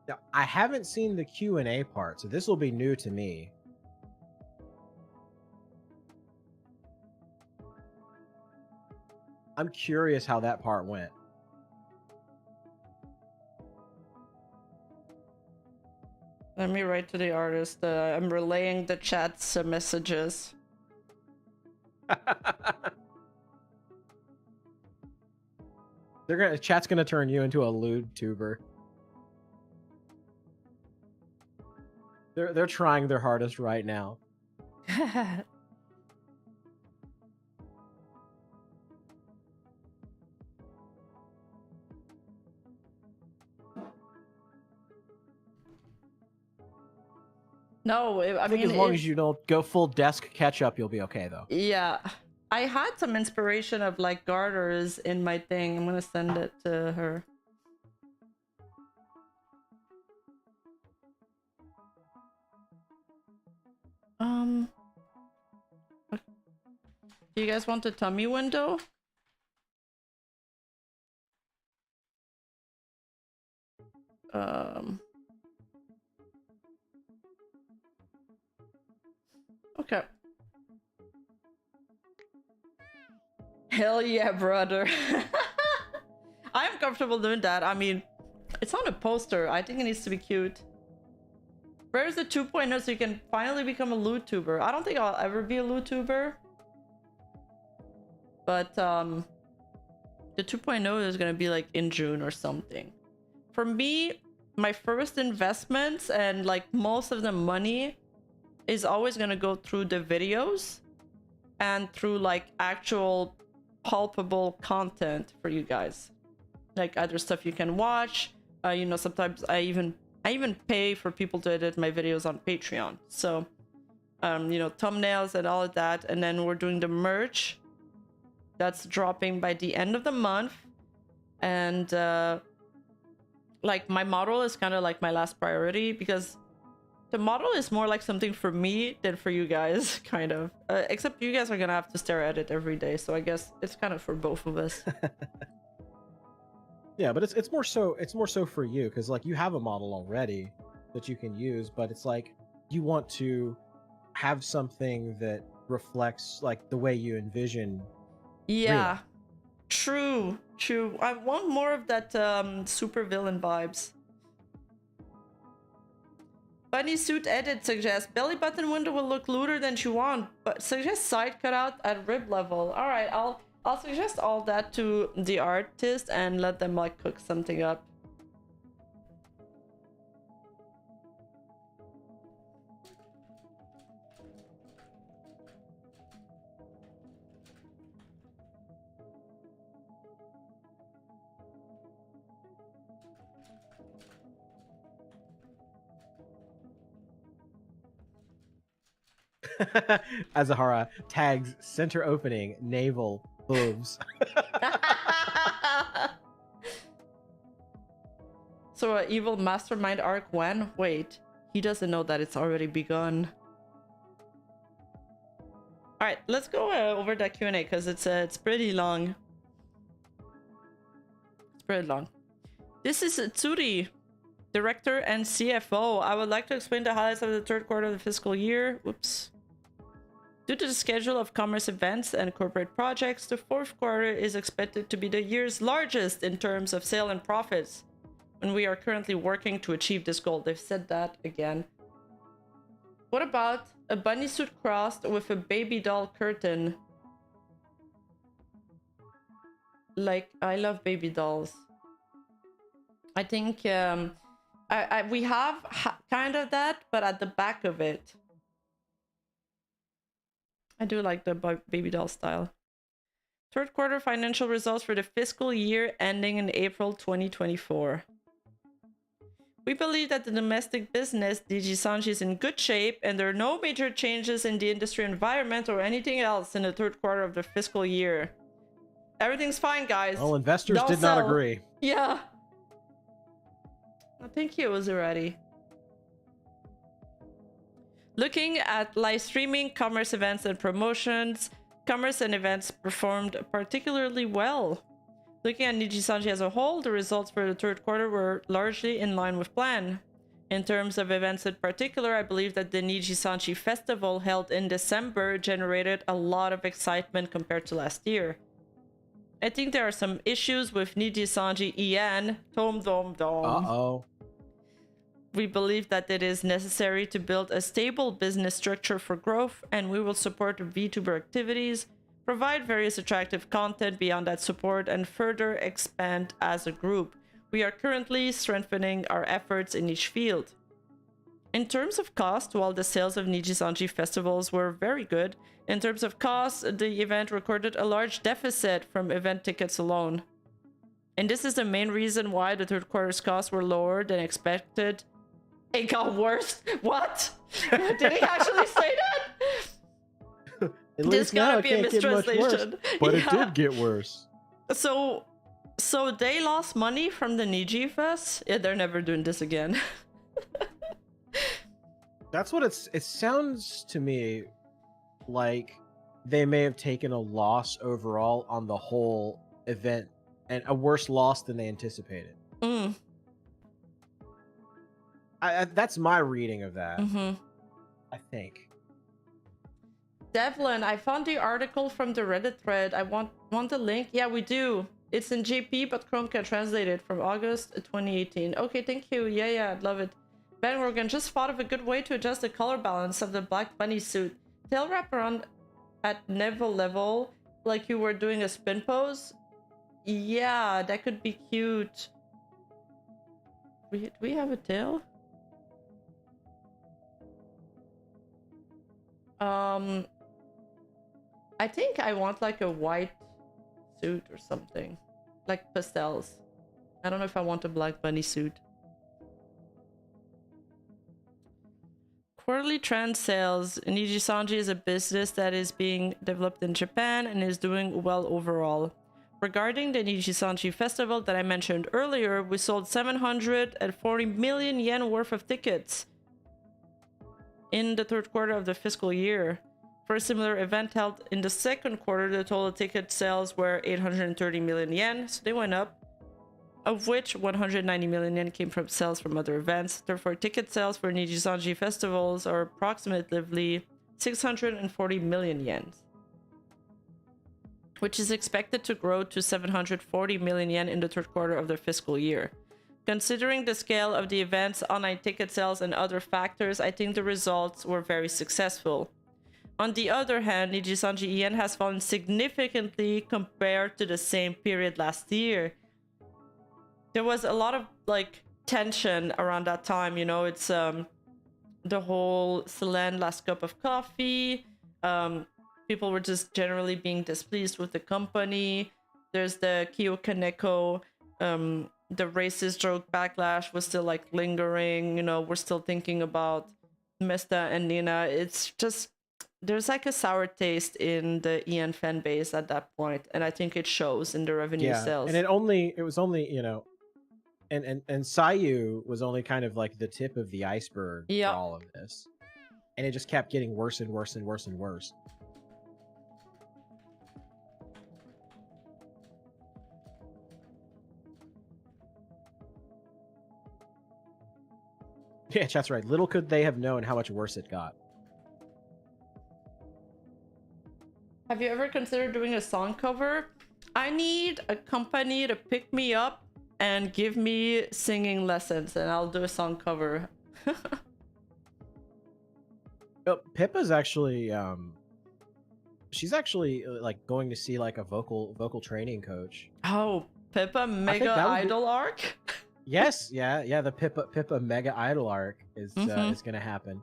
No, I haven't seen the Q&A part, so this will be new to me. I'm curious how that part went. Let me write to the artist. I'm relaying the chat's messages. Chat's gonna turn you into a lewd tuber. They're trying their hardest right now. No, I mean, as long as you don't go full desk catch up, you'll be okay though. Yeah, I had some inspiration of like garters in my thing. I'm gonna send it to her. Do you guys want the tummy window? Okay. Hell yeah, brother. I am comfortable doing that. I mean, it's on a poster. I think it needs to be cute. Where's the 2.0 so you can finally become a LootTuber? I don't think I'll ever be a LootTuber. But the 2.0 is gonna be like in June or something. For me, my first investments and like most of the money is always gonna go through the videos and through like actual palpable content for you guys, like other stuff you can watch. You know, sometimes I even pay for people to edit my videos on Patreon. So you know, thumbnails and all of that. And then we're doing the merch that's dropping by the end of the month. And like my model is kind of like my last priority, because the model is more like something for me than for you guys, kind of. Except you guys are gonna have to stare at it every day, so I guess it's kind of for both of us. Yeah, but it's more so for you, because like you have a model already that you can use, but it's like you want to have something that reflects like the way you envision. Yeah, Rima. true. I want more of that super villain vibes. Bunny suit edit suggests belly button window will look looter than you want, but suggest side cutout at rib level. All right, I'll suggest all that to the artist and let them like cook something up. Azahara tags center opening navel boobs. So evil mastermind arc when? Wait, he doesn't know that it's already begun. All right, let's go over that Q&A because it's pretty long. It's pretty long. This is Tsuri, director and CFO. I would like to explain the highlights of the third quarter of the fiscal year. Whoops. Due to the schedule of commerce events and corporate projects, the fourth quarter is expected to be the year's largest in terms of sale and profits, and we are currently working to achieve this goal. They've said that again. What about a bunny suit crossed with a baby doll curtain? Like, I love baby dolls. I think we have kind of that, but at the back of it. I do like the baby doll style. Third quarter financial results for the fiscal year ending in April 2024. We believe that the domestic business, Nijisanji, is in good shape, and there are no major changes in the industry environment or anything else in the third quarter of the fiscal year. Everything's fine, guys. Well, investors Don't did sell. not agree. Yeah. I think he was already. Looking at live streaming, commerce events and promotions, commerce and events performed particularly well. Looking at Nijisanji as a whole, the results for the third quarter were largely in line with plan. In terms of events in particular, I believe that the Nijisanji festival held in December generated a lot of excitement compared to last year. I think there are some issues with Nijisanji EN. Dom. Uh-oh. We believe that it is necessary to build a stable business structure for growth, and we will support VTuber activities, provide various attractive content beyond that support, and further expand as a group. We are currently strengthening our efforts in each field. In terms of cost, while the sales of Nijisanji festivals were very good, in terms of cost, the event recorded a large deficit from event tickets alone. And this is the main reason why the third quarter's costs were lower than expected. It got worse. What? Did he actually say that? This gotta be a mistranslation. But it did get worse. So they lost money from the Niji Fest? Yeah, they're never doing this again. That's what it sounds to me like they may have taken a loss overall on the whole event, and a worse loss than they anticipated. That's my reading of that. I think. Devlin, I found the article from the Reddit thread. I want the link. Yeah, we do. It's in JP, but Chrome can translate it from August 2018. Okay, thank you. Yeah, I'd love it. Ben Morgan just thought of a good way to adjust the color balance of the Black Bunny suit. Tail wrap around at Neville level, like you were doing a spin pose. Yeah, that could be cute. Do we have a tail? I think I want like a white suit or something. Like pastels. I don't know if I want a Black Bunny suit. Quarterly trend sales. Nijisanji is a business that is being developed in Japan and is doing well overall. Regarding the Nijisanji festival that I mentioned earlier, we sold 740 million yen worth of tickets in the third quarter of the fiscal year. For a similar event held in the second quarter, the total ticket sales were 830 million yen, so they went up, of which 190 million yen came from sales from other events. Therefore, ticket sales for Nijisanji festivals are approximately 640 million yen, which is expected to grow to 740 million yen in the third quarter of the fiscal year. Considering the scale of the events, online ticket sales, and other factors, I think the results were very successful. On the other hand, Nijisanji yen has fallen significantly compared to the same period last year. There was a lot of like tension around that time, you know. It's the whole Celine last cup of coffee. People were just generally being displeased with the company. There's the Kyo Kaneko, the racist joke Backlash was still like lingering, you know. We're still thinking about Mesta and Nina. It's just, there's like a sour taste in the EN fan base at that point, and I think it shows in the revenue sales. And it was only, you know, and Sayu was only kind of like the tip of the iceberg for all of this, and it just kept getting worse and worse and worse and worse. Yeah, chat's right. Little could they have known how much worse it got. Have you ever considered doing a song cover? I need a company to pick me up and give me singing lessons, and I'll do a song cover. Oh, Pippa's actually, she's actually like going to see like a vocal training coach. Oh, Pippa Mega Idol arc? Yes, yeah, the Pippa Mega Idol arc is gonna happen.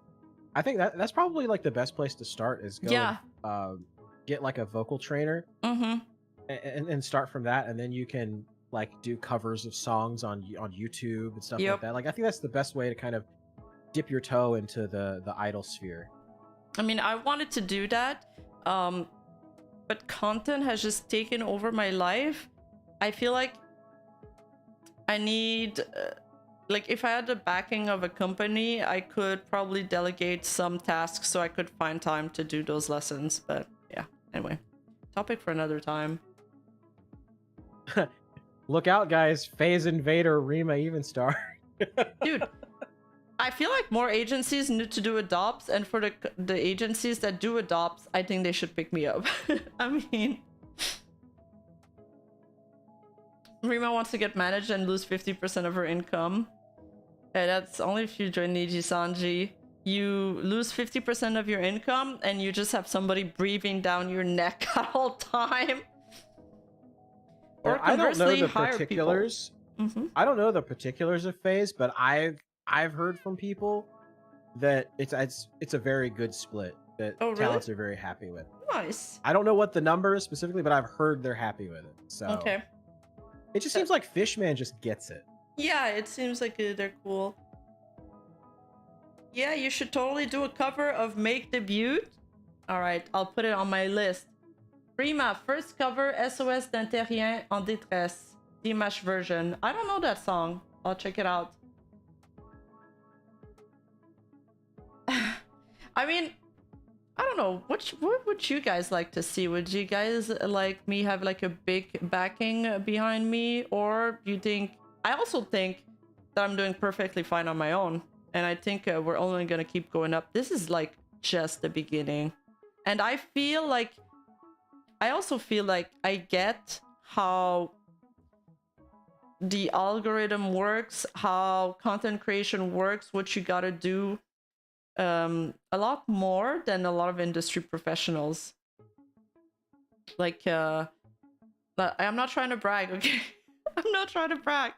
I think that's probably like the best place to start is go get like a vocal trainer and start from that, and then you can like do covers of songs on YouTube and stuff like that. Like I think that's the best way to kind of dip your toe into the idol sphere. I mean, I wanted to do that, but content has just taken over my life. I feel like I need, like, if I had the backing of a company, I could probably delegate some tasks so I could find time to do those lessons. But yeah, anyway, topic for another time. Look out, guys. FaZe Invader, Rima, Evenstar. Dude, I feel like more agencies need to do adopts, and for the agencies that do adopts, I think they should pick me up. I mean, Rima wants to get managed and lose 50% of her income. That's only if you join Nijisanji. You lose 50% of your income and you just have somebody breathing down your neck at all time. Or I don't know conversely, the hire particulars. I don't know the particulars of FaZe, but I've heard from people that it's a very good split that talents are very happy with. Nice. I don't know what the number is specifically, but I've heard they're happy with it. So okay. It just seems like Fishman just gets it. Yeah, it seems like they're cool. Yeah, you should totally do a cover of Make Debut. Alright, I'll put it on my list. Rima, first cover SOS d'un terrien en détresse. Dimash version. I don't know that song. I'll check it out. I mean, I don't know. What would you guys like to see? Would you guys like me have like a big backing behind me? Or do you think... I also think that I'm doing perfectly fine on my own. And I think we're only gonna keep going up. This is like just the beginning. And I feel like... I also feel like I get how the algorithm works, how content creation works, what you gotta do a lot more than a lot of industry professionals. Like, I'm not trying to brag, okay? I'm not trying to brag,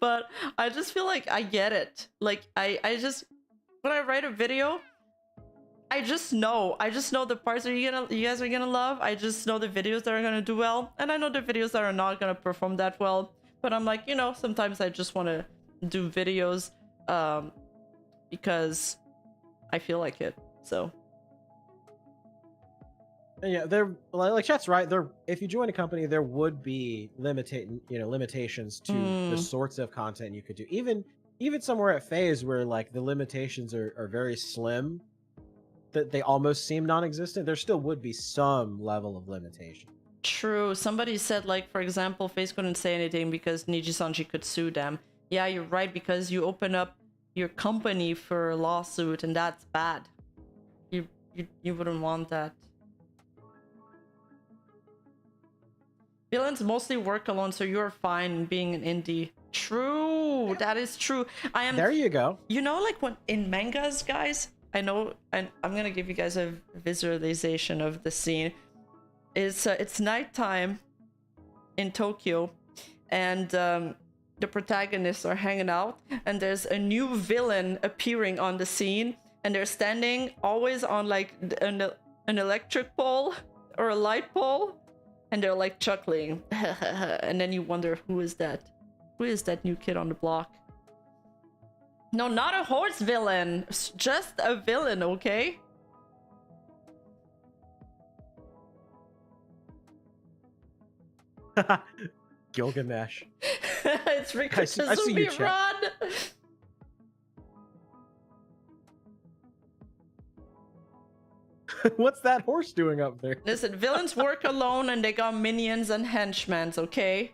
but I just feel like I get it. Like, I just, when I write a video, I just know the parts that you guys are gonna love. I just know the videos that are gonna do well, and I know the videos that are not gonna perform that well. But I'm like, you know, sometimes I just want to do videos because I feel like it. So yeah, they're like chat's right. There, if you join a company, there would be limitations to the sorts of content you could do. Even somewhere at FaZe where like the limitations are very slim, that they almost seem non-existent, there still would be some level of limitation. True. Somebody said, like, for example, FaZe couldn't say anything because Nijisanji could sue them. Yeah, you're right, because you open up your company for a lawsuit, and that's bad. You wouldn't want that. Villains mostly work alone, so you're fine being an indie. True. That is true. I am. There you go. You know, like when in mangas, guys, I know, and I'm gonna give you guys a visualization of the scene. It's nighttime in Tokyo, and the protagonists are hanging out, and there's a new villain appearing on the scene, and they're standing always on like an electric pole or a light pole, and they're like chuckling, and then you wonder, who is that? Who is that new kid on the block? No, not a horse villain, just a villain, okay? Gilgamesh. It's Rico Tazumi, run! What's that horse doing up there? Listen, villains work alone and they got minions and henchmen, okay?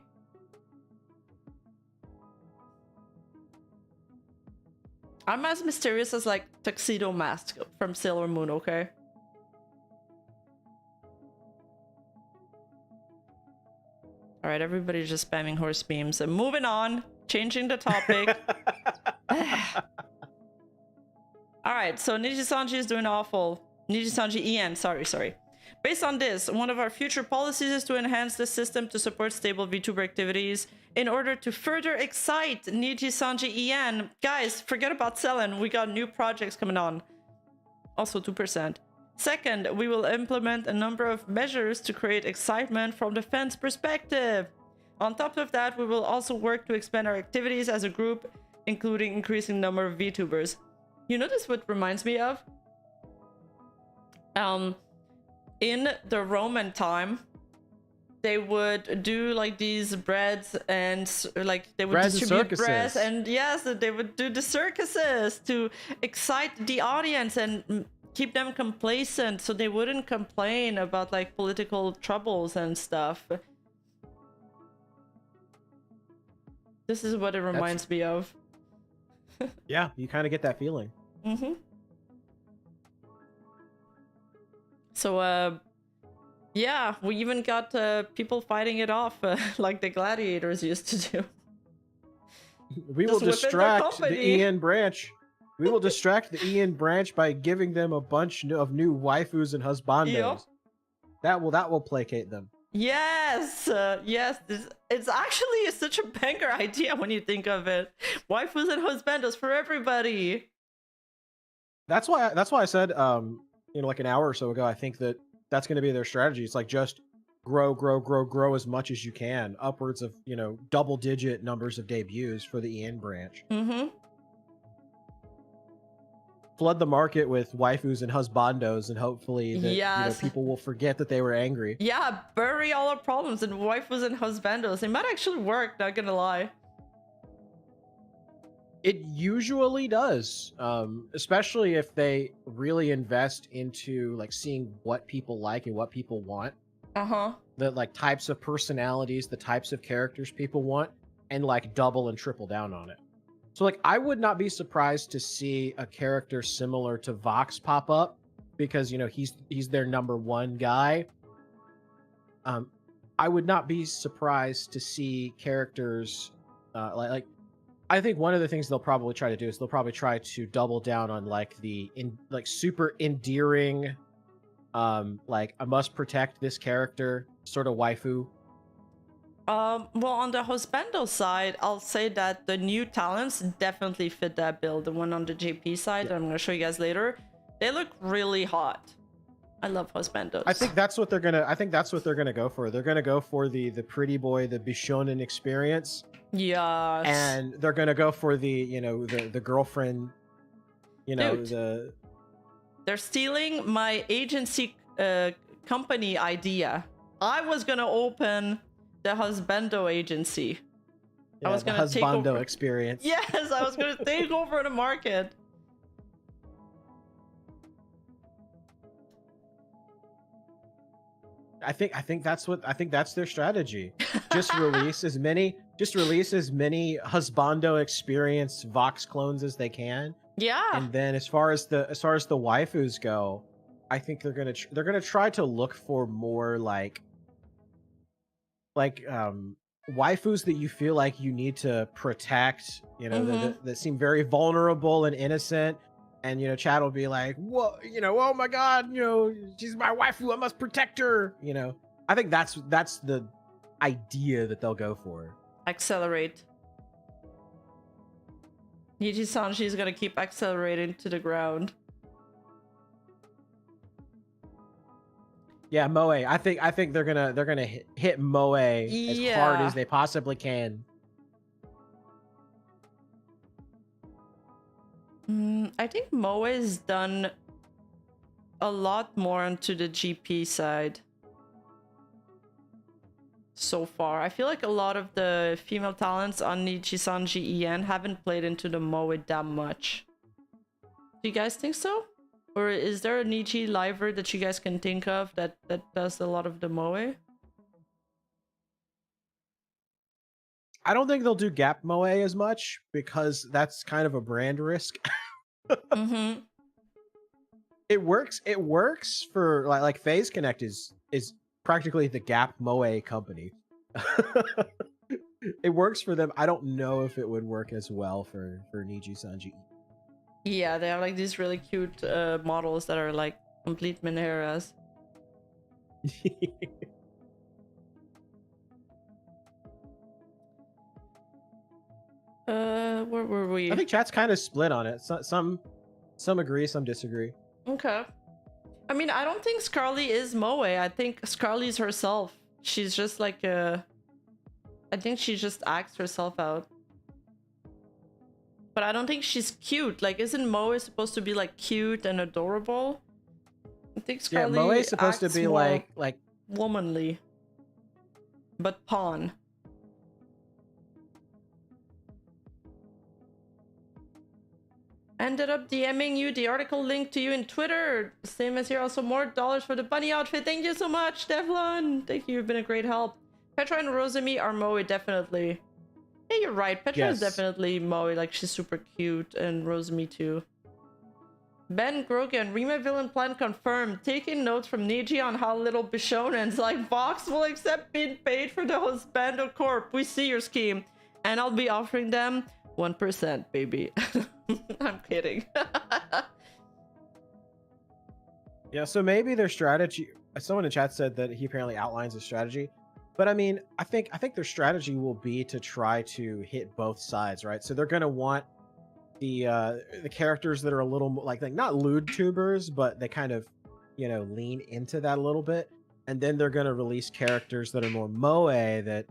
I'm as mysterious as like Tuxedo Mask from Sailor Moon, okay? Alright, everybody's just spamming horse beams. And moving on, changing the topic. Alright, so Nijisanji is doing awful. Nijisanji EN, sorry. Based on this, one of our future policies is to enhance the system to support stable VTuber activities in order to further excite Nijisanji EN. Guys, forget about selling. We got new projects coming on. Also 2%. Second, we will implement a number of measures to create excitement from the fans' perspective. On top of that, we will also work to expand our activities as a group, including increasing number of VTubers. You know this what reminds me of? In the Roman time, they would do like these breads and like they would distribute breads, and yes, they would do the circuses to excite the audience and keep them complacent so they wouldn't complain about like political troubles and stuff. This is what it reminds me of. Yeah, you kind of get that feeling. Mm-hmm. So, yeah, we even got people fighting it off like the gladiators used to do. We will Just within their distract the company. EN branch. We will distract the EN branch by giving them a bunch of new waifus and husbandos. Yep. That will placate them. Yes, yes. It's actually such a banger idea when you think of it. Waifus and husbandos for everybody. That's why I said, like an hour or so ago, I think that's going to be their strategy. It's like just grow as much as you can, upwards of double-digit numbers of debuts for the EN branch. Mm-hmm. Flood the market with waifus and husbandos, and hopefully that Yes. people will forget that they were angry. Yeah, bury all our problems in waifus and husbandos. It might actually work, not gonna lie. It usually does, especially if they really invest into like seeing what people like and what people want. The like types of personalities, the types of characters people want, and like double and triple down on it. So like I would not be surprised to see a character similar to Vox pop up, because he's their number one guy. I would not be surprised to see characters like I think one of the things they'll probably try to do is they'll probably try to double down on like super endearing like I must protect this character sort of waifu. Well, on the husbando side, I'll say that the new talents definitely fit that build. The one on the JP side, that I'm gonna show you guys later, they look really hot. I love husbandos. I think that's what they're gonna go for. They're gonna go for the pretty boy, the Bishonen experience. Yes. And they're gonna go for the the girlfriend. Dude. They're stealing my agency company idea. I was gonna open the husbando agency. Yeah, I was gonna take husbando over. experience. Yes, I was gonna take over the market. I think that's their strategy. Just release as many husbando experience Vox clones as they can. Yeah. And then as far as the waifus go, I think they're gonna try to look for more like waifus that you feel like you need to protect, that seem very vulnerable and innocent, and Chad will be like, whoa, oh my god, she's my waifu, I must protect her. I think that's the idea that they'll go for. Accelerate. Nijisanji is gonna keep accelerating to the ground. Yeah, Moe. I think they're gonna hit Moe as hard as they possibly can. I think Moe has done a lot more onto the GP side so far. I feel like a lot of the female talents on Nijisanji EN haven't played into the Moe that much. Do you guys think so? Or is there a Niji liver that you guys can think of that does a lot of the Moe? I don't think they'll do Gap Moe as much, because that's kind of a brand risk. Mm-hmm. It works for like Phase Connect is practically the Gap Moe company. It works for them. I don't know if it would work as well for Nijisanji. Yeah, they have like these really cute models that are like complete Mineras. Where were we? I think chat's kind of split on it. Some agree, some disagree. Okay. I mean, I don't think Scarly is Moe. I think Scarly's herself. She's just like I think she just acts herself out. But I don't think she's cute. Like, isn't Moe supposed to be like cute and adorable? I think Scarly Moe is supposed to be like womanly. But pawn. Ended up DMing you the article link to you in Twitter. Same as here. Also more dollars for the bunny outfit. Thank you so much, Devlon. Thank you. You've been a great help. Petra and Rosemi are Moe, definitely. Yeah, you're right. Petra is definitely Moe. Like, she's super cute. And Rosemi too. Ben Grogan, Rima villain plan confirmed. Taking notes from Niji on how little Bishonens like Vox will accept being paid for the Husbando Corp. We see your scheme. And I'll be offering them 1%, baby. I'm kidding. Yeah, so maybe their strategy. Someone in chat said that he apparently outlines a strategy, but I mean, I think their strategy will be to try to hit both sides, right? So they're gonna want the characters that are a little like not lewd tubers, but they kind of lean into that a little bit, and then they're gonna release characters that are more moe that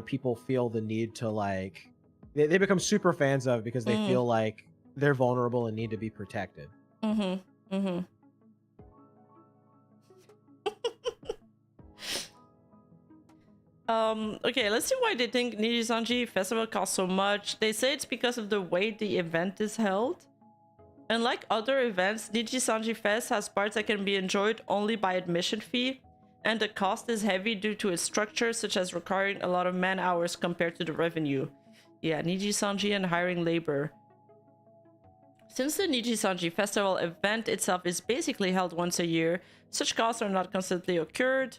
people feel the need to like they become super fans of because they feel like they're vulnerable and need to be protected. Okay, let's see why they think Nijisanji Festival costs so much. They say it's because of the way the event is held. Unlike other events, Nijisanji Fest has parts that can be enjoyed only by admission fee, and the cost is heavy due to its structure, such as requiring a lot of man hours compared to the revenue. Yeah, Nijisanji and hiring labor. Since the Nijisanji Festival event itself is basically held once a year, such costs are not constantly occurred.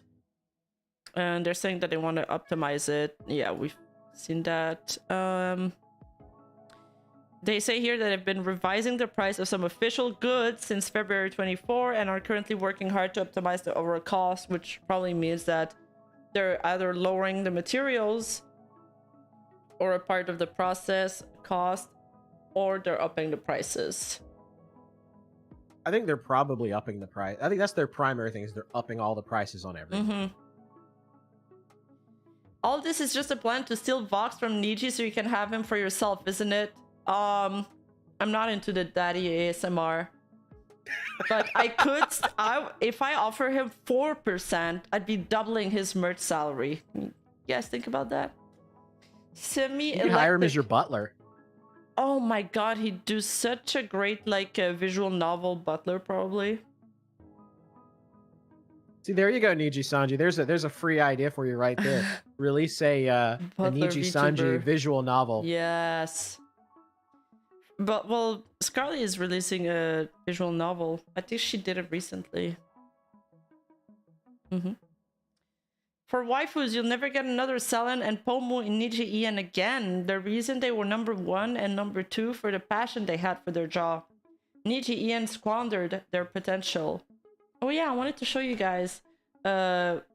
And they're saying that they want to optimize it. Yeah, we've seen that. They say here that they've been revising the price of some official goods since February 24 and are currently working hard to optimize the overall cost, which probably means that they're either lowering the materials or a part of the process cost, or they're upping the prices. I think they're probably upping the price. I think that's their primary thing, is they're upping all the prices on everything. All this is just a plan to steal Vox from Niji so you can have him for yourself, isn't it? I'm not into the daddy ASMR. But I could, if I offer him 4%, I'd be doubling his merch salary. You guys think about that? You can hire him as your butler. Oh my god, he'd do such a great, like, visual novel butler, probably. See, there you go, Nijisanji. There's a free idea for you right there. Release a Nijisanji VTuber. visual novel. Yes. But, well, Scarlet is releasing a visual novel. I think she did it recently. For waifus, you'll never get another Selen and Pomu in Niji Ian again. The reason they were number 1 and number 2 for the passion they had for their job. Niji Ian squandered their potential. Oh yeah, I wanted to show you guys what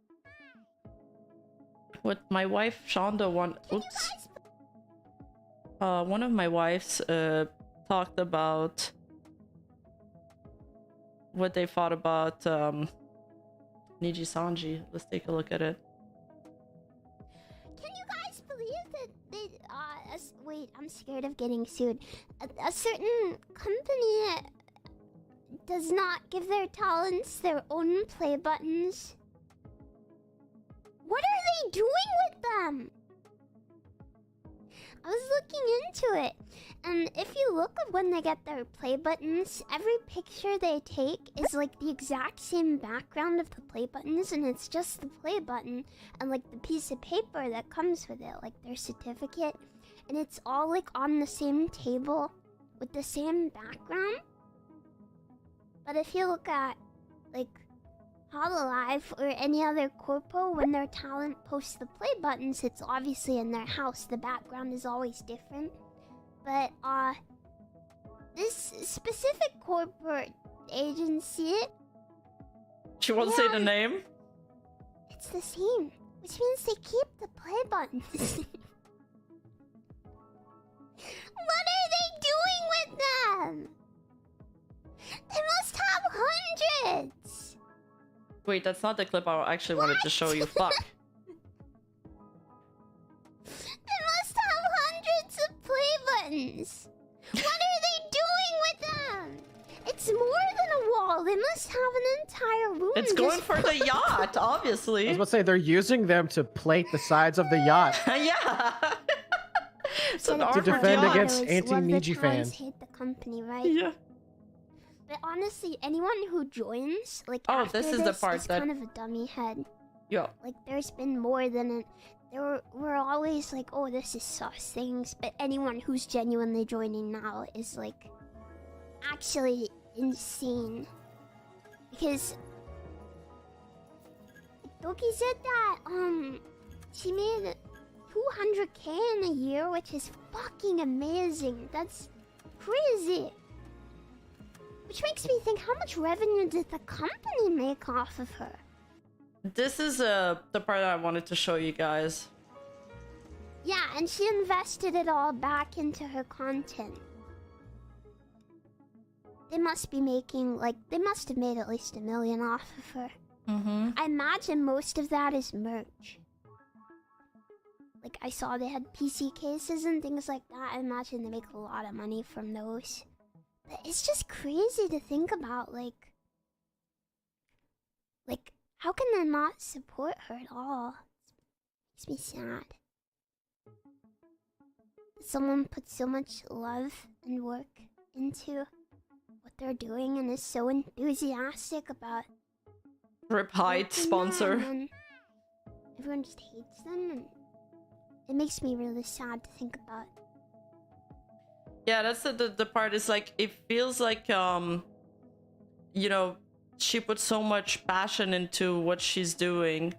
my wife Shonda one of my wives talked about what they thought about Nijisanji. Let's take a look at it. Can you guys believe that they wait, I'm scared of getting sued. A certain company does not give their talents their own play buttons. What are they doing with them? I was looking into it, and if you look at when they get their play buttons, every picture they take is like the exact same background of the play buttons, and it's just the play button and like the piece of paper that comes with it, like their certificate, and it's all like on the same table with the same background. But if you look at like Hololive or any other corpo, when their talent posts the play buttons, it's obviously in their house. The background is always different. But this specific corporate agency, She won't say the name? it's the same, which means they keep the play buttons. What are they doing with them? They must have hundreds. Wait, that's not the clip I actually wanted to show you. Fuck. They must have hundreds of play buttons. What are they doing with them? It's more than a wall. They must have an entire room. It's going just for the yacht, obviously. I was about to say, they're using them to plate the sides of the yacht. Yeah. So To to defend against Love anti-Niji the fans. times hate the company, right? Yeah. But honestly, anyone who joins, like, Oh, after this is the part is that- kind of a dummy head. Yo. Like, there's been more than we're always like, oh, this is sus things. But anyone who's genuinely joining now is like actually insane. Because Doki said that she made 200K in a year, which is fucking amazing. That's crazy. Which makes me think, how much revenue did the company make off of her? This is the part that I wanted to show you guys. Yeah, and she invested it all back into her content. They must be making, like, they must have made at least $1 million off of her. I imagine most of that is merch. Like, I saw they had PC cases and things like that. I imagine they make a lot of money from those. But it's just crazy to think about, like, how can they not support her at all? It makes me sad. Someone put so much love and work into what they're doing and is so enthusiastic about Rip Height sponsor. And everyone just hates them, and it makes me really sad to think about. Yeah, that's the part. Is like, it feels like you know, she put so much passion into what she's doing,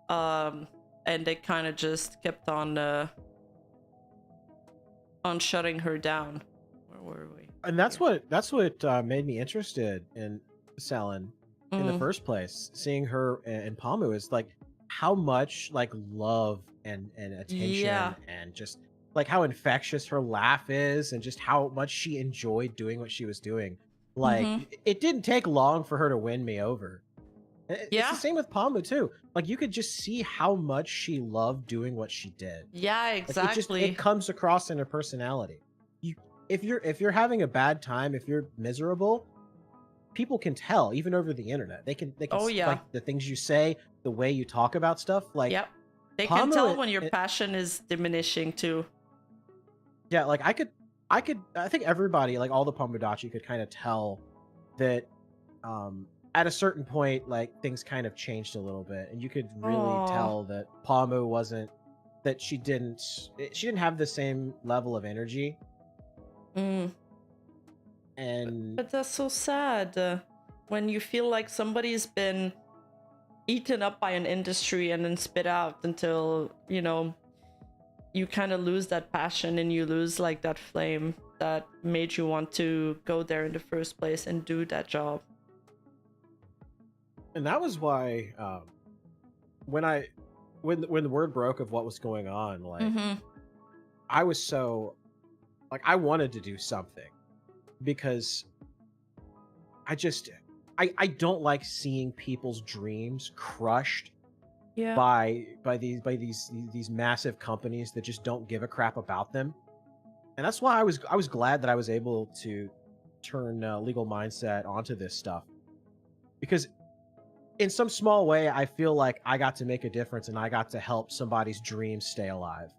and they kind of just kept on shutting her down. Where were we? And that's what made me interested in Selen in the first place. Seeing her and Pamu is like how much like love and attention and just like how infectious her laugh is, and just how much she enjoyed doing what she was doing. Like it didn't take long for her to win me over. It's the same with Pamu too. Like you could just see how much she loved doing what she did. Yeah, exactly. Like, it comes across in her personality. If you're having a bad time, if you're miserable, people can tell even over the internet. They can like the things you say, the way you talk about stuff. Like they can tell when your passion is diminishing too. Yeah, like I think everybody, like all the Pomodachi, could kind of tell that at a certain point, like things kind of changed a little bit, and you could really tell that Pamu wasn't, that she didn't have the same level of energy. And but that's so sad when you feel like somebody's been eaten up by an industry and then spit out until, you know, you kind of lose that passion and you lose like that flame that made you want to go there in the first place and do that job. And that was why when the word broke of what was going on, like I was so like, I wanted to do something, because I don't like seeing people's dreams crushed by these massive companies that just don't give a crap about them. And that's why I was glad that I was able to turn Legal Mindset onto this stuff, because in some small way I feel like I got to make a difference and I got to help somebody's dreams stay alive.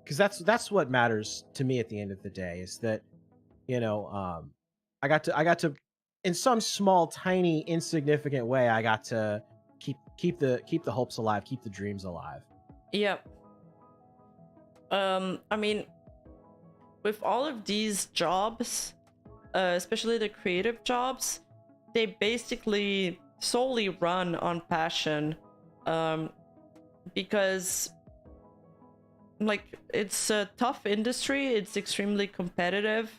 Because that's what matters to me at the end of the day, is that, you know, I got to in some small, tiny, insignificant way, I got to keep the hopes alive, keep the dreams alive. Yep. I mean, with all of these jobs, especially the creative jobs, they basically solely run on passion, because like it's a tough industry, it's extremely competitive,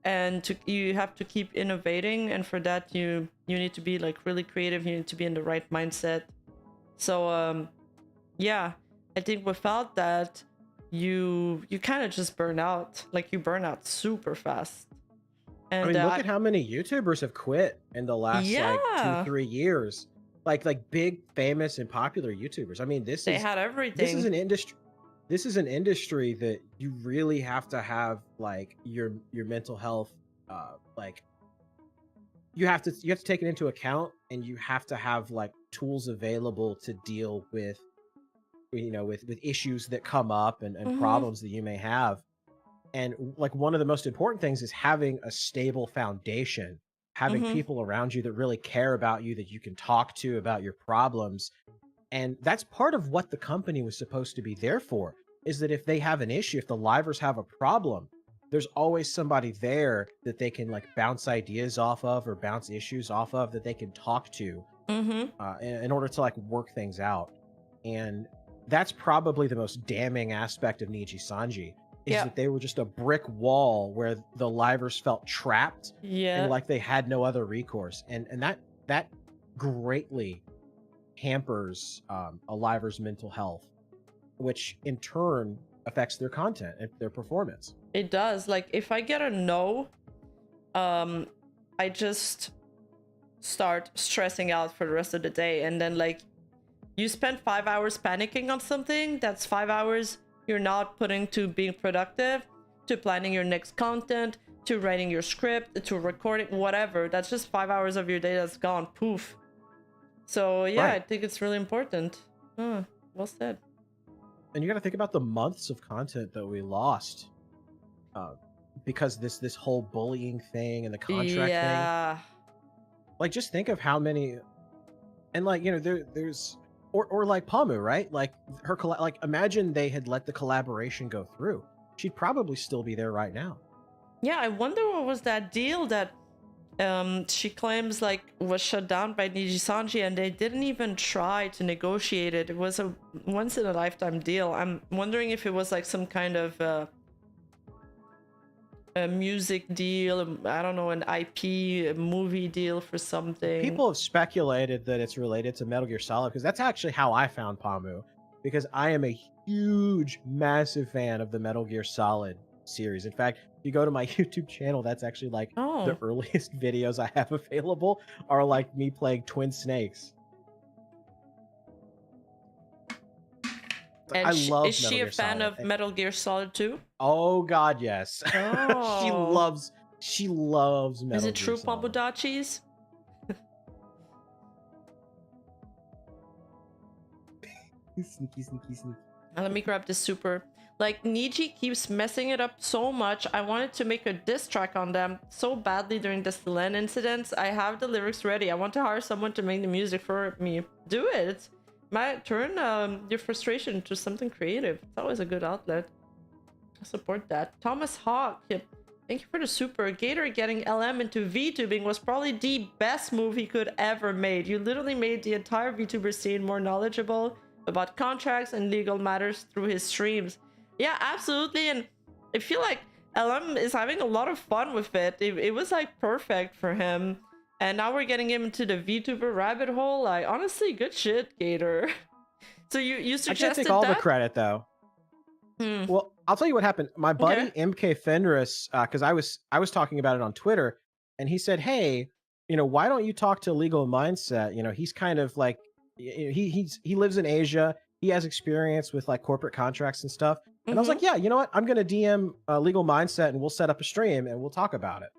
and you have to keep innovating, and for that you need to be like really creative, you need to be in the right mindset. So yeah, I think without that you kind of just burn out. Like you burn out super fast. And I mean, look at how many YouTubers have quit in the last like 2-3 years. Like big, famous, and popular YouTubers. I mean, they had everything. This is an industry that you really have to have like your mental health, like you have to take it into account, and you have to have like tools available to deal with, you know, with issues that come up and problems that you may have. And like one of the most important things is having a stable foundation, having people around you that really care about you, that you can talk to about your problems. And that's part of what the company was supposed to be there for, is that if they have an issue, if the livers have a problem, there's always somebody there that they can like bounce ideas off of or bounce issues off of, that they can talk to in order to like work things out. And that's probably the most damning aspect of Nijisanji, is Yeah. that they were just a brick wall where the livers felt trapped Yeah. and like they had no other recourse, and that greatly hampers a liver's mental health, which in turn affects their content and their performance. It does. Like, if I get a no, I just start stressing out for the rest of the day. And then, like, you spend 5 hours panicking on something, that's 5 hours you're not putting to being productive, to planning your next content, to writing your script, to recording, whatever. That's just 5 hours of your day that's gone. Poof. So, yeah, Right. I think it's really important. Well said. And you got to think about the months of content that we lost because this whole bullying thing and the contract thing. Like, just think of how many, and like, you know, there's or like Pamu, right? Like her like, imagine they had let the collaboration go through. She'd probably still be there right now. Yeah, I wonder what was that deal that she claims like was shut down by Nijisanji, and they didn't even try to negotiate it. It was a once in a lifetime deal. I'm wondering if it was like some kind of a music deal, I don't know, an IP, a movie deal for something. People have speculated that it's related to Metal Gear Solid, because that's actually how I found Pamu, because I am a huge, massive fan of the Metal Gear Solid series. In fact, if you go to my YouTube channel, that's actually like the earliest videos I have available are like me playing Twin Snakes. And I love is she a fan of Metal Gear Solid 2? Oh god, yes. Oh. she loves Metal Gear Solid. Is it true, Pabudachis? Sneaky. Let me grab this super. Like, Niji keeps messing it up so much. I wanted to make a diss track on them so badly during the Selen incidents. I have the lyrics ready. I want to hire someone to make the music for me. Do it. Might turn your frustration into something creative. It's always a good outlet. I support that. Thomas Hawk. Yep. Thank you for the super. Gator getting LM into VTubing was probably the best move he could ever made. You literally made the entire VTuber scene more knowledgeable about contracts and legal matters through his streams. Yeah, absolutely. And I feel like LM is having a lot of fun with it. It was like perfect for him. And now we're getting him into the VTuber rabbit hole. Like, honestly, good shit, Gator. So you suggested that? I can't take all the credit, though. Well, I'll tell you what happened. My buddy MK Fenris, because I was talking about it on Twitter, and he said, "Hey, you know, why don't you talk to Legal Mindset? You know, he's kind of like, he lives in Asia. He has experience with like corporate contracts and stuff." And I was like, "Yeah, you know what? I'm gonna DM Legal Mindset, and we'll set up a stream and we'll talk about it."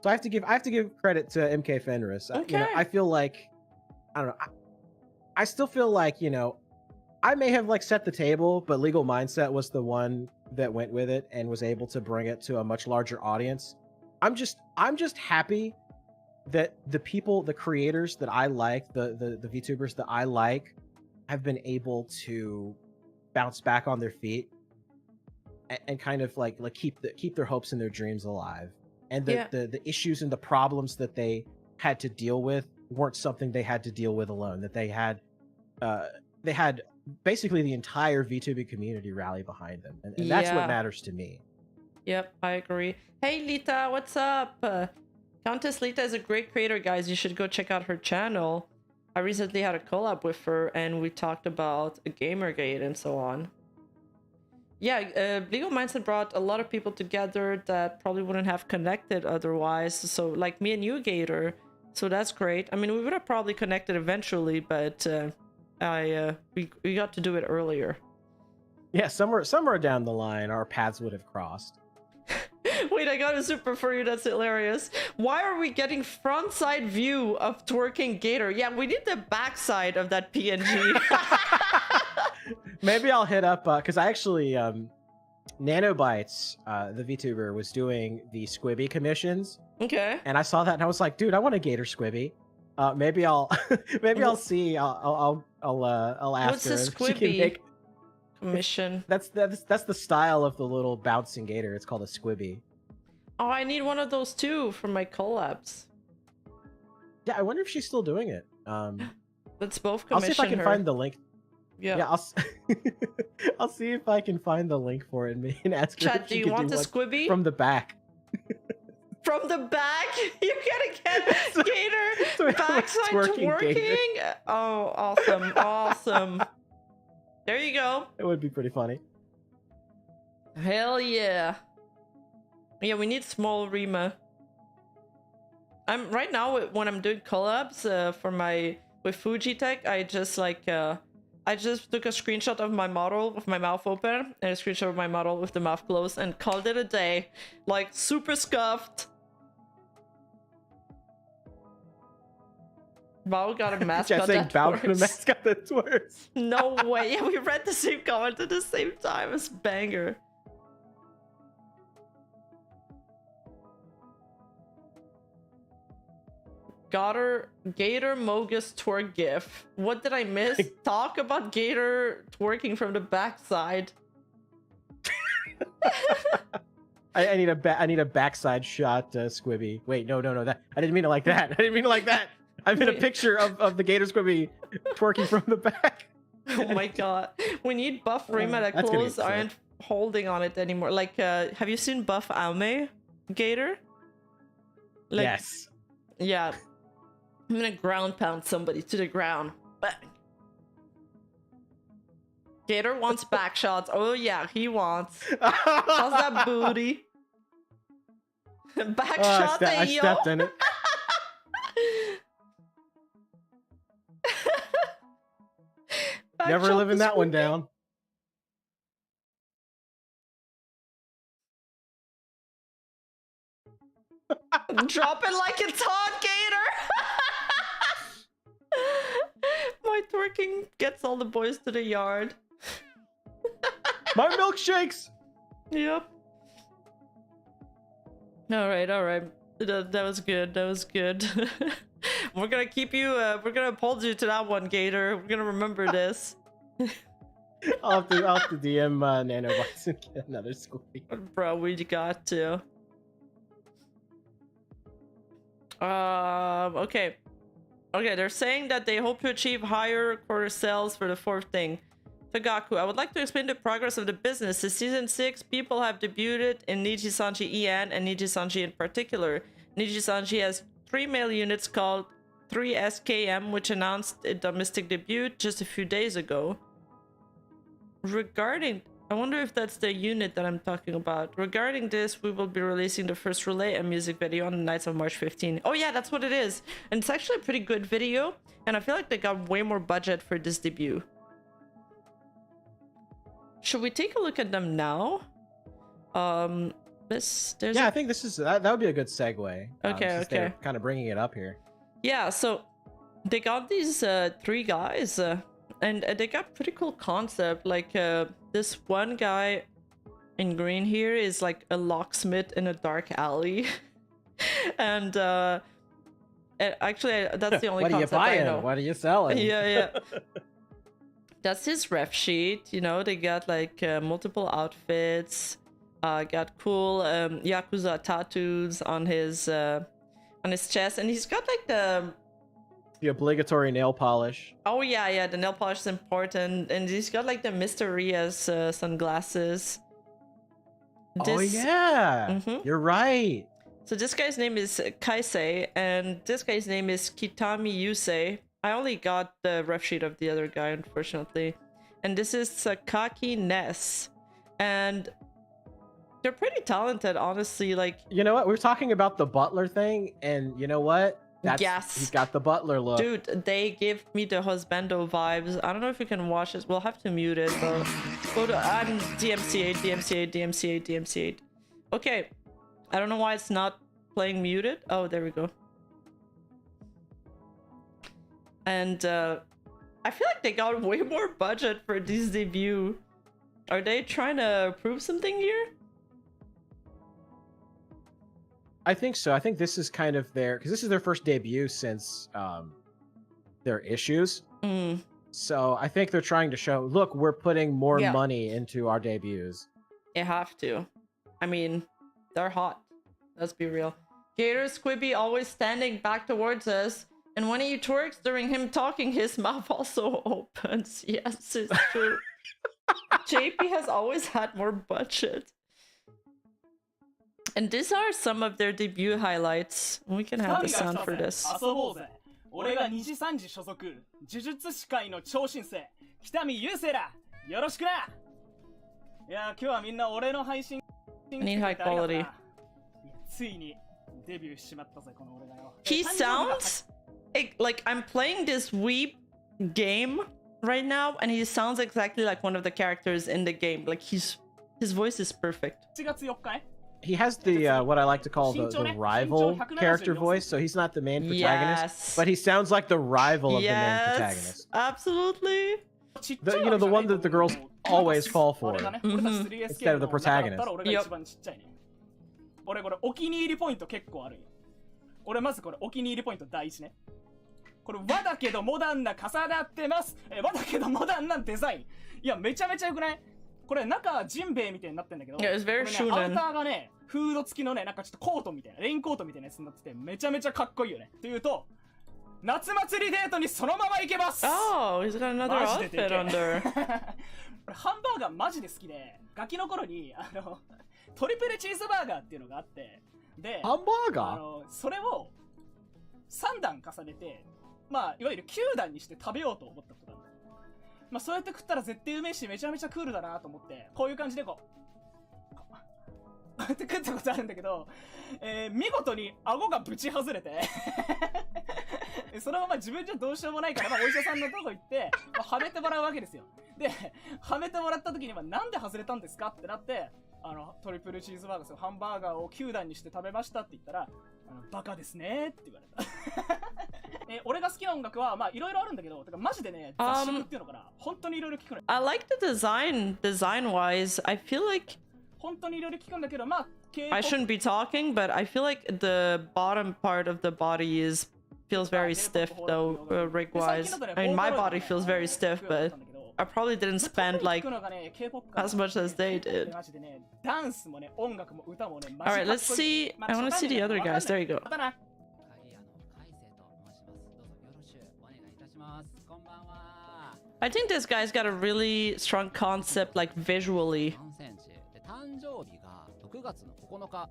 So I have to give credit to MK Fenris. You know, I feel like, I don't know. I still feel like, you know, I may have like set the table, but Legal Mindset was the one that went with it and was able to bring it to a much larger audience. I'm just happy that the people, the creators that I like, the VTubers that I like, have been able to bounce back on their feet and kind of like keep their hopes and their dreams alive. And the issues and the problems that they had to deal with weren't something they had to deal with alone. That they had basically the entire VTubing community rally behind them, and that's what matters to me. Yep, I agree. Hey Lita, what's up? Countess Lita is a great creator, guys. You should go check out her channel. I recently had a collab with her, and we talked about a Gamergate and so on. Yeah, Legal Mindset brought a lot of people together that probably wouldn't have connected otherwise. So, like me and you, Gator. So that's great. I mean, we would have probably connected eventually, but we got to do it earlier. Yeah, somewhere down the line, our paths would have crossed. Wait, I got a super for you. That's hilarious. Why are we getting front side view of twerking Gator? Yeah, we need the backside of that PNG. Maybe I'll hit up because I actually Nanobytes, the VTuber, was doing the Squibby commissions. Okay. And I saw that and I was like, dude, I want a Gator Squibby. Maybe I'll I'll see. I'll ask What's her. What's a Squibby commission? That's the style of the little bouncing gator. It's called a Squibby. Oh, I need one of those too for my collabs. Yeah, I wonder if she's still doing it. Let's both I'll commission see if I can her. find the link. Yeah. Yeah, I'll see if I can find the link for it and ask her Chat, if do she you can want do a one squibby? from the back. From the back? You're gonna get Gator backside Twerking twerking? Gator. Oh, awesome, awesome. There you go. It would be pretty funny. Hell yeah. Yeah, we need small Rima. I'm right now when I'm doing collabs with Fujitech, I just like I just took a screenshot of my model with my mouth open and a screenshot of my model with the mouth closed and called it a day. Like super scuffed. Bao got a mascot Just saying that Bao got a works. mascot that works. No way. Yeah, we read the same comment at the same time. It's banger. Gator Mogus twerk gif. What did I miss? Talk about Gator twerking from the backside. I need a backside shot, Squibby. Wait, no. That I didn't mean it like that. I didn't mean it like that. I meant a picture of the Gator Squibby twerking from the back. Oh my god. We need buff Rima that That's gonna be clothes aren't holding on it anymore. Like, have you seen buff Aume Gator? Like, Yes. Yeah. I'm gonna ground pound somebody to the ground. Bang. Gator wants back shots. Oh yeah, he wants. How's that booty? Back shot, I yo. stepped in it. Back Never shot living the that one squid. down. Drop it like it's hot, Gator. My twerking gets all the boys to the yard. My milkshakes. Yep. All right. That was good. That was good. We're gonna keep you. We're gonna hold you to that one, Gator. We're gonna remember this. I'll have to DM Nanobots and get another squeak. Bro, we got to. Okay. Okay, they're saying that they hope to achieve higher quarter sales for the fourth thing. Tagaku, I would like to explain the progress of the business. This season 6, people have debuted in Nijisanji EN and Nijisanji in particular. Nijisanji has 3 male units called 3SKM, which announced a domestic debut just a few days ago. I wonder if that's the unit that I'm talking about. Regarding this, we will be releasing the first relay and music video on the nights of March 15. Oh yeah, that's what it is. And it's actually a pretty good video. And I feel like they got way more budget for this debut. Should we take a look at them now? Yeah, I think this is that would be a good segue. Okay. They're kind of bringing it up here. Yeah, so they got these 3 guys, and they got pretty cool concept. Like this one guy in green here is like a locksmith in a dark alley, and actually that's the only What are you concept I know. buying? What are you selling? Yeah. That's his ref sheet. You know, they got like multiple outfits. Got cool Yakuza tattoos on his chest, and he's got like The obligatory nail polish. Oh yeah, the nail polish is important, and he's got like the Mr. Rias sunglasses. Oh yeah, You're right. So this guy's name is Kaisei, and this guy's name is Kitami Yusei. I only got the ref sheet of the other guy, unfortunately. And this is Sakaki Ness, and they're pretty talented, honestly. Like, you know what? We're talking about the butler thing, and you know what? Yes. He's got the butler look. Dude, they give me the husbando vibes. I don't know if you can watch this. We'll have to mute it, but I'm DMCA. Okay. I don't know why it's not playing muted. Oh, there we go. And I feel like they got way more budget for this debut. Are they trying to prove something here? I think so. I think this is kind of because this is their first debut since their issues. So I think they're trying to show, look, we're putting more money into our debuts. You have to. I mean, they're hot. Let's be real. Gator Squibby always standing back towards us. And when he twerks during him talking, his mouth also opens. Yes, it's true. JP has always had more budget. And these are some of their debut highlights. We can have the sound for this. 俺がNijisanji所属呪術師界の超新星北見雄星だよろしくないや今日はみんな俺の配信 Need high quality. ついにデビューしまったぜこの俺がよ He sounds like I'm playing this Wii game right now and he sounds exactly like one of the characters in the game. Like his voice is perfect. 7月4日ね He has the what I like to call the rival character voice, so he's not the main protagonist, but he sounds like the rival of the main protagonist. Absolutely. The one that the girls always fall for instead of the protagonist. 俺これお気に入りポイント結構あるよ。俺まずこれお気に入りポイント第一ね。これ和だけどモダンな重なってます。和だけどモダンなデザイン。いやめちゃめちゃ良くない？これ中ジンベエみたいになってんだけど、Yeah, it's very これね、ア shonen. ウターがねフード付きのねなんかちょっとコートみたいなレインコートみたいなやつになっててめちゃめちゃかっこいいよね。っていうと夏祭りデートにそのまま行けます。Oh, he's got another マジで outfit でけえ under. 俺ハンバーガーマジで好きでガキの頃にトリプルチーズバーガーっていうのがあってでハンバーガーそれを3段重ねてまあいわゆる9段にして食べようと思ったことなんだよ。まあそうやって食ったら絶対うめえしめちゃめちゃクールだなと思ってこういう感じでこうって食ったことあるんだけど、見事に顎がぶち外れてそのまま自分じゃどうしようもないから、まあ、お医者さんのとこ行って、まあ、はめてもらうわけですよ。ではめてもらった時に、まあ、なんで外れたんですかってなってトリプルチーズバーガーハンバーガーを9段にして食べましたって言ったらバカですねって言われた俺が好きな音楽はまあいろいろあるんだけどてかマジでね雑食っていうのかな本当にいろいろ聞くの I like the design wise. I feel like 本当にいろいろ聞くんだけどまあ I shouldn't be talking, but I feel like the bottom part of the body feels very stiff though, rig wise. I mean, my body feels very stiff, but I probably didn't spend like as much as they did. Alright, let's see. I want to see the other guys. There you go. I think this guy's got a really strong concept, like visually. 6月の9日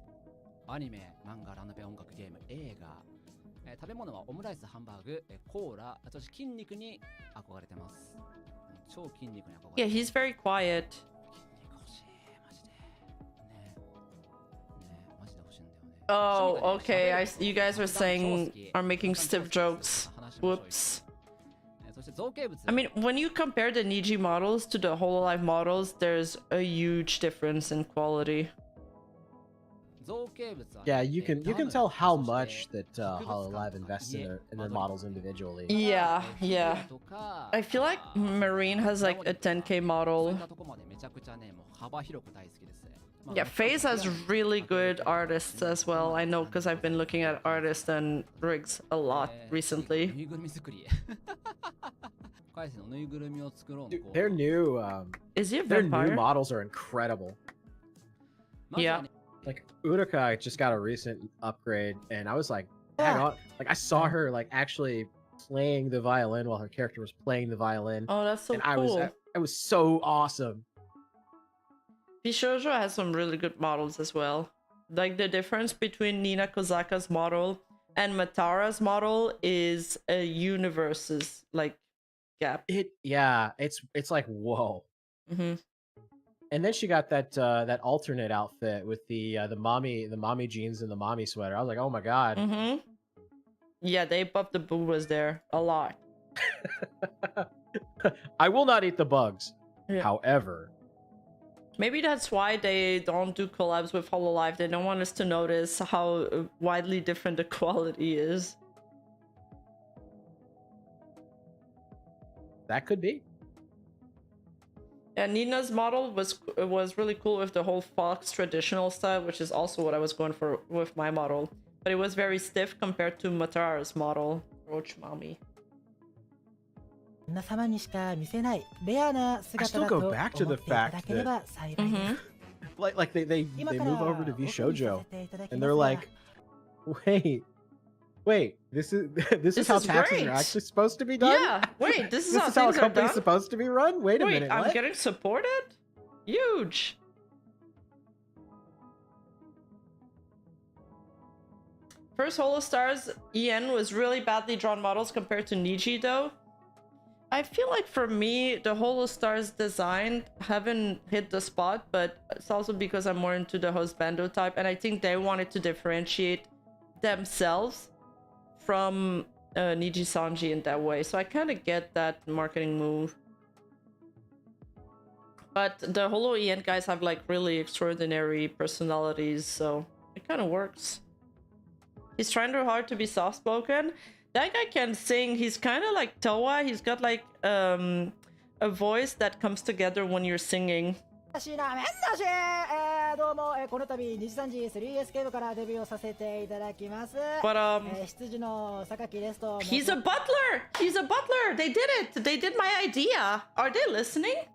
アニメ、漫画、ラノベ、音楽、ゲーム、映画、食べ物はオムライス、ハンバーグ、コーラ、私筋肉に憧れてます。超筋肉に憧れてます。Yeah, he's very quiet. 筋肉欲しい、マジで。ね、マジで欲しいんだよね。Oh, okay. You guys are making stiff jokes. Whoops. I mean, when you compare the Niji models to the Hololive models, there's a huge difference in quality. Yeah, you can tell how much that Hololive invests in their models individually. Yeah. I feel like Marine has like a 10K model. Yeah, FaZe has really good artists as well. I know because I've been looking at artists and rigs a lot recently. Dude, their new Is he a their vampire? new models are incredible. Yeah. Like Urukai just got a recent upgrade, and I was like, hang on, like I saw her like actually playing the violin while her character was playing the violin. Oh, that's so and cool. I was so awesome. Bishoujo has some really good models as well. Like the difference between Nina Kozaka's model and Matara's model is a universe's like gap. It's like whoa. And then she got that that alternate outfit with the mommy jeans and the mommy sweater. I was like, oh my god. Yeah, they buffed the boobas there a lot. I will not eat the bugs. Yeah. However, maybe that's why they don't do collabs with Hololive. They don't want us to notice how widely different the quality is. That could be. Yeah, Nina's model was really cool with the whole fox traditional style, which is also what I was going for with my model. But it was very stiff compared to Matara's model. Roach Mommy. I still go back to the fact that like they move over to Vshoujo and they're like, wait, Wait, this is how is taxes great. are actually supposed to be done? Yeah, wait, this is This how is how a things are company's done? supposed to be run? Wait a Wait, minute, I'm what? getting supported? Huge. First Holostars EN was really badly drawn models compared to Niji though. I feel like for me, the Holostars design haven't hit the spot, but it's also because I'm more into the husbando type, and I think they wanted to differentiate themselves from Nijisanji in that way. So I kind of get that marketing move. But the Holo EN guys have like really extraordinary personalities, so it kind of works. He's trying real hard to be soft-spoken. That guy can sing. He's kind of like Toa. He's got like a voice that comes together when you're singing. But he's a butler. He's a butler. They did it. They did my idea. Are they listening?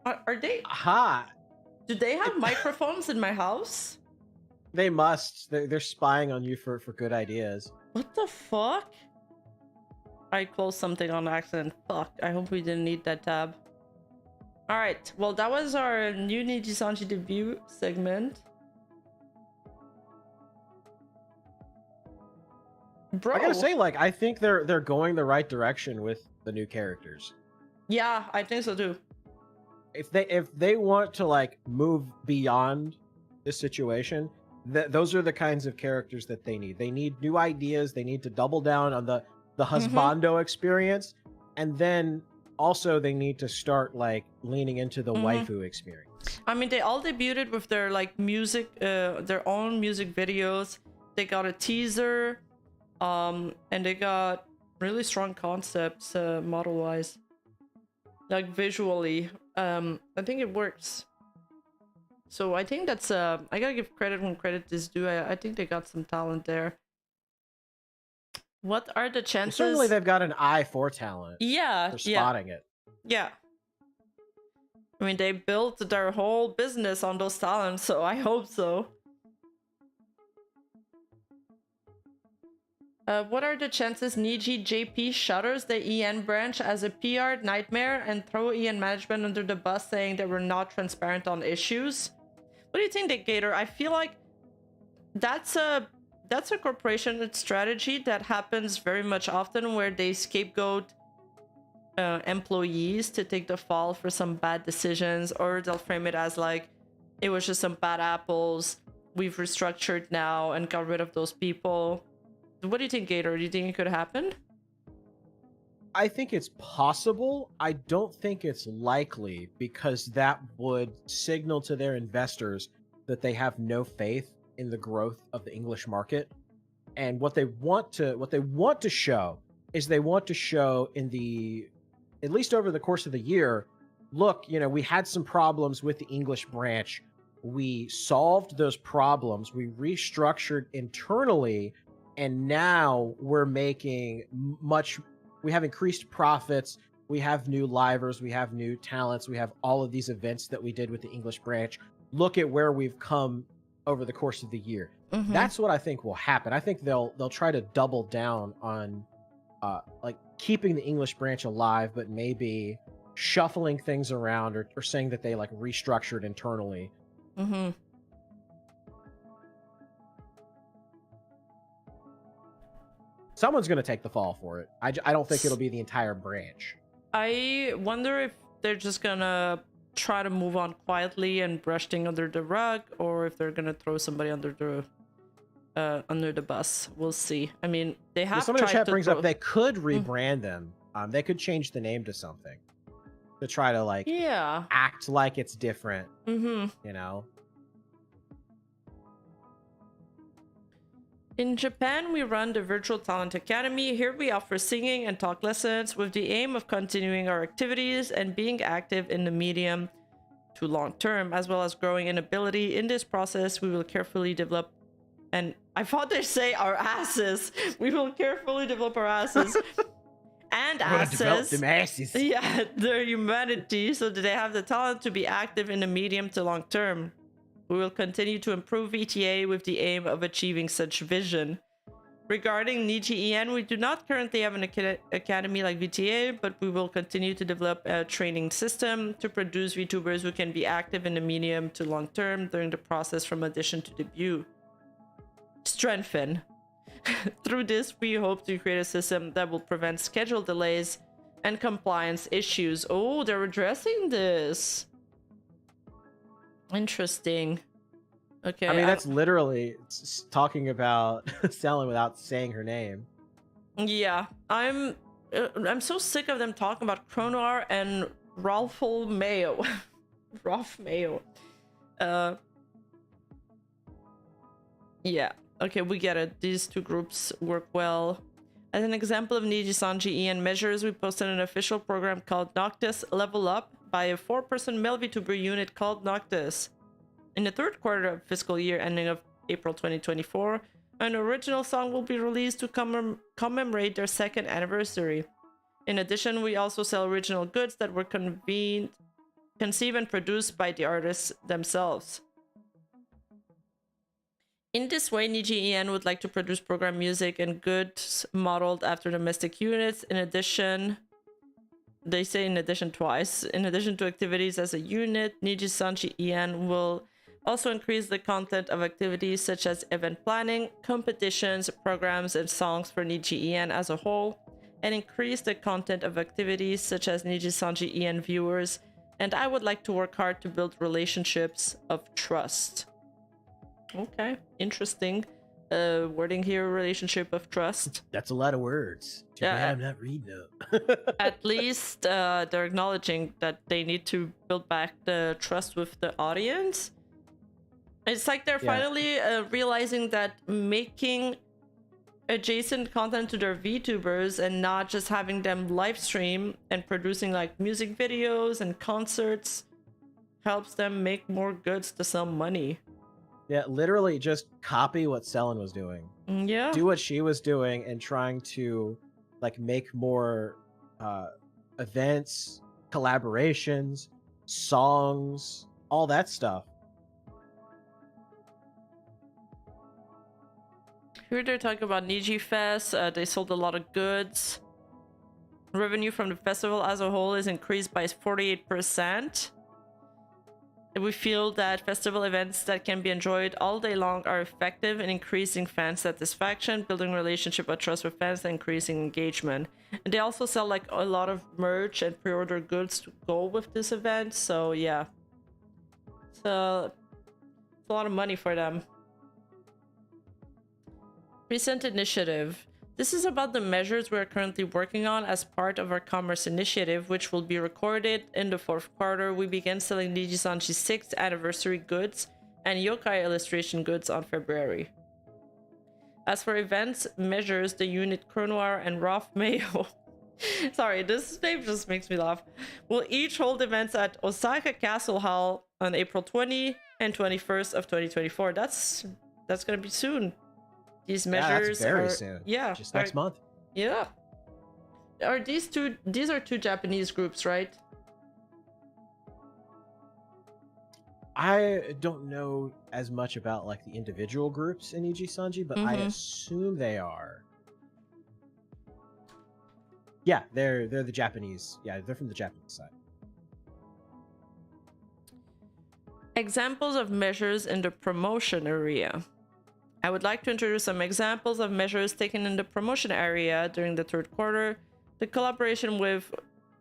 Are they? Aha! Do they have microphones in my house? They must. They're spying on you for good ideas. What the fuck? I closed something on accident. Fuck. I hope we didn't need that tab. Alright. Well, that was our new Nijisanji debut segment. Bro. I gotta say, like, I think they're going the right direction with the new characters. Yeah, I think so too. If they want to like move beyond this situation, those are the kinds of characters that they need. They need new ideas. They need to double down on the husbando experience, and then also they need to start like leaning into the waifu experience. I mean, they all debuted with their like music, their own music videos. They got a teaser, and they got really strong concepts model-wise, like visually. I think it works. So I think that's I gotta give credit when credit is due. I think they got some talent there. What are the chances? Well, certainly they've got an eye for talent. Yeah, for spotting it. Yeah. I mean, they built their whole business on those talents, so I hope so. What are the chances Niji JP shutters the EN branch as a PR nightmare and throw EN management under the bus, saying they were not transparent on issues? What do you think, Gator? I feel like that's a corporation strategy that happens very much often, where they scapegoat employees to take the fall for some bad decisions, or they'll frame it as like, it was just some bad apples, we've restructured now and got rid of those people. What do you think, Gator? Do you think it could happen? I think it's possible. I don't think it's likely, because that would signal to their investors that they have no faith in the growth of the English market. And what they want to show is they want to show in the, at least over the course of the year, look, you know, we had some problems with the English branch. We solved those problems. We restructured internally, and now we're making we have increased profits. We have new livers. We have new talents. We have all of these events that we did with the English branch. Look at where we've come over the course of the year. Mm-hmm. That's what I think will happen. I think they'll try to double down on like keeping the English branch alive, but maybe shuffling things around or saying that they like restructured internally. Mm-hmm. Someone's going to take the fall for it. I don't think it'll be the entire branch. I wonder if they're just gonna try to move on quietly and brush things under the rug, or if they're gonna throw somebody under the bus. We'll see. I mean, they have. Somebody in the chat brings up they could rebrand them. They could change the name to something to try to like act like it's different. Mm-hmm. You know. In Japan, we run the Virtual Talent Academy. Here we offer singing and talk lessons with the aim of continuing our activities and being active in the medium to long term, as well as growing in ability. In this process, we will carefully develop, and I thought they say our asses. We will carefully develop our asses and asses. Yeah, their humanity, so that they have the talent to be active in the medium to long term. We will continue to improve VTA with the aim of achieving such vision. Regarding Niji EN, we do not currently have an academy like VTA, but we will continue to develop a training system to produce VTubers who can be active in the medium to long term during the process from audition to debut. Strengthen. Through this, we hope to create a system that will prevent schedule delays and compliance issues. Oh, they're addressing this. Interesting. Okay. I mean, that's literally talking about Selling without saying her name. Yeah, I'm so sick of them talking about Cronoir and Ralphal Mayo. Rolf Mayo. Yeah. Okay, we get it. These two groups work well. As an example of Nijisanji EN measures, we posted an official program called Noctis Level Up by a 4-person male VTuber unit called Noctis. In the third quarter of fiscal year ending of April 2024, an original song will be released to commemorate their 2nd anniversary. In addition, we also sell original goods that were conceived and produced by the artists themselves. In this way, Niji EN would like to produce program music and goods modeled after domestic units. In addition, they say in addition twice. In addition to activities as a unit, Nijisanji EN will also increase the content of activities such as event planning, competitions, programs, and songs for Niji EN as a whole, and increase the content of activities such as Nijisanji EN viewers. And I would like to work hard to build relationships of trust. Okay, interesting wording here, relationship of trust. That's a lot of words. Too bad I'm not reading them. At least they're acknowledging that they need to build back the trust with the audience. It's like they're finally realizing that making adjacent content to their VTubers and not just having them live stream and producing like music videos and concerts helps them make more goods to sell money. Yeah, literally just copy what Selen was doing. Yeah. Do what she was doing and trying to like make more events, collaborations, songs, all that stuff. Here they're talking about Niji Fest. They sold a lot of goods. Revenue from the festival as a whole is increased by 48%. We feel that festival events that can be enjoyed all day long are effective in increasing fan satisfaction, building relationship of trust with fans, and increasing engagement. And they also sell like a lot of merch and pre-order goods to go with this event. So yeah, so it's a lot of money for them. Recent initiative. This is about the measures we are currently working on as part of our commerce initiative, which will be recorded in the 4th quarter. We began selling Nijisanji's 6th anniversary goods and yokai illustration goods on February. As for events measures, the unit Cronoir and Rolf Mayo sorry, this name just makes me laugh, will each hold events at Osaka Castle Hall on April 20 and 21st of 2024. That's gonna be soon. These measures that's very are soon. Yeah, just next month. Yeah. Are these two? These are two Japanese groups, right? I don't know as much about like the individual groups in Nijisanji, but I assume they are. Yeah, they're the Japanese. Yeah, they're from the Japanese side. Examples of measures in the promotion area. I would like to introduce some examples of measures taken in the promotion area during the 3rd quarter. The collaboration with,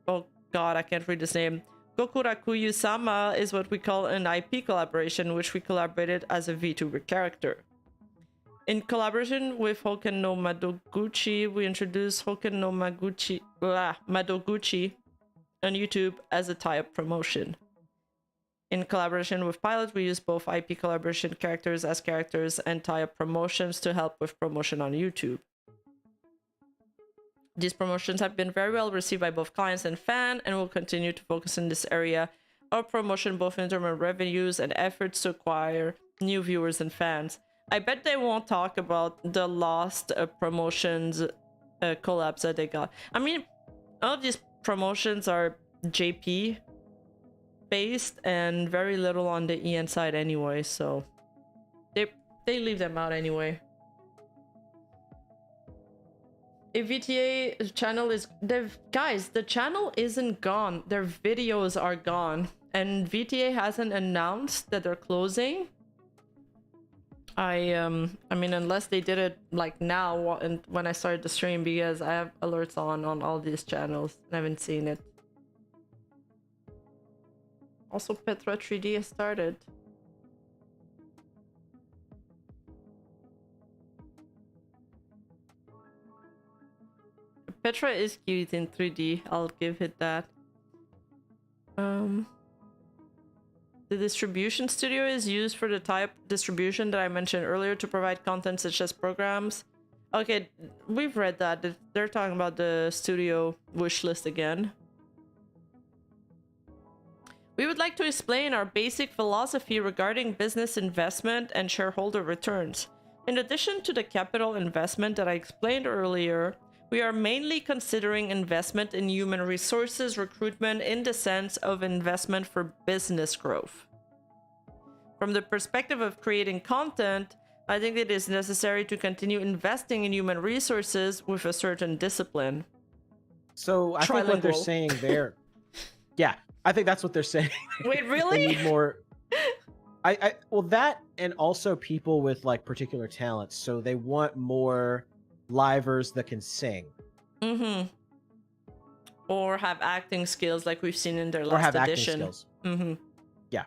oh god, I can't read this name. Gokurakuyu-sama is what we call an IP collaboration, which we collaborated as a VTuber character. In collaboration with Hoken no Madoguchi, we introduced Hoken no Madoguchi on YouTube as a tie-up promotion. In collaboration with Pilot, we use both IP collaboration characters as characters and tie-up promotions to help with promotion on YouTube. These promotions have been very well received by both clients and fans, and will continue to focus in this area of promotion both in terms of revenues and efforts to acquire new viewers and fans. I bet they won't talk about the lost promotions collabs that they got. I mean, all of these promotions are JP based and very little on the EN side anyway, so they leave them out anyway. A VTA channel is guys, the channel isn't gone. Their videos are gone. And VTA hasn't announced that they're closing. I mean, unless they did it like now and when I started the stream, because I have alerts on all these channels and I haven't seen it. Also, Petra 3D has started. Petra is cute in 3D, I'll give it that. The distribution studio is used for the type distribution that I mentioned earlier to provide content such as programs. Okay, we've read that. They're talking about the studio wish list again. We would like to explain our basic philosophy regarding business investment and shareholder returns. In addition to the capital investment that I explained earlier, we are mainly considering investment in human resources recruitment in the sense of investment for business growth. From the perspective of creating content, I think it is necessary to continue investing in human resources with a certain discipline. So I think what they're saying there, yeah, I think that's what they're saying. Wait, really? They need more. Well, that and also people with like particular talents. So they want more livers that can sing. Mm-hmm. Or have acting skills like we've seen in their last edition. Acting skills. Mm-hmm. Yeah.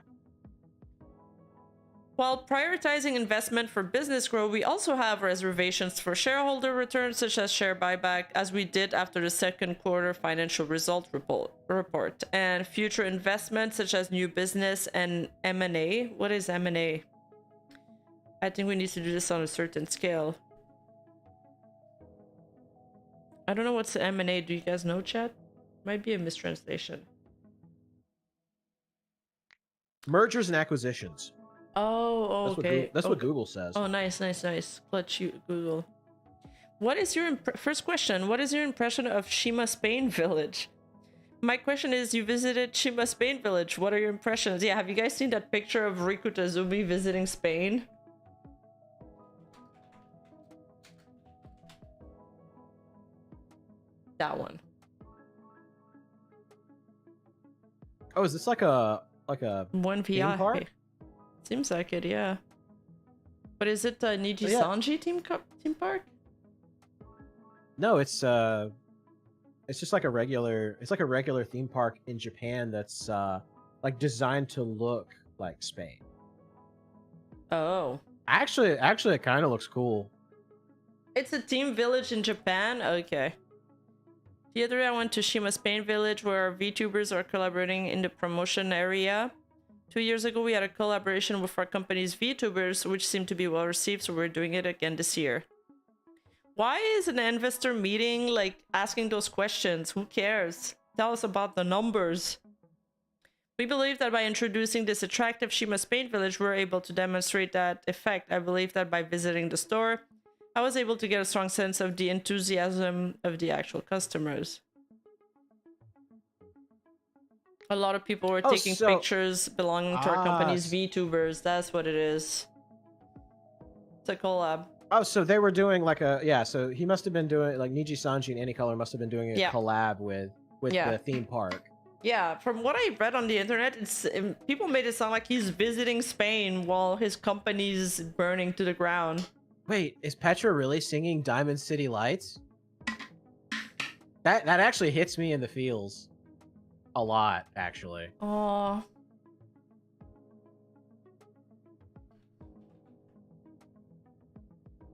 While prioritizing investment for business growth, we also have reservations for shareholder returns such as share buyback, as we did after the second quarter financial result report, and future investments such as new business and M&A. What is M&A? I think we need to do this on a certain scale. I don't know what's M&A. Do you guys know, chat? Might be a mistranslation. Mergers and acquisitions. Oh, okay. That's what Google says. Oh, nice. Clutch you, Google. What is your first question? What is your impression of Shima Spain Village? My question is, you visited Shima Spain Village. What are your impressions? Yeah, have you guys seen that picture of Riku Tazumi visiting Spain? That one. Oh, is this like a one theme park? Seems like it, yeah. But is it Nijisanji theme park? No, it's just like a regular. It's like a regular theme park in Japan that's like designed to look like Spain. Oh. Actually, it kind of looks cool. It's a team village in Japan? Okay. The other day I went to Shima Spain Village where our VTubers are collaborating in the promotion area. 2 years ago we had a collaboration with our company's VTubers, which seemed to be well received, so we're doing it again this year. Why is an investor meeting like asking those questions? Who cares? Tell us about the numbers. We believe that by introducing this attractive Shima Spain Village, we're able to demonstrate that effect. I believe that by visiting the store, I was able to get a strong sense of the enthusiasm of the actual customers. A lot of people were taking pictures belonging to our company's VTubers. That's what it is. It's a collab. Oh, so they were doing like a so he must have been doing like Nijisanji and Anycolor must have been doing a collab with the theme park. Yeah, from what I read on the internet, people made it sound like he's visiting Spain while his company's burning to the ground. Wait, is Petra really singing Diamond City Lights? That actually hits me in the feels a lot, actually. Oh.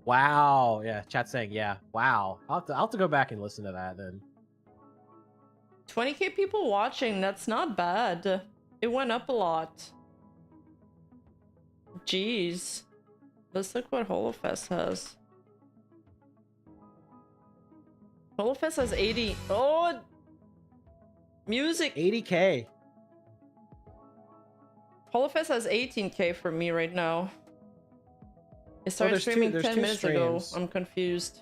Wow. Yeah, chat's saying yeah. Wow. I'll have to go back and listen to that then. 20k people watching, that's not bad. It went up a lot. Jeez. Let's look what Holofest has. Holofest has 80. Oh! Music! 80k. Holofest has 18k for me right now. It started streaming 10 minutes ago. I'm confused.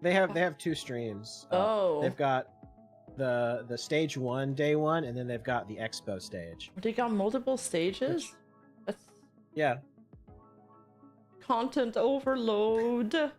They have two streams. They've got the stage 1, day 1, and then they've got the expo stage. They got multiple stages? That's... Yeah. Content overload.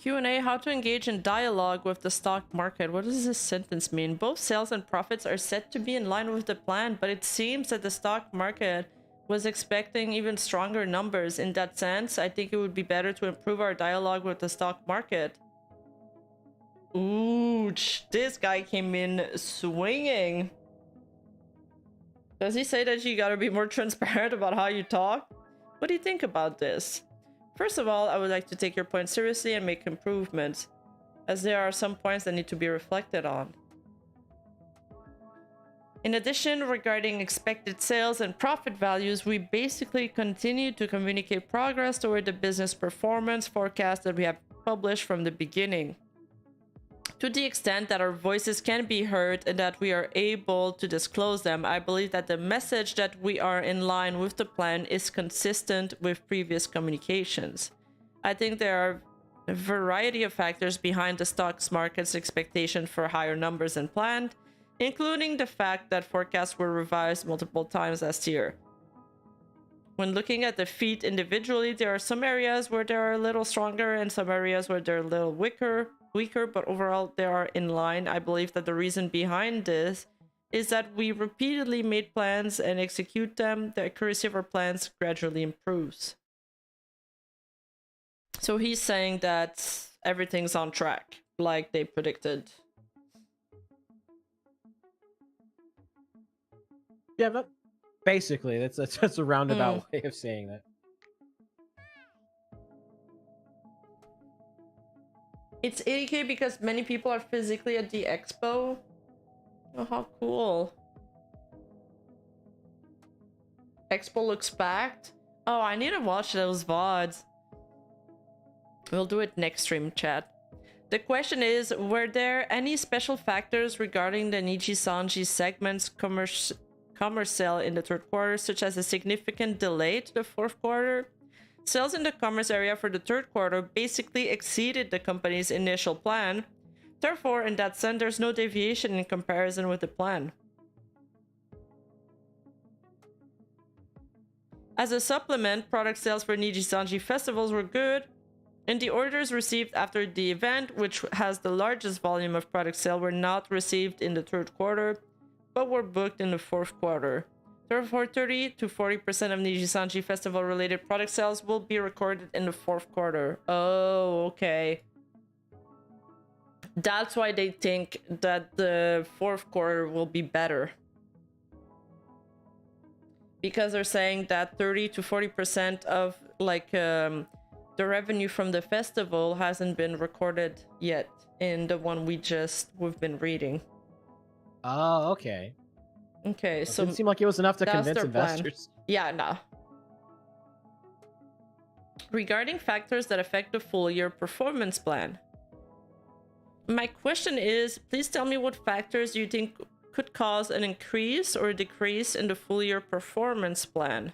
Q&A, how to engage in dialogue with the stock market. What does this sentence mean? Both sales and profits are set to be in line with the plan, but it seems that the stock market was expecting even stronger numbers. In that sense, I think it would be better to improve our dialogue with the stock market. Ooh, this guy came in swinging. Does he say that you gotta be more transparent about how you talk? What do you think about this? First of all, I would like to take your point seriously and make improvements, as there are some points that need to be reflected on. In addition, regarding expected sales and profit values, we basically continue to communicate progress toward the business performance forecast that we have published from the beginning. To the extent that our voices can be heard and that we are able to disclose them, I believe that the message that we are in line with the plan is consistent with previous communications. I think there are a variety of factors behind the stock market's expectation for higher numbers than planned, including the fact that forecasts were revised multiple times last year. When looking at the feet individually, there are some areas where they're a little stronger and some areas where they're a little weaker, but overall they are in line. I believe that the reason behind this is that we repeatedly made plans and execute them. The accuracy of our plans gradually improves. So he's saying that everything's on track, like they predicted. Yeah, but basically, that's a roundabout way of saying that. It's 80k because many people are physically at the expo. Oh, how cool. Expo looks packed. Oh, I need to watch those VODs. We'll do it next stream, chat. The question is, were there any special factors regarding the Nijisanji segment's commerce sale in the third quarter, such as a significant delay to the fourth quarter? Sales in the commerce area for the third quarter basically exceeded the company's initial plan. Therefore, in that sense, there's no deviation in comparison with the plan. As a supplement, product sales for Nijisanji festivals were good, and the orders received after the event, which has the largest volume of product sale, were not received in the third quarter, but were booked in the fourth quarter. Therefore, 30 to 40% of Nijisanji festival-related product sales will be recorded in the fourth quarter. Oh, okay. That's why they think that the fourth quarter will be better. Because they're saying that 30 to 40% of the revenue from the festival hasn't been recorded yet in the one we've been reading. Oh, okay. Okay, so it didn't seem like it was enough to convince investors. Yeah, no. Regarding factors that affect the full year performance plan. My question is, please tell me what factors you think could cause an increase or decrease in the full year performance plan.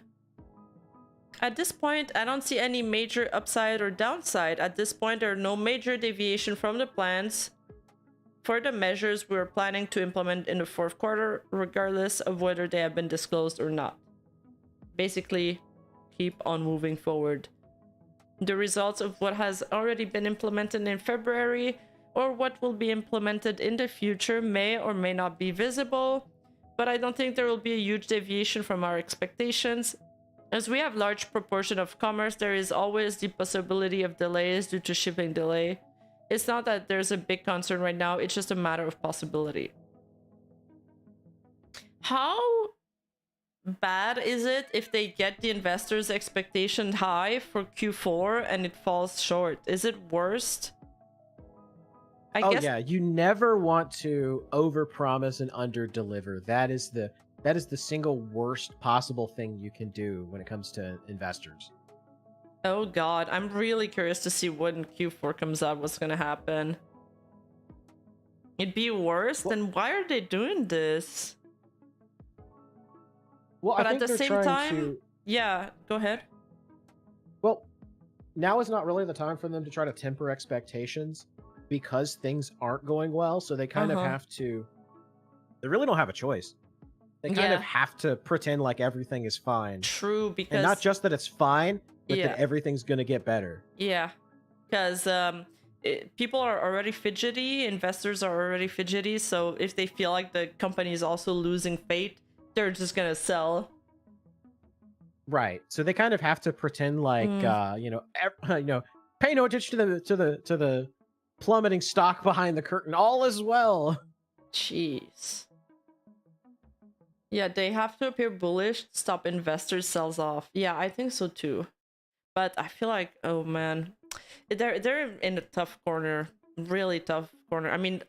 At this point, I don't see any major upside or downside. At this point, there are no major deviation from the plans for the measures we're planning to implement in the fourth quarter, regardless of whether they have been disclosed or not. Basically, keep on moving forward. The results of what has already been implemented in February or what will be implemented in the future may or may not be visible, but I don't think there will be a huge deviation from our expectations. As we have large proportion of commerce, there is always the possibility of delays due to shipping delay. It's not that there's a big concern right now, it's just a matter of possibility. How bad is it if they get the investors' expectation high for Q4 and it falls short? Is it worst? I guess... yeah, you never want to overpromise and underdeliver. That is the single worst possible thing you can do when it comes to investors. Oh god, I'm really curious to see when Q4 comes out, what's gonna happen. It'd be worse? Then why are they doing this? Well, but I think at the they're same trying time, to... yeah, go ahead. Well, now is not really the time for them to try to temper expectations because things aren't going well, so they kind of have to... They really don't have a choice. They kind of have to pretend like everything is fine. True, because... And not just that it's fine, but that everything's gonna get better. Yeah, because people are already fidgety, investors are already fidgety, so if they feel like the company is also losing fate, they're just gonna sell. Right. So they kind of have to pretend like pay no attention to the plummeting stock behind the curtain. All is well. Jeez. Yeah, they have to appear bullish to stop investors sells off. Yeah, I think so too. But I feel like, oh man, they're in a tough corner, really tough corner. I mean,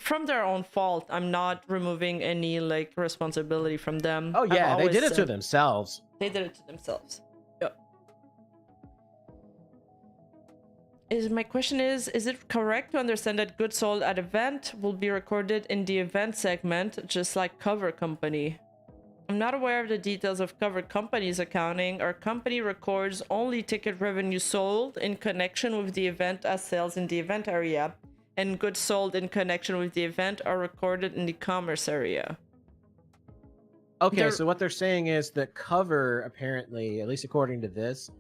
from their own fault. I'm not removing any like responsibility from them. Oh yeah, they did it to said themselves. They did it to themselves. Yep. My question is it correct to understand that goods sold at event will be recorded in the event segment, just like cover company? I'm not aware of the details of cover company's accounting. Our company records only ticket revenue sold in connection with the event as sales in the event area, and goods sold in connection with the event are recorded in the commerce area. Okay, so what they're saying is that cover, apparently, at least according to this,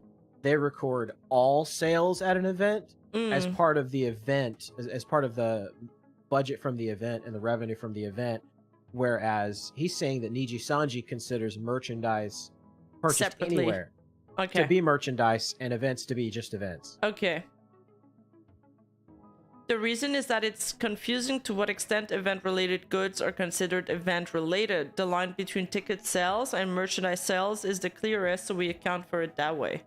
they record all sales at an event as part of the event, as part of the budget from the event and the revenue from the event. Whereas he's saying that Nijisanji considers merchandise purchased Separately. anywhere to be merchandise and events to be just events. Okay. The reason is that it's confusing to what extent event-related goods are considered event-related. The line between ticket sales and merchandise sales is the clearest, so we account for it that way.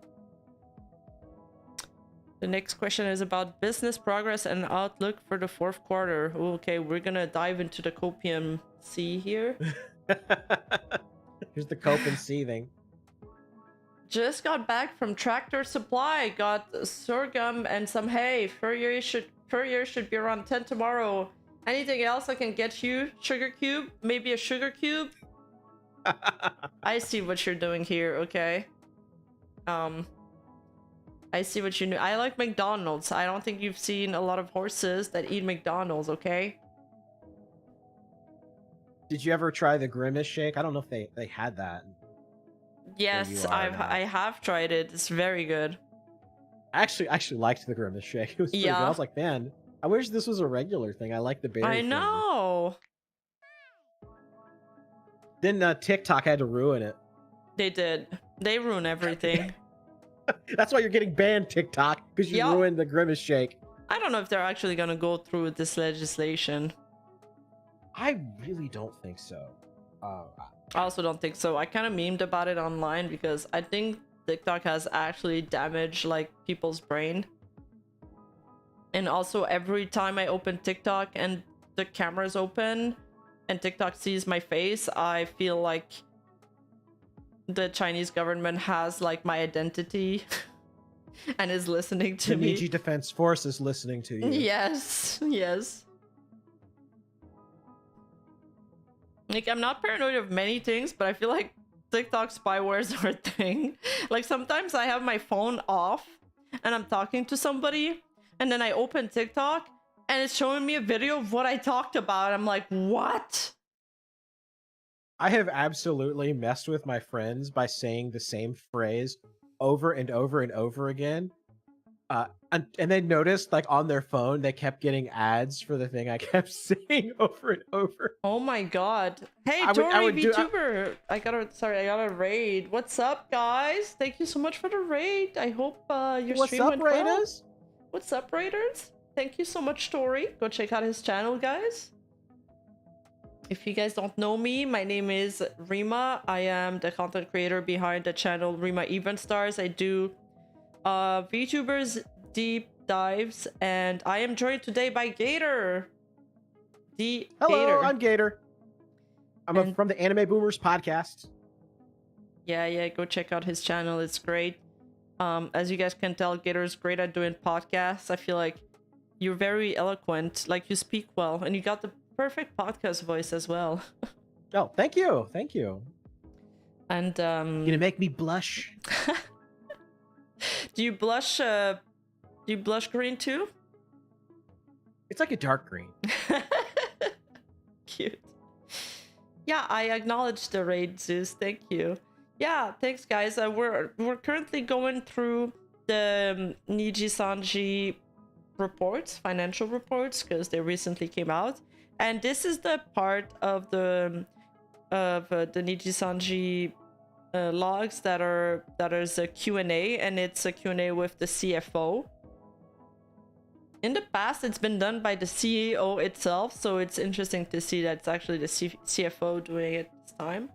The next question is about business progress and outlook for the fourth quarter. Okay, we're gonna dive into the copium sea here. Here's the cope and seething. Just got back from Tractor Supply. Got sorghum and some hay. Furrier should be around 10 tomorrow. Anything else I can get you? Sugar cube? Maybe a sugar cube? I see what you're doing here, okay? I see what you do. I like McDonald's. I don't think you've seen a lot of horses that eat McDonald's, okay? Did you ever try the Grimace shake? I don't know if they had that. Yes, I have tried it. It's very good. I actually liked the Grimace shake. It was pretty good. I was like, man, I wish this was a regular thing. I like the berry. I know. Then TikTok had to ruin it. They did. They ruin everything. That's why you're getting banned, TikTok, because you ruined the Grimace shake. I don't know if they're actually gonna go through with this legislation. I really don't think so. I also don't think so. I kind of memed about it online because I think TikTok has actually damaged like people's brain. And also every time I open TikTok and the camera's open and TikTok sees my face, I feel like the Chinese government has like my identity and is listening to me. The Niji Defense Force is listening to you. Yes, yes. Like, I'm not paranoid of many things, but I feel like TikTok spywares are a thing. Like, sometimes I have my phone off and I'm talking to somebody and then I open TikTok and it's showing me a video of what I talked about. I'm like, what? I have absolutely messed with my friends by saying the same phrase over and over and over again. And they noticed, like, on their phone, they kept getting ads for the thing I kept saying over and over. Oh my god. Hey, Tori Vtuber! I got a raid. What's up, guys? Thank you so much for the raid. I hope your stream went well. Raiders? What's up, Raiders? Thank you so much, Tori. Go check out his channel, guys. If you guys don't know me, my name is Rima. I am the content creator behind the channel Rima Evenstar. I do VTubers deep dives, and I am joined today by Gator. Hello, I'm Gator. I'm from the Anime Boomers podcast. Yeah, go check out his channel. It's great. As you guys can tell, Gator's great at doing podcasts. I feel like you're very eloquent, like you speak well, and you got the perfect podcast voice as well. Oh, thank you. And you're gonna make me blush. Do you blush green too? It's like a dark green. Cute. Yeah, I acknowledge the raid, Zeus. Thank you. Yeah, thanks, guys. We're currently going through the Nijisanji reports, financial reports, because they recently came out. And this is the part of the Nijisanji logs that is a Q&A, and it's a Q&A with the CFO. In the past, it's been done by the CEO itself, so it's interesting to see that it's actually the CFO doing it this time.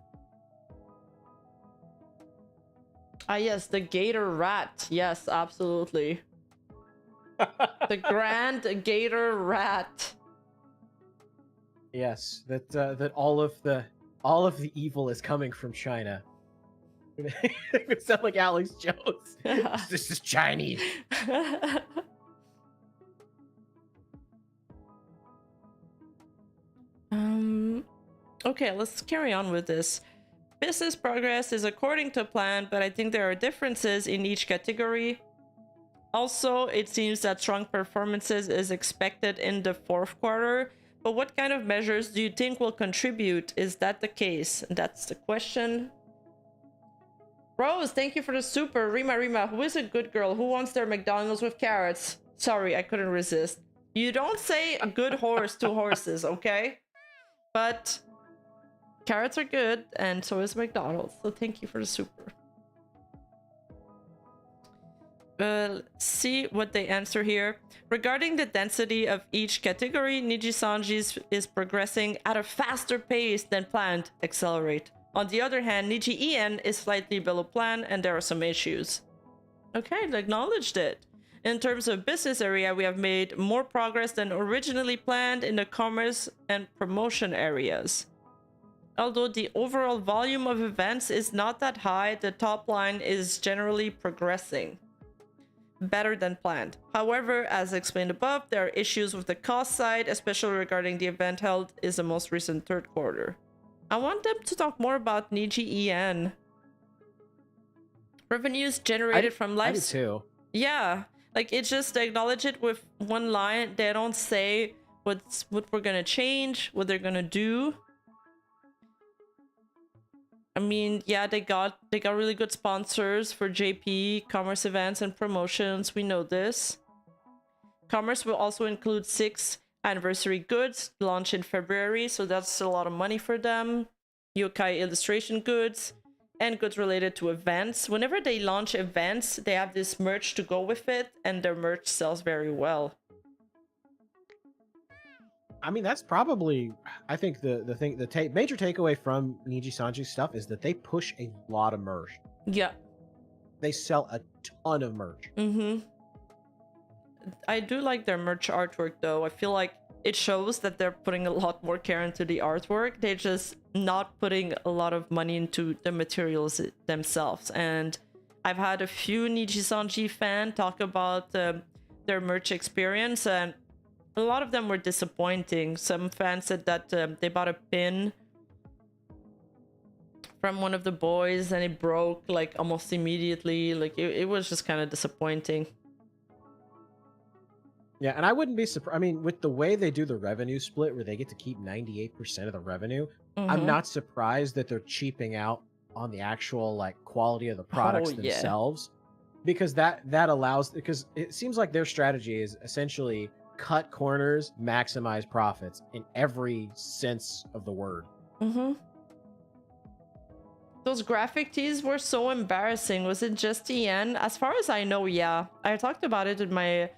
Ah, yes, the gator rat. Yes, absolutely. The grand gator rat. Yes, that all of the evil is coming from China. It sounds like Alex Jones. This is Chinese. Okay, let's carry on with this. Business progress is according to plan, but I think there are differences in each category. Also, it seems that strong performances is expected in the fourth quarter, but what kind of measures do you think will contribute? Is that the case? That's the question. Rose, thank you for the super. Rima, who is a good girl? Who wants their McDonald's with carrots? Sorry, I couldn't resist. You don't say a good horse to horses, okay? But carrots are good, and so is McDonald's. So thank you for the super. See what they answer here. Regarding the density of each category, Nijisanji is progressing at a faster pace than planned. Accelerate. On the other hand, Niji-en is slightly below plan, and there are some issues. Okay, they acknowledged it. In terms of business area, we have made more progress than originally planned in the commerce and promotion areas. Although the overall volume of events is not that high, the top line is generally progressing better than planned. However, as explained above, there are issues with the cost side, especially regarding the event held in the most recent third quarter. I want them to talk more about Niji-en. Revenues generated from live... I do too. Yeah, like it just acknowledge it with one line. They don't say what we're gonna change, what they're gonna do. I mean, yeah, they got really good sponsors for JP, commerce events and promotions. We know this. Commerce will also include 6 anniversary goods launched in February, so that's a lot of money for them. Yokai illustration goods and goods related to events. Whenever they launch events, they have this merch to go with it, and their merch sells very well. I mean, that's probably, I think the major takeaway from Nijisanji's stuff is that they push a lot of merch. Yeah. They sell a ton of merch. Mm-hmm. I do like their merch artwork, though. I feel like it shows that they're putting a lot more care into the artwork. They're just not putting a lot of money into the materials themselves. And I've had a few Nijisanji fans talk about their merch experience, and a lot of them were disappointing. Some fans said that they bought a pin from one of the boys and it broke like almost immediately. Like it was just kind of disappointing. Yeah, and I wouldn't be surprised. I mean, with the way they do the revenue split where they get to keep 98% of the revenue, I'm not surprised that they're cheaping out on the actual like quality of the products themselves. Because that allows, because it seems like their strategy is essentially cut corners, maximize profits in every sense of the word. Those graphic tees were so embarrassing. Was it just the yen? As far as I know, yeah. I talked about it in my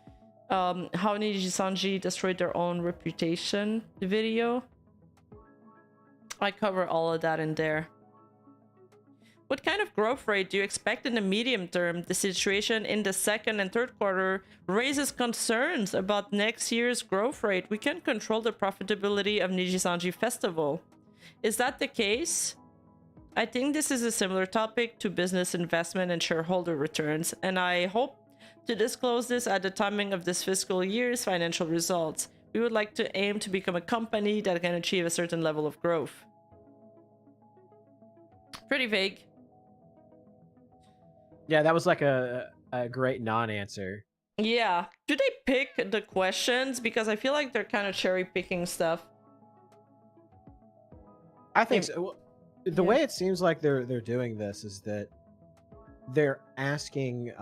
how Nijisanji destroyed their own reputation video. I cover all of that in there. What kind of growth rate do you expect in the medium term? The situation in the second and third quarter raises concerns about next year's growth rate. We can't control the profitability of Nijisanji Festival. Is that the case? I think this is a similar topic to business investment and shareholder returns, and I hope to disclose this at the timing of this fiscal year's financial results. We would like to aim to become a company that can achieve a certain level of growth. Pretty vague. Yeah, that was like a great non-answer. Yeah. Do they pick the questions? Because I feel like they're kind of cherry-picking stuff. I think so. The way it seems like they're doing this is that they're asking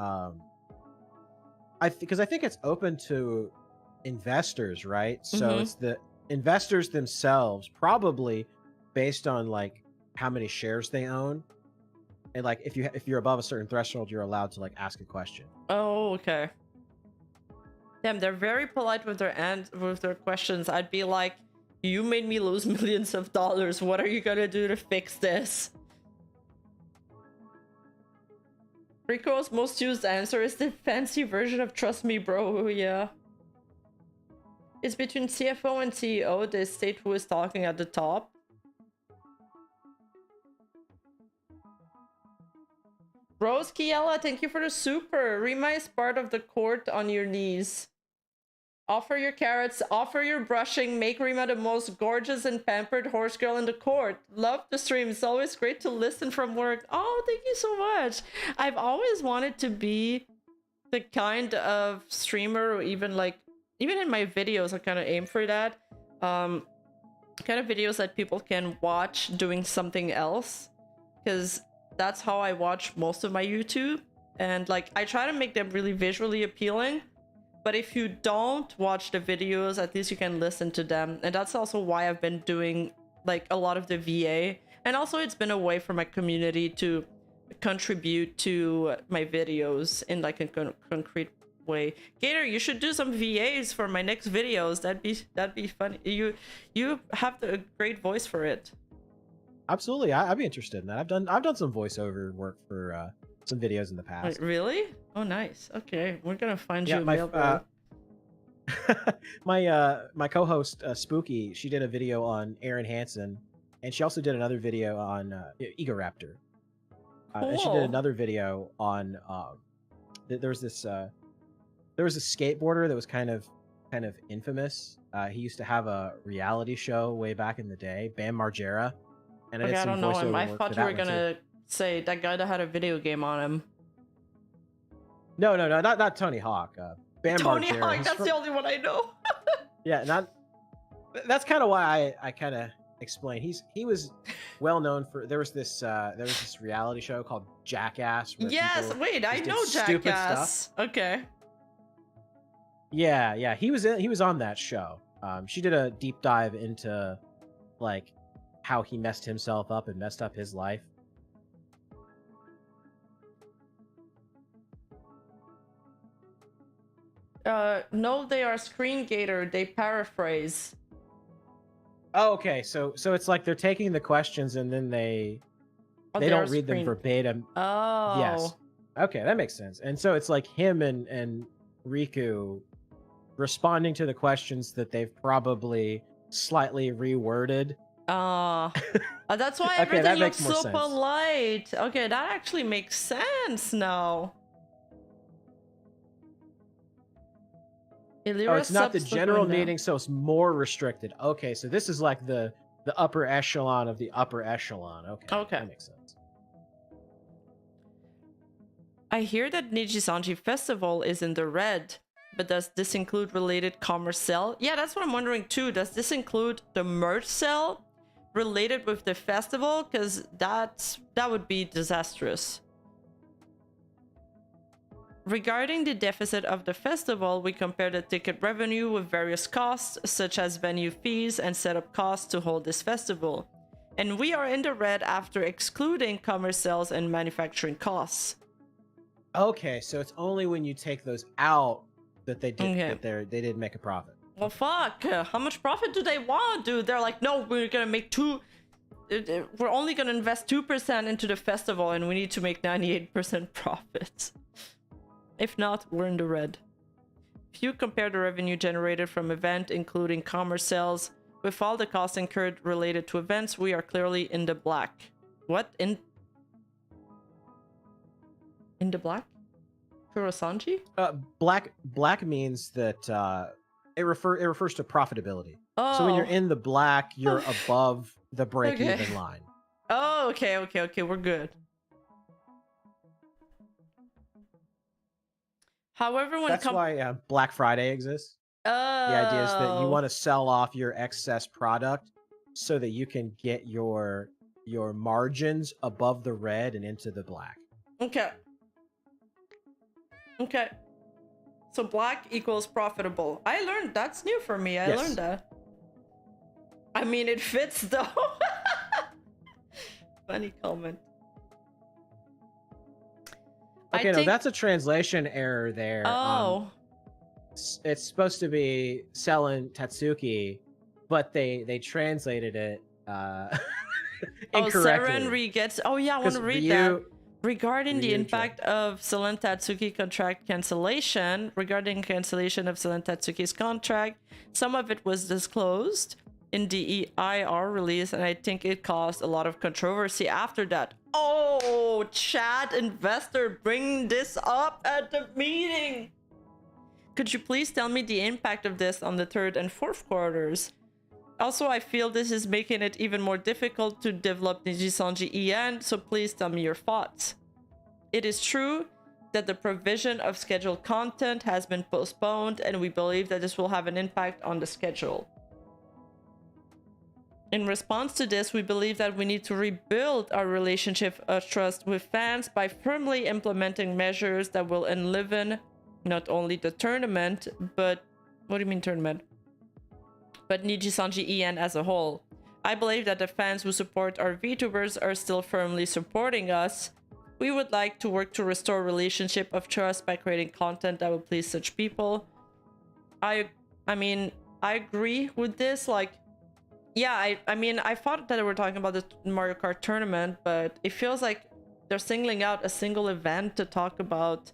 because I think it's open to investors, right? So Mhm. it's the investors themselves, probably based on like how many shares they own, and like if you're above a certain threshold, you're allowed to like ask a question. Oh, okay. Damn, they're very polite with their questions. I'd be like, "You made me lose millions of dollars. What are you gonna do to fix this?" Rico's most used answer is the fancy version of "Trust me, bro." Yeah. It's between CFO and CEO. They state who is talking at the top. Rose Kiela, thank you for the super. Rima is part of the court on your knees. Offer your carrots, offer your brushing, make Rima the most gorgeous and pampered horse girl in the court. Love the stream. It's always great to listen from work. Oh, thank you so much. I've always wanted to be the kind of streamer, or even in my videos, I kind of aim for that. Kind of videos that people can watch doing something else, because that's how I watch most of my YouTube. And like, I try to make them really visually appealing, but if you don't watch the videos, at least you can listen to them. And that's also why I've been doing like a lot of the VA, and also it's been a way for my community to contribute to my videos in like a concrete way. Gator, you should do some VAs for my next videos. That'd be funny. You have a great voice for it. Absolutely, I'd be interested in that. I've done some voiceover work for some videos in the past. Wait, really? Oh, nice. Okay, we're gonna find Yeah, you a mailbag. my co-host Spooky, she did a video on Aaron Hansen, and she also did another video on Egoraptor. And she did Cool. another video on there was this skateboarder that was kind of infamous. He used to have a reality show way back in the day, Bam Margera. And Okay, did I some don't know him. voiceover I work thought for you were that one, too. gonna say that guy that had a video game on him. No, not Tony Hawk. Bam Tony Margera. Hawk, He's that's from- the only one I know. Yeah, not. That's kind of why I kind of explained. He was well known for. There was this reality show called Jackass. Where Yes, people wait, I just did know stupid Jackass. stuff. Okay. Yeah, he was on that show. She did a deep dive into like how he messed himself up and messed up his life. No, they are Screen Gator. They paraphrase. Oh, okay. So it's like they're taking the questions and then they are don't read them screen- verbatim. Oh. Yes. Okay, that makes sense. And so it's like him and Riku responding to the questions that they've probably slightly reworded. That's why Okay, everything that looks makes more so sense. polite. Okay, that actually makes sense now. Oh, it's not the general meeting, so it's more restricted. Okay, so this is like the upper echelon of the upper echelon. Okay, that makes sense. I hear that Nijisanji Festival is in the red, but does this include related commerce cell? Yeah, that's what I'm wondering too. Does this include the merch cell related with the festival? Because that would be disastrous. Regarding the deficit of the festival, we compare the ticket revenue with various costs, such as venue fees and setup costs to hold this festival. And we are in the red after excluding commerce sales and manufacturing costs. Okay, so it's only when you take those out that they did Okay. they did make a profit. Well, fuck. How much profit do they want, dude? They're like, no, we're gonna make we're only gonna invest 2% into the festival and we need to make 98% profits. If not, we're in the red. If you compare the revenue generated from event, including commerce sales, with all the costs incurred related to events, we are clearly in the black. What? In the black? Kurosanji? Black means that it refers to profitability. Oh. So when you're in the black, you're above the break-even Okay. line. Oh, okay, we're good. However, when That's why Black Friday exists. The idea is that you want to sell off your excess product so that you can get your margins above the red and into the black. Okay. Okay. So black equals profitable. I learned, that's new for me. I Yes. learned that. I mean, it fits though. Funny comment. Okay, no, that's a translation error there. Oh. It's supposed to be selling Tatsuki, but they translated it incorrectly. Seren gets. Oh yeah, I want to read that. Regarding the impact of Selen Tatsuki contract cancellation, regarding cancellation of Selen Tatsuki's contract, some of it was disclosed in the EIR release, and I think it caused a lot of controversy after that. Oh, chat investor bringing this up at the meeting. Could you please tell me the impact of this on the third and fourth quarters? Also, I feel this is making it even more difficult to develop Nijisanji EN, so please tell me your thoughts. It is true that the provision of scheduled content has been postponed, and we believe that this will have an impact on the schedule. In response to this, we believe that we need to rebuild our relationship of trust with fans by firmly implementing measures that will enliven not only the tournament, but... What do you mean tournament? But Nijisanji EN as a whole. I believe that the fans who support our VTubers are still firmly supporting us. We would like to work to restore relationship of trust by creating content that will please such people. I mean, I agree with this. Like, yeah, I mean, I thought that they were talking about the Mario Kart tournament, but it feels like they're singling out a single event to talk about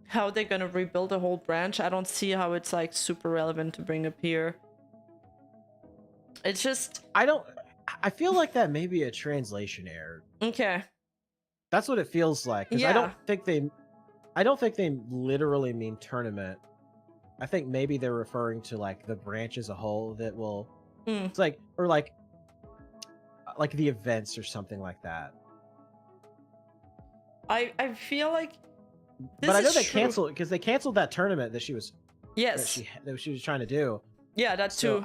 how they're gonna rebuild a whole branch. I don't see how it's like super relevant to bring up here. It's just... I feel like that may be a translation error. Okay. That's what it feels like. Because Yeah. I don't think they literally mean tournament. I think maybe they're referring to like the branch as a whole that will... It's like, or like the events or something like that. I feel like... But I know they canceled, because they canceled that tournament that she was... Yes. That she was trying to do. Yeah, that too.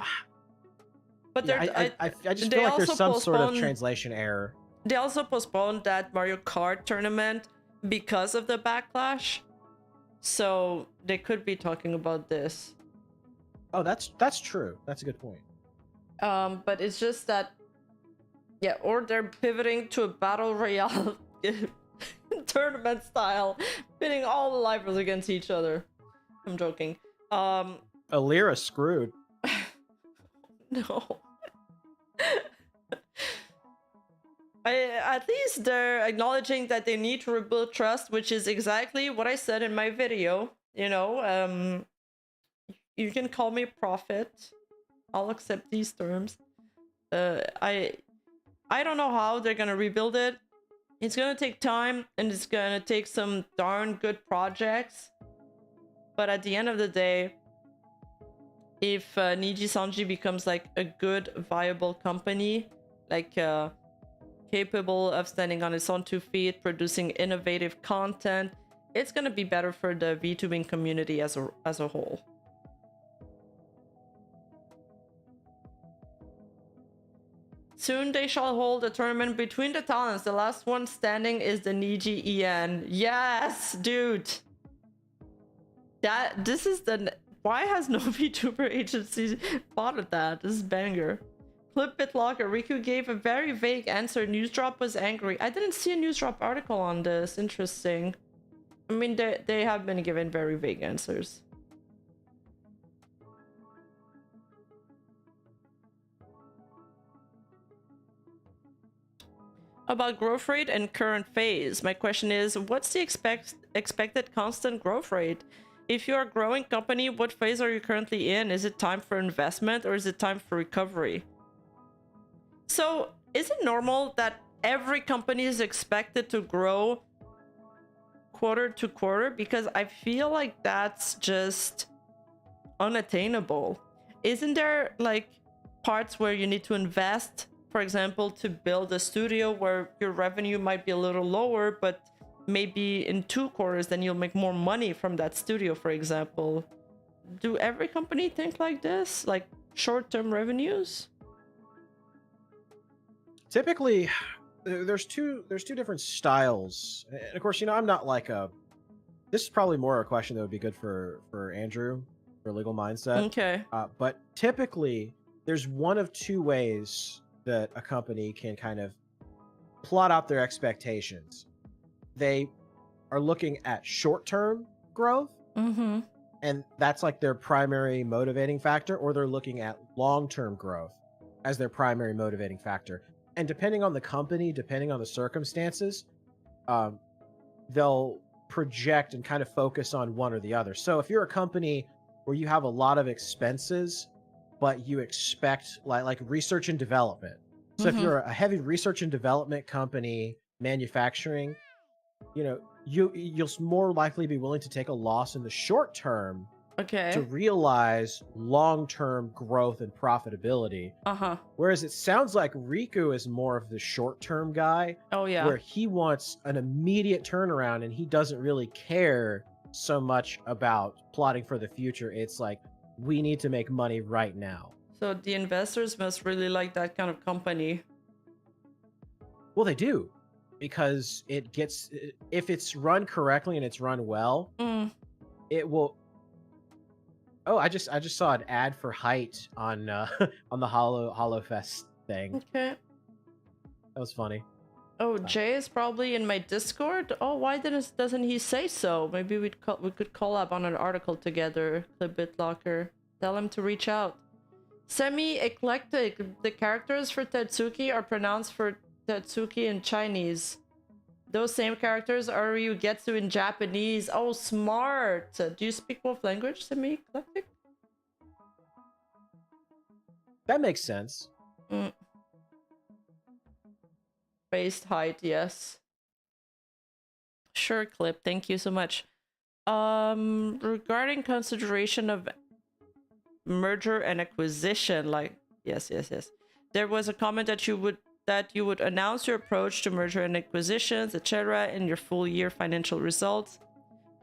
But yeah, I just feel like there's some sort of translation error. They also postponed that Mario Kart tournament because of the backlash. So they could be talking about this. Oh, that's true. That's a good point. But it's just that, yeah, or they're pivoting to a battle royale tournament style, pitting all the lifers against each other. I'm joking. Alira screwed. No. At least they're acknowledging that they need to rebuild trust, which is exactly what I said in my video. You know, you can call me a prophet. I'll accept these terms. I don't know how they're gonna rebuild it. It's gonna take time, and it's gonna take some darn good projects. But at the end of the day, if Nijisanji becomes like a good, viable company, like capable of standing on its own 2 feet, producing innovative content, it's gonna be better for the VTubing community as a whole. Soon they shall hold a tournament between the talents. The last one standing is the Niji EN. Yes, dude. This is the... Why has no VTuber agency thought of that? This is banger. Clip BitLocker. Riku gave a very vague answer. Newsdrop was angry. I didn't see a Newsdrop article on this. Interesting. I mean, they have been given very vague answers. About growth rate and current phase, my question is, what's the expected constant growth rate? If you're a growing company, what phase are you currently in? Is it time for investment or is it time for recovery? So, is it normal that every company is expected to grow quarter to quarter? Because I feel like that's just unattainable. Isn't there like parts where you need to invest, for example, to build a studio where your revenue might be a little lower, but maybe in 2 quarters then you'll make more money from that studio, for example? Do every company think like this, like short-term revenues? Typically, there's two different styles, and of course, you know, I'm not like a this is probably more a question that would be good for Andrew for legal mindset. Okay. But typically, there's one of two ways that a company can kind of plot out their expectations. They are looking at short-term growth, Mm-hmm. and that's like their primary motivating factor, or they're looking at long-term growth as their primary motivating factor. And depending on the company, depending on the circumstances, they'll project and kind of focus on one or the other. So if you're a company where you have a lot of expenses, but you expect like research and development. So if you're a heavy research and development company, manufacturing, you know, you'll more likely be willing to take a loss in the short term Okay. to realize long-term growth and profitability. Uh-huh. Whereas it sounds like Riku is more of the short-term guy, Oh yeah. where he wants an immediate turnaround and he doesn't really care so much about plotting for the future. It's like, we need to make money right now. So the investors must really like that kind of company. Well, they do, because it gets, if it's run correctly and it's run well, it will. Oh, I just saw an ad for Height on on the HoloFest thing. Okay. That was funny. Oh, Jay is probably in my Discord. Oh, why doesn't he say so? Maybe we could collab on an article together. The BitLocker. Tell him to reach out. Semi-eclectic. The characters for Tetsuki are pronounced for Tetsuki in Chinese. Those same characters are Ryugetsu in Japanese. Oh, smart. Do you speak both language, semi-eclectic? That makes sense. Based height, yes. Sure, Clip. Thank you so much. Regarding consideration of merger and acquisition, like yes. There was a comment that you would announce your approach to merger and acquisitions, etc., in your full year financial results.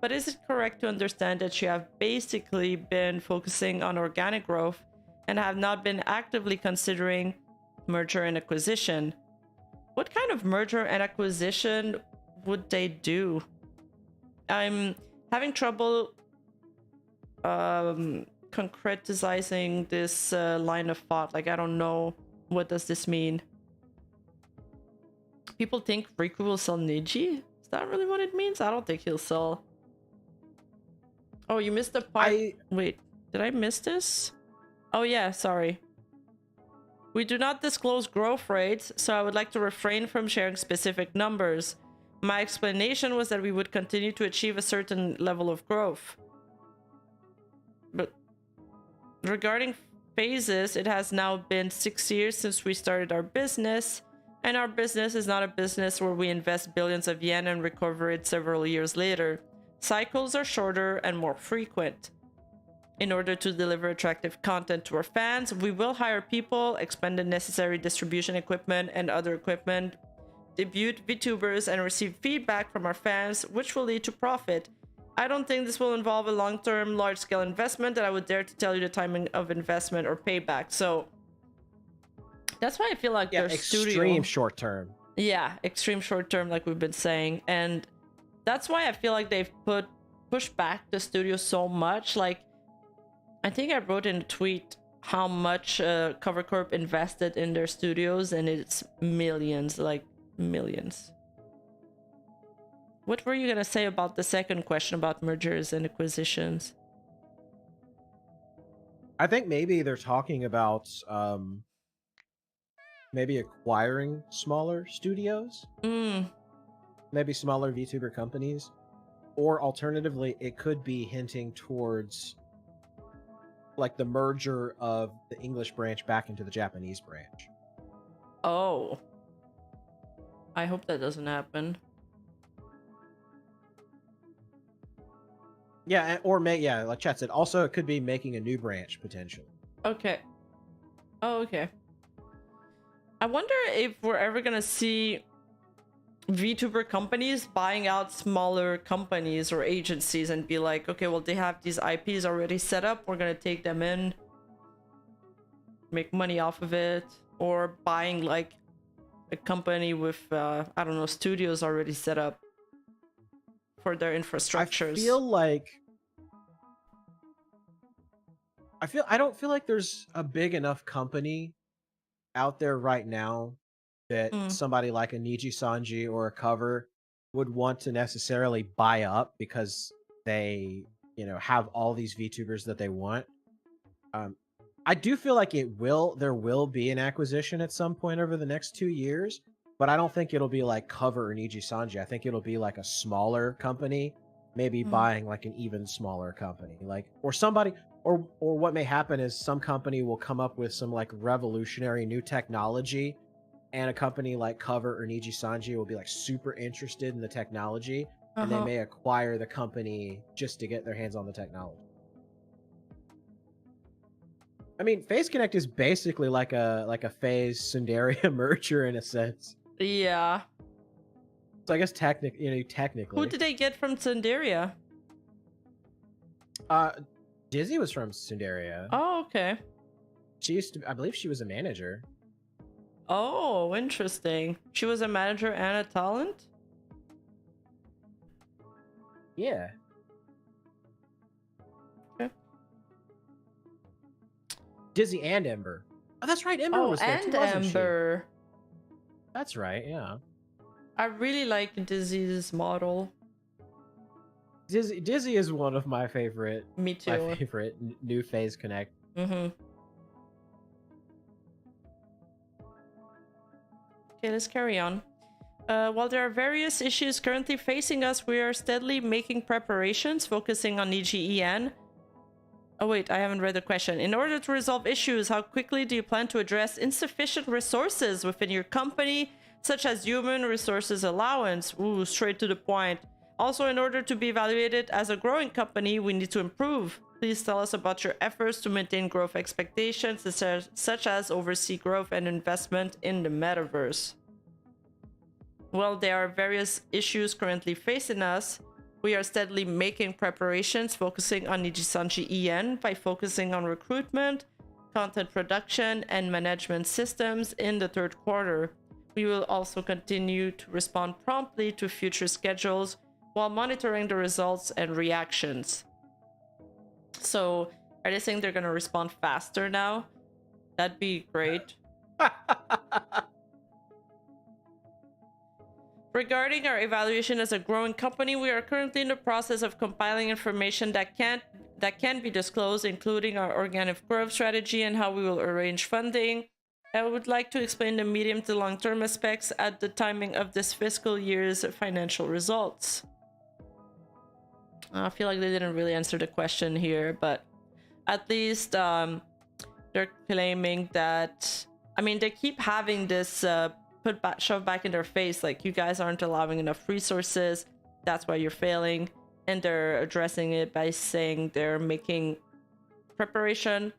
But is it correct to understand that you have basically been focusing on organic growth and have not been actively considering merger and acquisition? What kind of merger and acquisition would they do? I'm having trouble concretizing this line of thought. Like, I don't know, what does this mean? People think Riku will sell Niji? Is that really what it means? I don't think he'll sell. Oh, you missed the part. Wait, did I miss this? Oh yeah, sorry. We do not disclose growth rates, so I would like to refrain from sharing specific numbers. My explanation was that we would continue to achieve a certain level of growth. But regarding phases, it has now been 6 years since we started our business, and our business is not a business where we invest billions of yen and recover it several years later. Cycles are shorter and more frequent. In order to deliver attractive content to our fans, we will hire people, expend the necessary distribution equipment and other equipment, debut VTubers, and receive feedback from our fans, which will lead to profit. I don't think this will involve a long-term, large-scale investment that I would dare to tell you the timing of investment or payback. So that's why I feel like their extreme short-term. Yeah, extreme short-term, like we've been saying. And that's why I feel like they've pushed back the studio so much. Like, I think I wrote in a tweet how much Cover Corp invested in their studios, and it's millions, like millions. What were you gonna say about the second question about mergers and acquisitions? I think maybe they're talking about maybe acquiring smaller studios, maybe smaller VTuber companies, or alternatively, it could be hinting towards like the merger of the English branch back into the Japanese branch. Oh. I hope that doesn't happen. Yeah, or like Chat said, also it could be making a new branch potentially. Okay. Oh, okay. I wonder if we're ever gonna see VTuber companies buying out smaller companies or agencies and be like, okay, well, they have these IPs already set up, we're gonna take them in, make money off of it, or buying like a company with I don't know, studios already set up for their infrastructures. I don't feel like there's a big enough company out there right now that somebody like a Nijisanji or a Cover would want to necessarily buy up because they, have all these VTubers that they want. I do feel like there will be an acquisition at some point over the next 2 years, but I don't think it'll be like Cover or Nijisanji. I think it'll be like a smaller company, maybe buying like an even smaller company, or what may happen is some company will come up with some like revolutionary new technology, and a company like Cover or Nijisanji will be like super interested in the technology, and they may acquire the company just to get their hands on the technology. I mean, Phase Connect is basically like a Phase Sundaria merger in a sense. Yeah. So I guess technically. Who did they get from Sundaria? Dizzy was from Sundaria. Oh, okay. I believe she was a manager. Oh, interesting. She was a manager and a talent? Yeah. Okay. Dizzy and Ember. Oh, that's right. Ember was there too, wasn't Ember. she? That's right, yeah. I really like Dizzy's model. Dizzy is one of my favorite. Me too. My favorite new Phase Connect. Okay, let's carry on. While there are various issues currently facing us, we are steadily making preparations, focusing on Niji En. Oh wait, I haven't read the question. In order to resolve issues, how quickly do you plan to address insufficient resources within your company, such as human resources allowance? Ooh, straight to the point. Also, in order to be evaluated as a growing company, we need to improve. Please tell us about your efforts to maintain growth expectations, such as oversee growth and investment in the metaverse. Well, there are various issues currently facing us. We are steadily making preparations, focusing on Nijisanji En by focusing on recruitment, content production, and management systems in the third quarter. We will also continue to respond promptly to future schedules while monitoring the results and reactions. So, are they saying they're going to respond faster now? That'd be great. Regarding our evaluation as a growing company, we are currently in the process of compiling information that can be disclosed, including our organic growth strategy and how we will arrange funding. I would like to explain the medium to long-term aspects at the timing of this fiscal year's financial results. I feel like they didn't really answer the question here, but at least they're claiming that, I mean, they keep having this shoved back in their face, like, you guys aren't allowing enough resources, that's why you're failing, and they're addressing it by saying they're making preparation,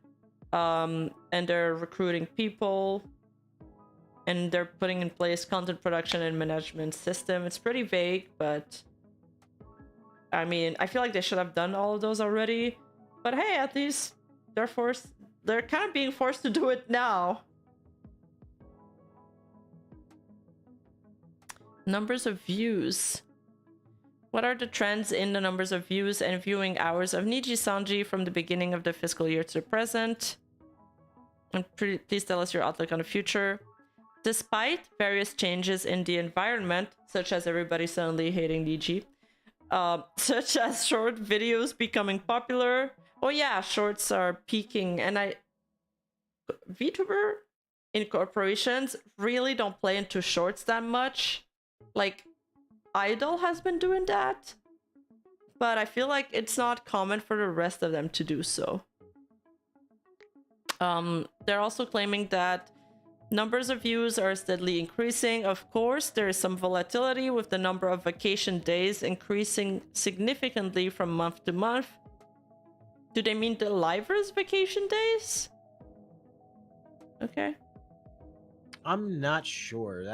and they're recruiting people, and they're putting in place content production and management system. It's pretty vague, but I mean, I feel like they should have done all of those already, but hey, at least they're kind of being forced to do it now. Numbers of views. What are the trends in the numbers of views and viewing hours of Nijisanji from the beginning of the fiscal year to the present? And please tell us your outlook on the future. Despite various changes in the environment, such as everybody suddenly hating Niji, such as short videos becoming popular. Oh yeah, shorts are peaking, and VTuber incorporations really don't play into shorts that much. Like, Idol has been doing that, but I feel like it's not common for the rest of them to do so. They're also claiming that numbers of views are steadily increasing. Of course, there is some volatility with the number of vacation days increasing significantly from month to month. Do they mean the livers' vacation days? Okay. I'm not sure.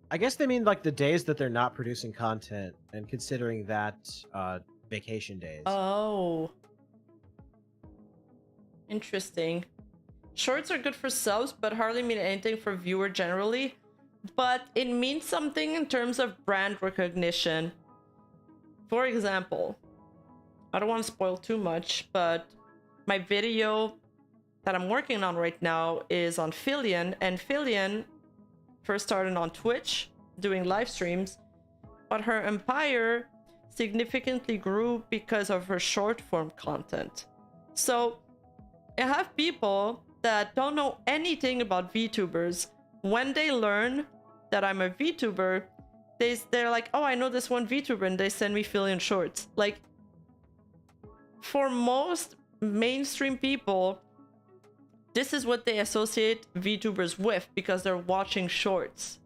I guess they mean like the days that they're not producing content, and considering that vacation days. Oh. Interesting. shorts are good for subs, but hardly mean anything for viewer generally. But it means something in terms of brand recognition. For example, I don't want to spoil too much, but my video that I'm working on right now is on Fillion, and Fillion first started on Twitch doing live streams, but her empire significantly grew because of her short form content. So I have people that don't know anything about VTubers. When they learn that I'm a VTuber, they're like, oh, I know this one VTuber, and they send me Fillion shorts. Like, for most mainstream people, this is what they associate VTubers with because they're watching shorts.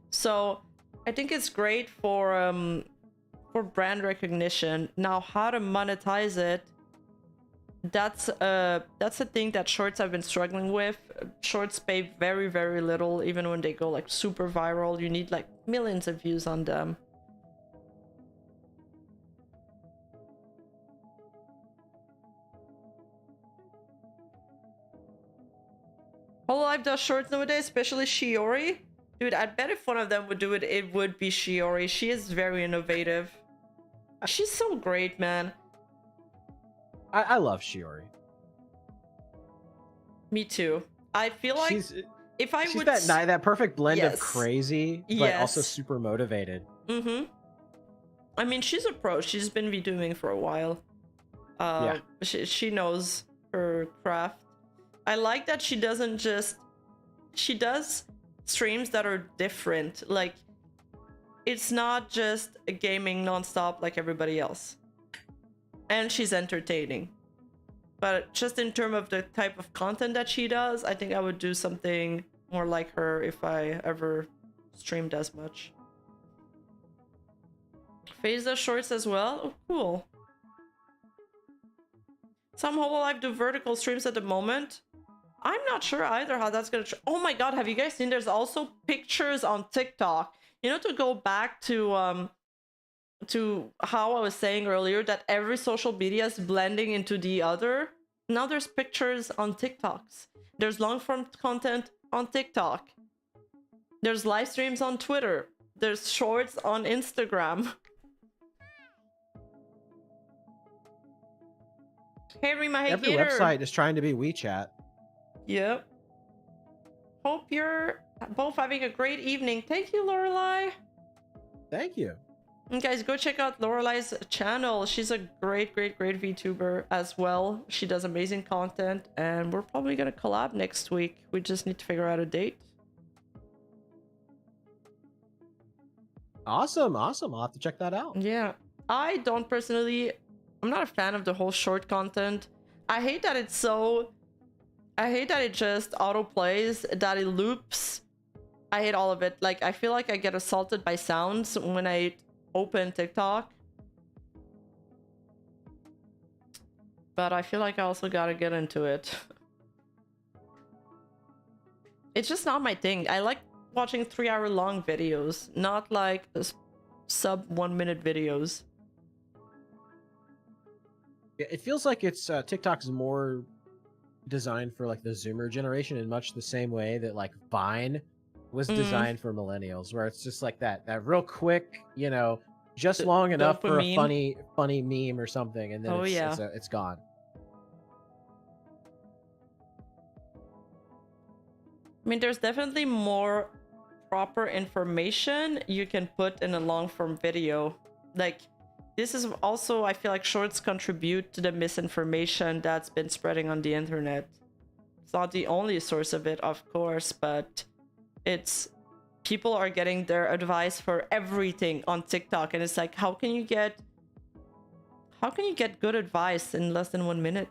So I think it's great for brand recognition. Now, how to monetize it, that's a thing that shorts have been struggling with. Shorts pay very, very little, even when they go like super viral. You need like millions of views on them. Hololive does shorts nowadays, especially Shiori. Dude, I bet if one of them would do it, it would be Shiori. She is very innovative. She's so great, man. I love Shiori. Me too. I feel like if I she's would that perfect blend of Yes. crazy, but Yes. also super motivated. Mm-hmm. I mean, she's a pro. She's been VTubing for a while. Yeah. She knows her craft. I like that she doesn't just... She does streams that are different. Like, it's not just a gaming nonstop like everybody else. And she's entertaining. But just in terms of the type of content that she does, I think I would do something more like her if I ever streamed as much. FaZe does shorts as well? Oh, cool. Some Hololive do vertical streams at the moment. I'm not sure either how that's gonna... Oh my god, have you guys seen there's also pictures on TikTok? You know, to go back to how I was saying earlier that every social media is blending into the other. Now there's pictures on TikToks. There's long form content on TikTok. There's live streams on Twitter. There's shorts on Instagram. Hey Rima, hey Every Gator. website is trying to be WeChat. Yep. Hope you're both having a great evening. Thank you, Lorelai. Thank you. And guys, go check out Lorelai's channel. She's a great VTuber as well. She does amazing content, and we're probably gonna collab next week. We just need to figure out a date. Awesome. I'll have to check that out. Yeah. I don't personally... I'm not a fan of the whole short content. I hate that it's so... I hate that it just auto-plays, that it loops. I hate all of it. Like, I feel like I get assaulted by sounds when I open TikTok. But I feel like I also gotta get into it. It's just not my thing. I like watching 3-hour long videos, not like sub 1 minute videos. Yeah, it feels like it's TikTok's more designed for like the Zoomer generation in much the same way that like Vine was designed for millennials, where it's just like that real quick, you know, just long enough for a funny meme or something, and then it's gone. I mean, there's definitely more proper information you can put in a long form video. Like, this is also, I feel like shorts contribute to the misinformation that's been spreading on the internet. It's not the only source of it, of course, but it's... People are getting their advice for everything on TikTok, and it's like, how can you get good advice in less than 1 minute?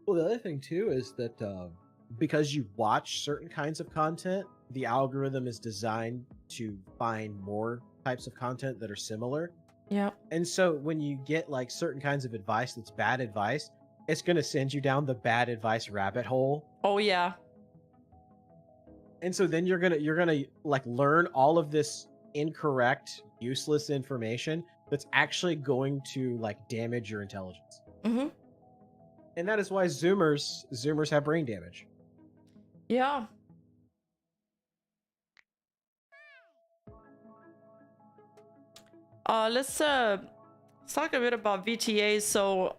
Well, the other thing too is that because you watch certain kinds of content, the algorithm is designed to find more types of content that are similar. Yeah. And so when you get like certain kinds of advice that's bad advice, it's going to send you down the bad advice rabbit hole. Oh yeah. And so then you're gonna like learn all of this incorrect, useless information that's actually going to like damage your intelligence. Mm-hmm. And that is why Zoomers have brain damage. Yeah. Let's talk a bit about VTA. So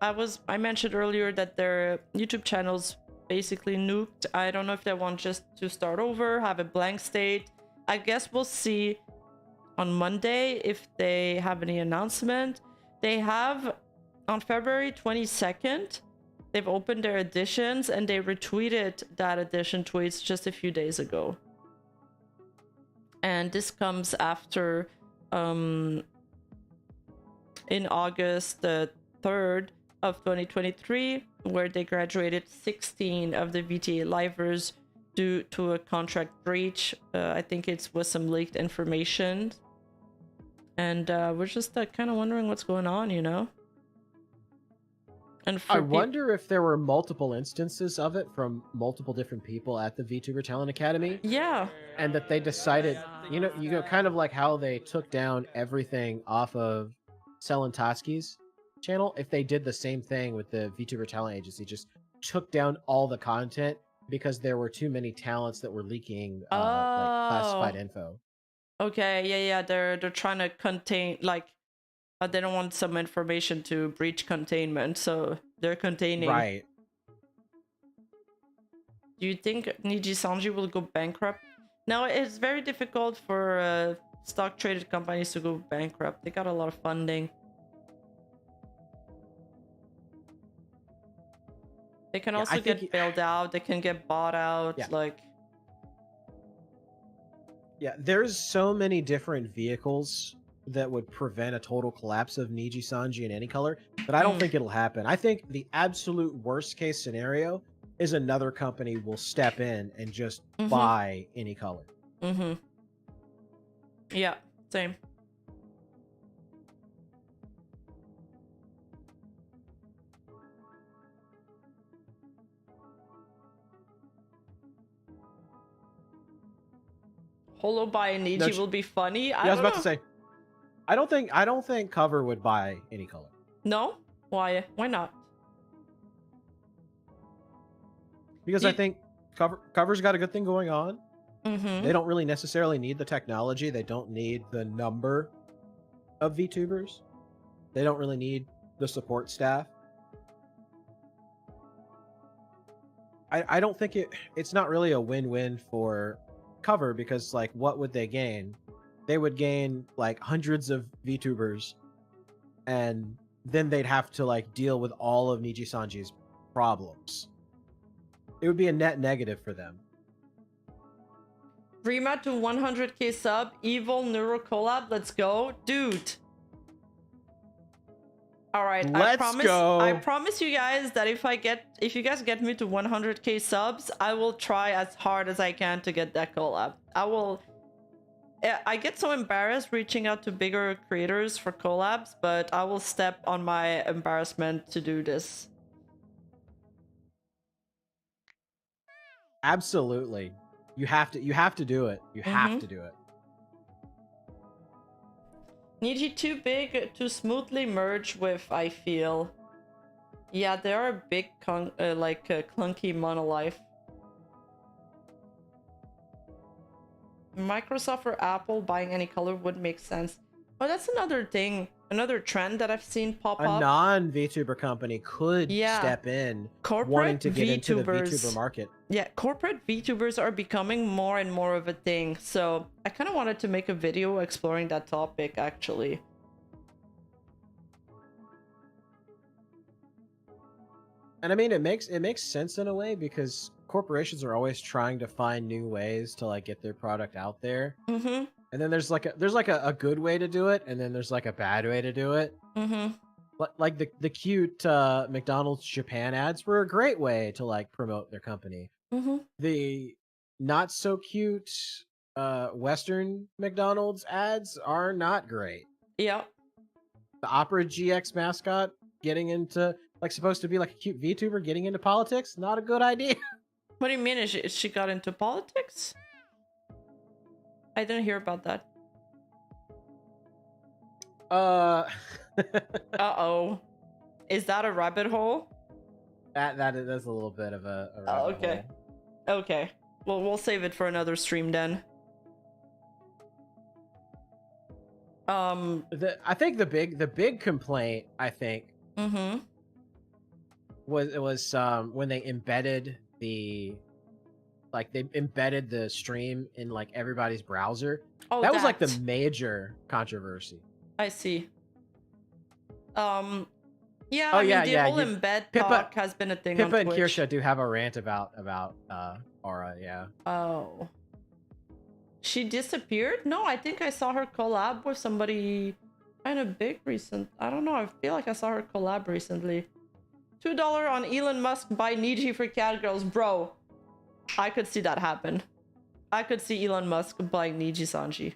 I mentioned earlier that their YouTube channel's basically nuked. I don't know if they want just to start over, have a blank state. I guess we'll see on Monday if they have any announcement. They have on February 22nd, they've opened their editions and they retweeted that edition tweets just a few days ago. And this comes after in August the 3rd of 2023, where they graduated 16 of the VTA livers due to a contract breach. I think it's with some leaked information. And we're just kind of wondering what's going on, you know? And I wonder if there were multiple instances of it from multiple different people at the VTuber Talent Academy. Yeah. And that they decided, you know, kind of like how they took down everything off of Selentowski's channel. If they did the same thing with the VTuber Talent Agency, just took down all the content because there were too many talents that were leaking like classified info. Okay, yeah, they're trying to contain, like, they don't want some information to breach containment, so they're containing. Right. Do you think Nijisanji will go bankrupt? No, it's very difficult for stock traded companies to go bankrupt. They got a lot of funding. They can also get bailed out. They can get bought out. Yeah. Like, yeah, there's so many different vehicles that would prevent a total collapse of Nijisanji in any color, but I don't think it'll happen. I think the absolute worst case scenario is another company will step in and just buy any color. Yeah, same. Holo by Niji will be funny. I was about to say, I don't think Cover would buy any color. No? Why? Why not? Because I think Cover's got a good thing going on. Mm-hmm. They don't really necessarily need the technology. They don't need the number of VTubers. They don't really need the support staff. I don't think it's not really a win-win for Cover, because like, what would they gain? They would gain like hundreds of VTubers, and then they'd have to like deal with all of Nijisanji's problems. It would be a net negative for them. Rima to 100k sub, evil neuro collab, let's go, dude. All right, I promise you guys that if you guys get me to 100k subs, I will try as hard as I can to get that collab. I get so embarrassed reaching out to bigger creators for collabs, but I will step on my embarrassment to do this. Absolutely. You have to do it. You have to do it. Niji too big to smoothly merge with, I feel. Yeah, they are a big clunky monolife. Microsoft or Apple buying any color would make sense. Oh, that's another thing, another trend that I've seen pop up. A non-VTuber company could step in, wanting to get into the VTuber market. Yeah, corporate VTubers are becoming more and more of a thing. So I kind of wanted to make a video exploring that topic, actually. And I mean, it makes sense in a way, because corporations are always trying to find new ways to like get their product out there. Mm-hmm. And then there's like a good way to do it, and then there's like a bad way to do it. Mm-hmm. Like the cute McDonald's Japan ads were a great way to like promote their company. Mm-hmm. The not so cute Western McDonald's ads are not great. Yeah. The Opera GX mascot getting into, like, supposed to be like a cute VTuber getting into politics, not a good idea. What do you mean? Is she got into politics? I didn't hear about that. Uh-oh. Is that a rabbit hole? That's a little bit of a Oh, rabbit okay. hole. Okay. Well, we'll save it for another stream then. I think the big complaint, I think, was when they embedded the stream in like everybody's browser. Oh, that was like the major controversy. I see. Yeah, Oh, I mean, yeah, the yeah, whole embed talk has been a thing Pippa on and Twitch. Kirsha do have a rant about Aura, yeah. Oh. She disappeared? No, I think I saw her collab with somebody kind of big recent. I don't know, I feel like I saw her collab recently. $2 on Elon Musk buy Niji for cat girls. Bro, I could see that happen. I could see Elon Musk buying Nijisanji.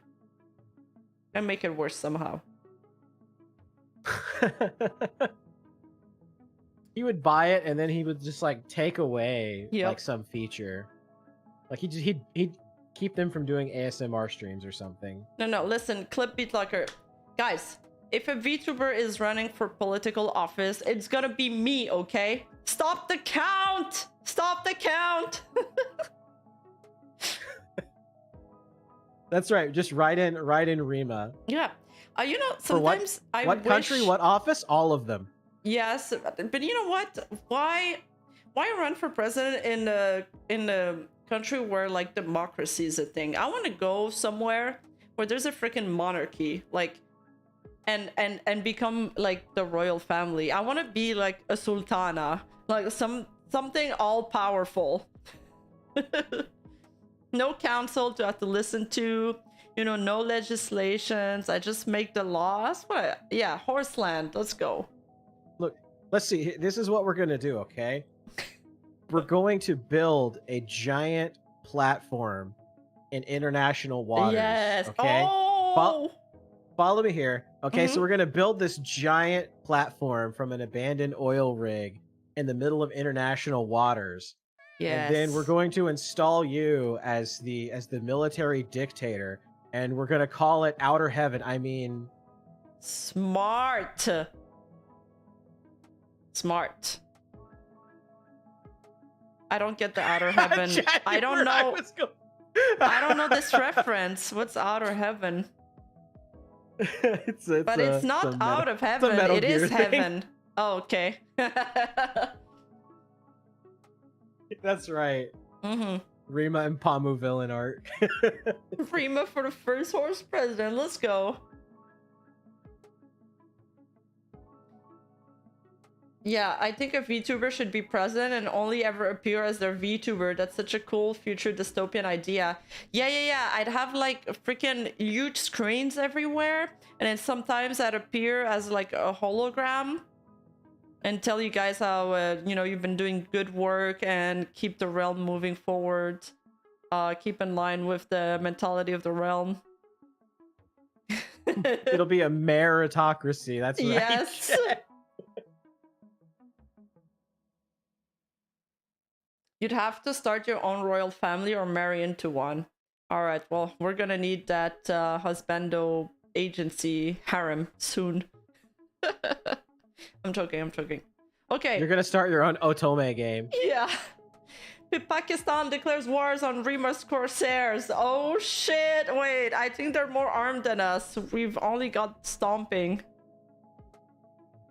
And make it worse somehow. He would buy it and then he would just like take away Yep. like some feature. Like he'd keep them from doing ASMR streams or something. No, listen, Clip Beatlocker. Guys, if a VTuber is running for political office, it's gonna be me, okay? Stop the count! Stop the count! That's right. Just write in Rima. Yeah. You know, For what- sometimes I what wish... country, what office? All of them. Yes, but you know what? Why run for president in a country where like democracy is a thing? I want to go somewhere where there's a freaking monarchy, like, and become like the royal family. I want to be like a sultana, like something all powerful. No council to have to listen to, you know, no legislations. I just make the laws. Yeah, horseland. Let's go. Look, let's see. This is what we're going to do, okay? We're going to build a giant platform in international waters. Yes. Okay? Oh! Follow me here. Okay, so we're going to build this giant platform from an abandoned oil rig in the middle of international waters. Yes. And then we're going to install you as the military dictator, and we're going to call it Outer Heaven. I mean, smart. I don't get the Outer Heaven. I don't know. I don't know this reference. What's Outer Heaven? It's not out of heaven. It is heaven. Oh, okay. That's right. Rima and Pamu villain art. Rima for the first horse president. Let's go. Yeah, I think a VTuber should be president and only ever appear as their VTuber. That's such a cool future dystopian idea. Yeah. I'd have like freaking huge screens everywhere, and then sometimes I'd appear as like a hologram and tell you guys how you know, you've been doing good work and keep the realm moving forward. Keep in line with the mentality of the realm. It'll be a meritocracy. That's right. Yes. You'd have to start your own royal family or marry into one. All right, well, we're gonna need that husbando agency harem soon. I'm joking. Okay. You're gonna start your own Otome game. Yeah. Pakistan declares wars on Rima's Corsairs. Oh shit, wait, I think they're more armed than us. We've only got stomping.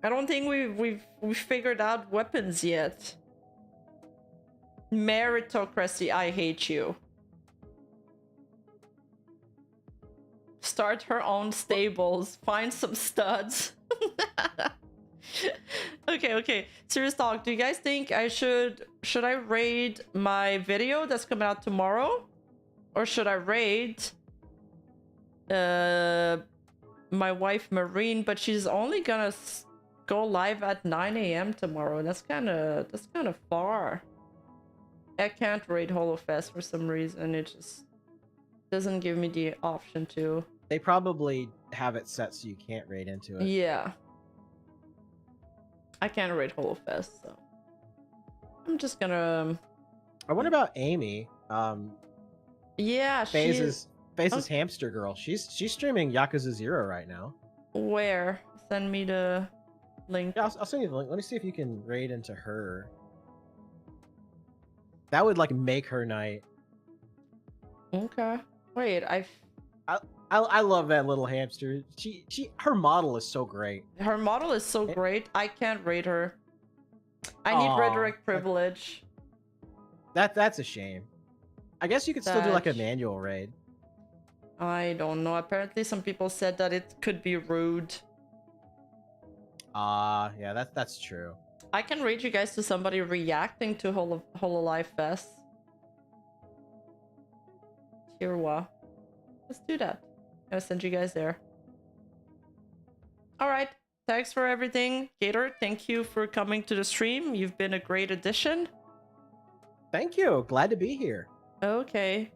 I don't think we've figured out weapons yet. Meritocracy, I hate you. Start her own stables. Find some studs. Okay. Serious talk. Do you guys think I should I raid my video that's coming out tomorrow? Or should I raid my wife Marine, but she's only gonna go live at 9 AM tomorrow. That's kind of far. I can't raid HoloFest for some reason. It just doesn't give me the option to. They probably have it set so you can't raid into it. Yeah. I can't raid HoloFest, so I'm just gonna. I wonder about Amy. Yeah, FaZe's hamster girl. She's streaming Yakuza 0 right now. Where? Send me the link. Yeah, I'll send you the link. Let me see if you can raid into her. That would like make her night. Okay. Wait, I love that little hamster. Her model is so great. her model is so great. I can't rate her. I need Aw, rhetoric privilege. That's a shame. I guess you could still do like a Thatch. manual raid. I don't know. Apparently some people said that it could be rude. Yeah, that's true. I can rate you guys to somebody reacting to Hololive Fest. Kirwa. Let's do that. I'll send you guys there. Alright. Thanks for everything. Gator, thank you for coming to the stream. You've been a great addition. Thank you. Glad to be here. Okay.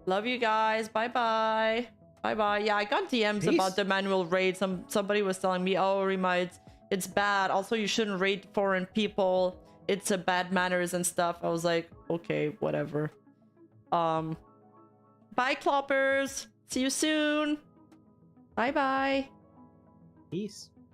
Love you guys. Bye-bye. Bye-bye. Yeah, I got DMs Peace. about the manual raid. Somebody was telling me, oh, Rima, it's bad. Also, you shouldn't raid foreign people. It's a bad manners and stuff. I was like, okay, whatever. Bye, Cloppers. See you soon. Bye-bye. Peace.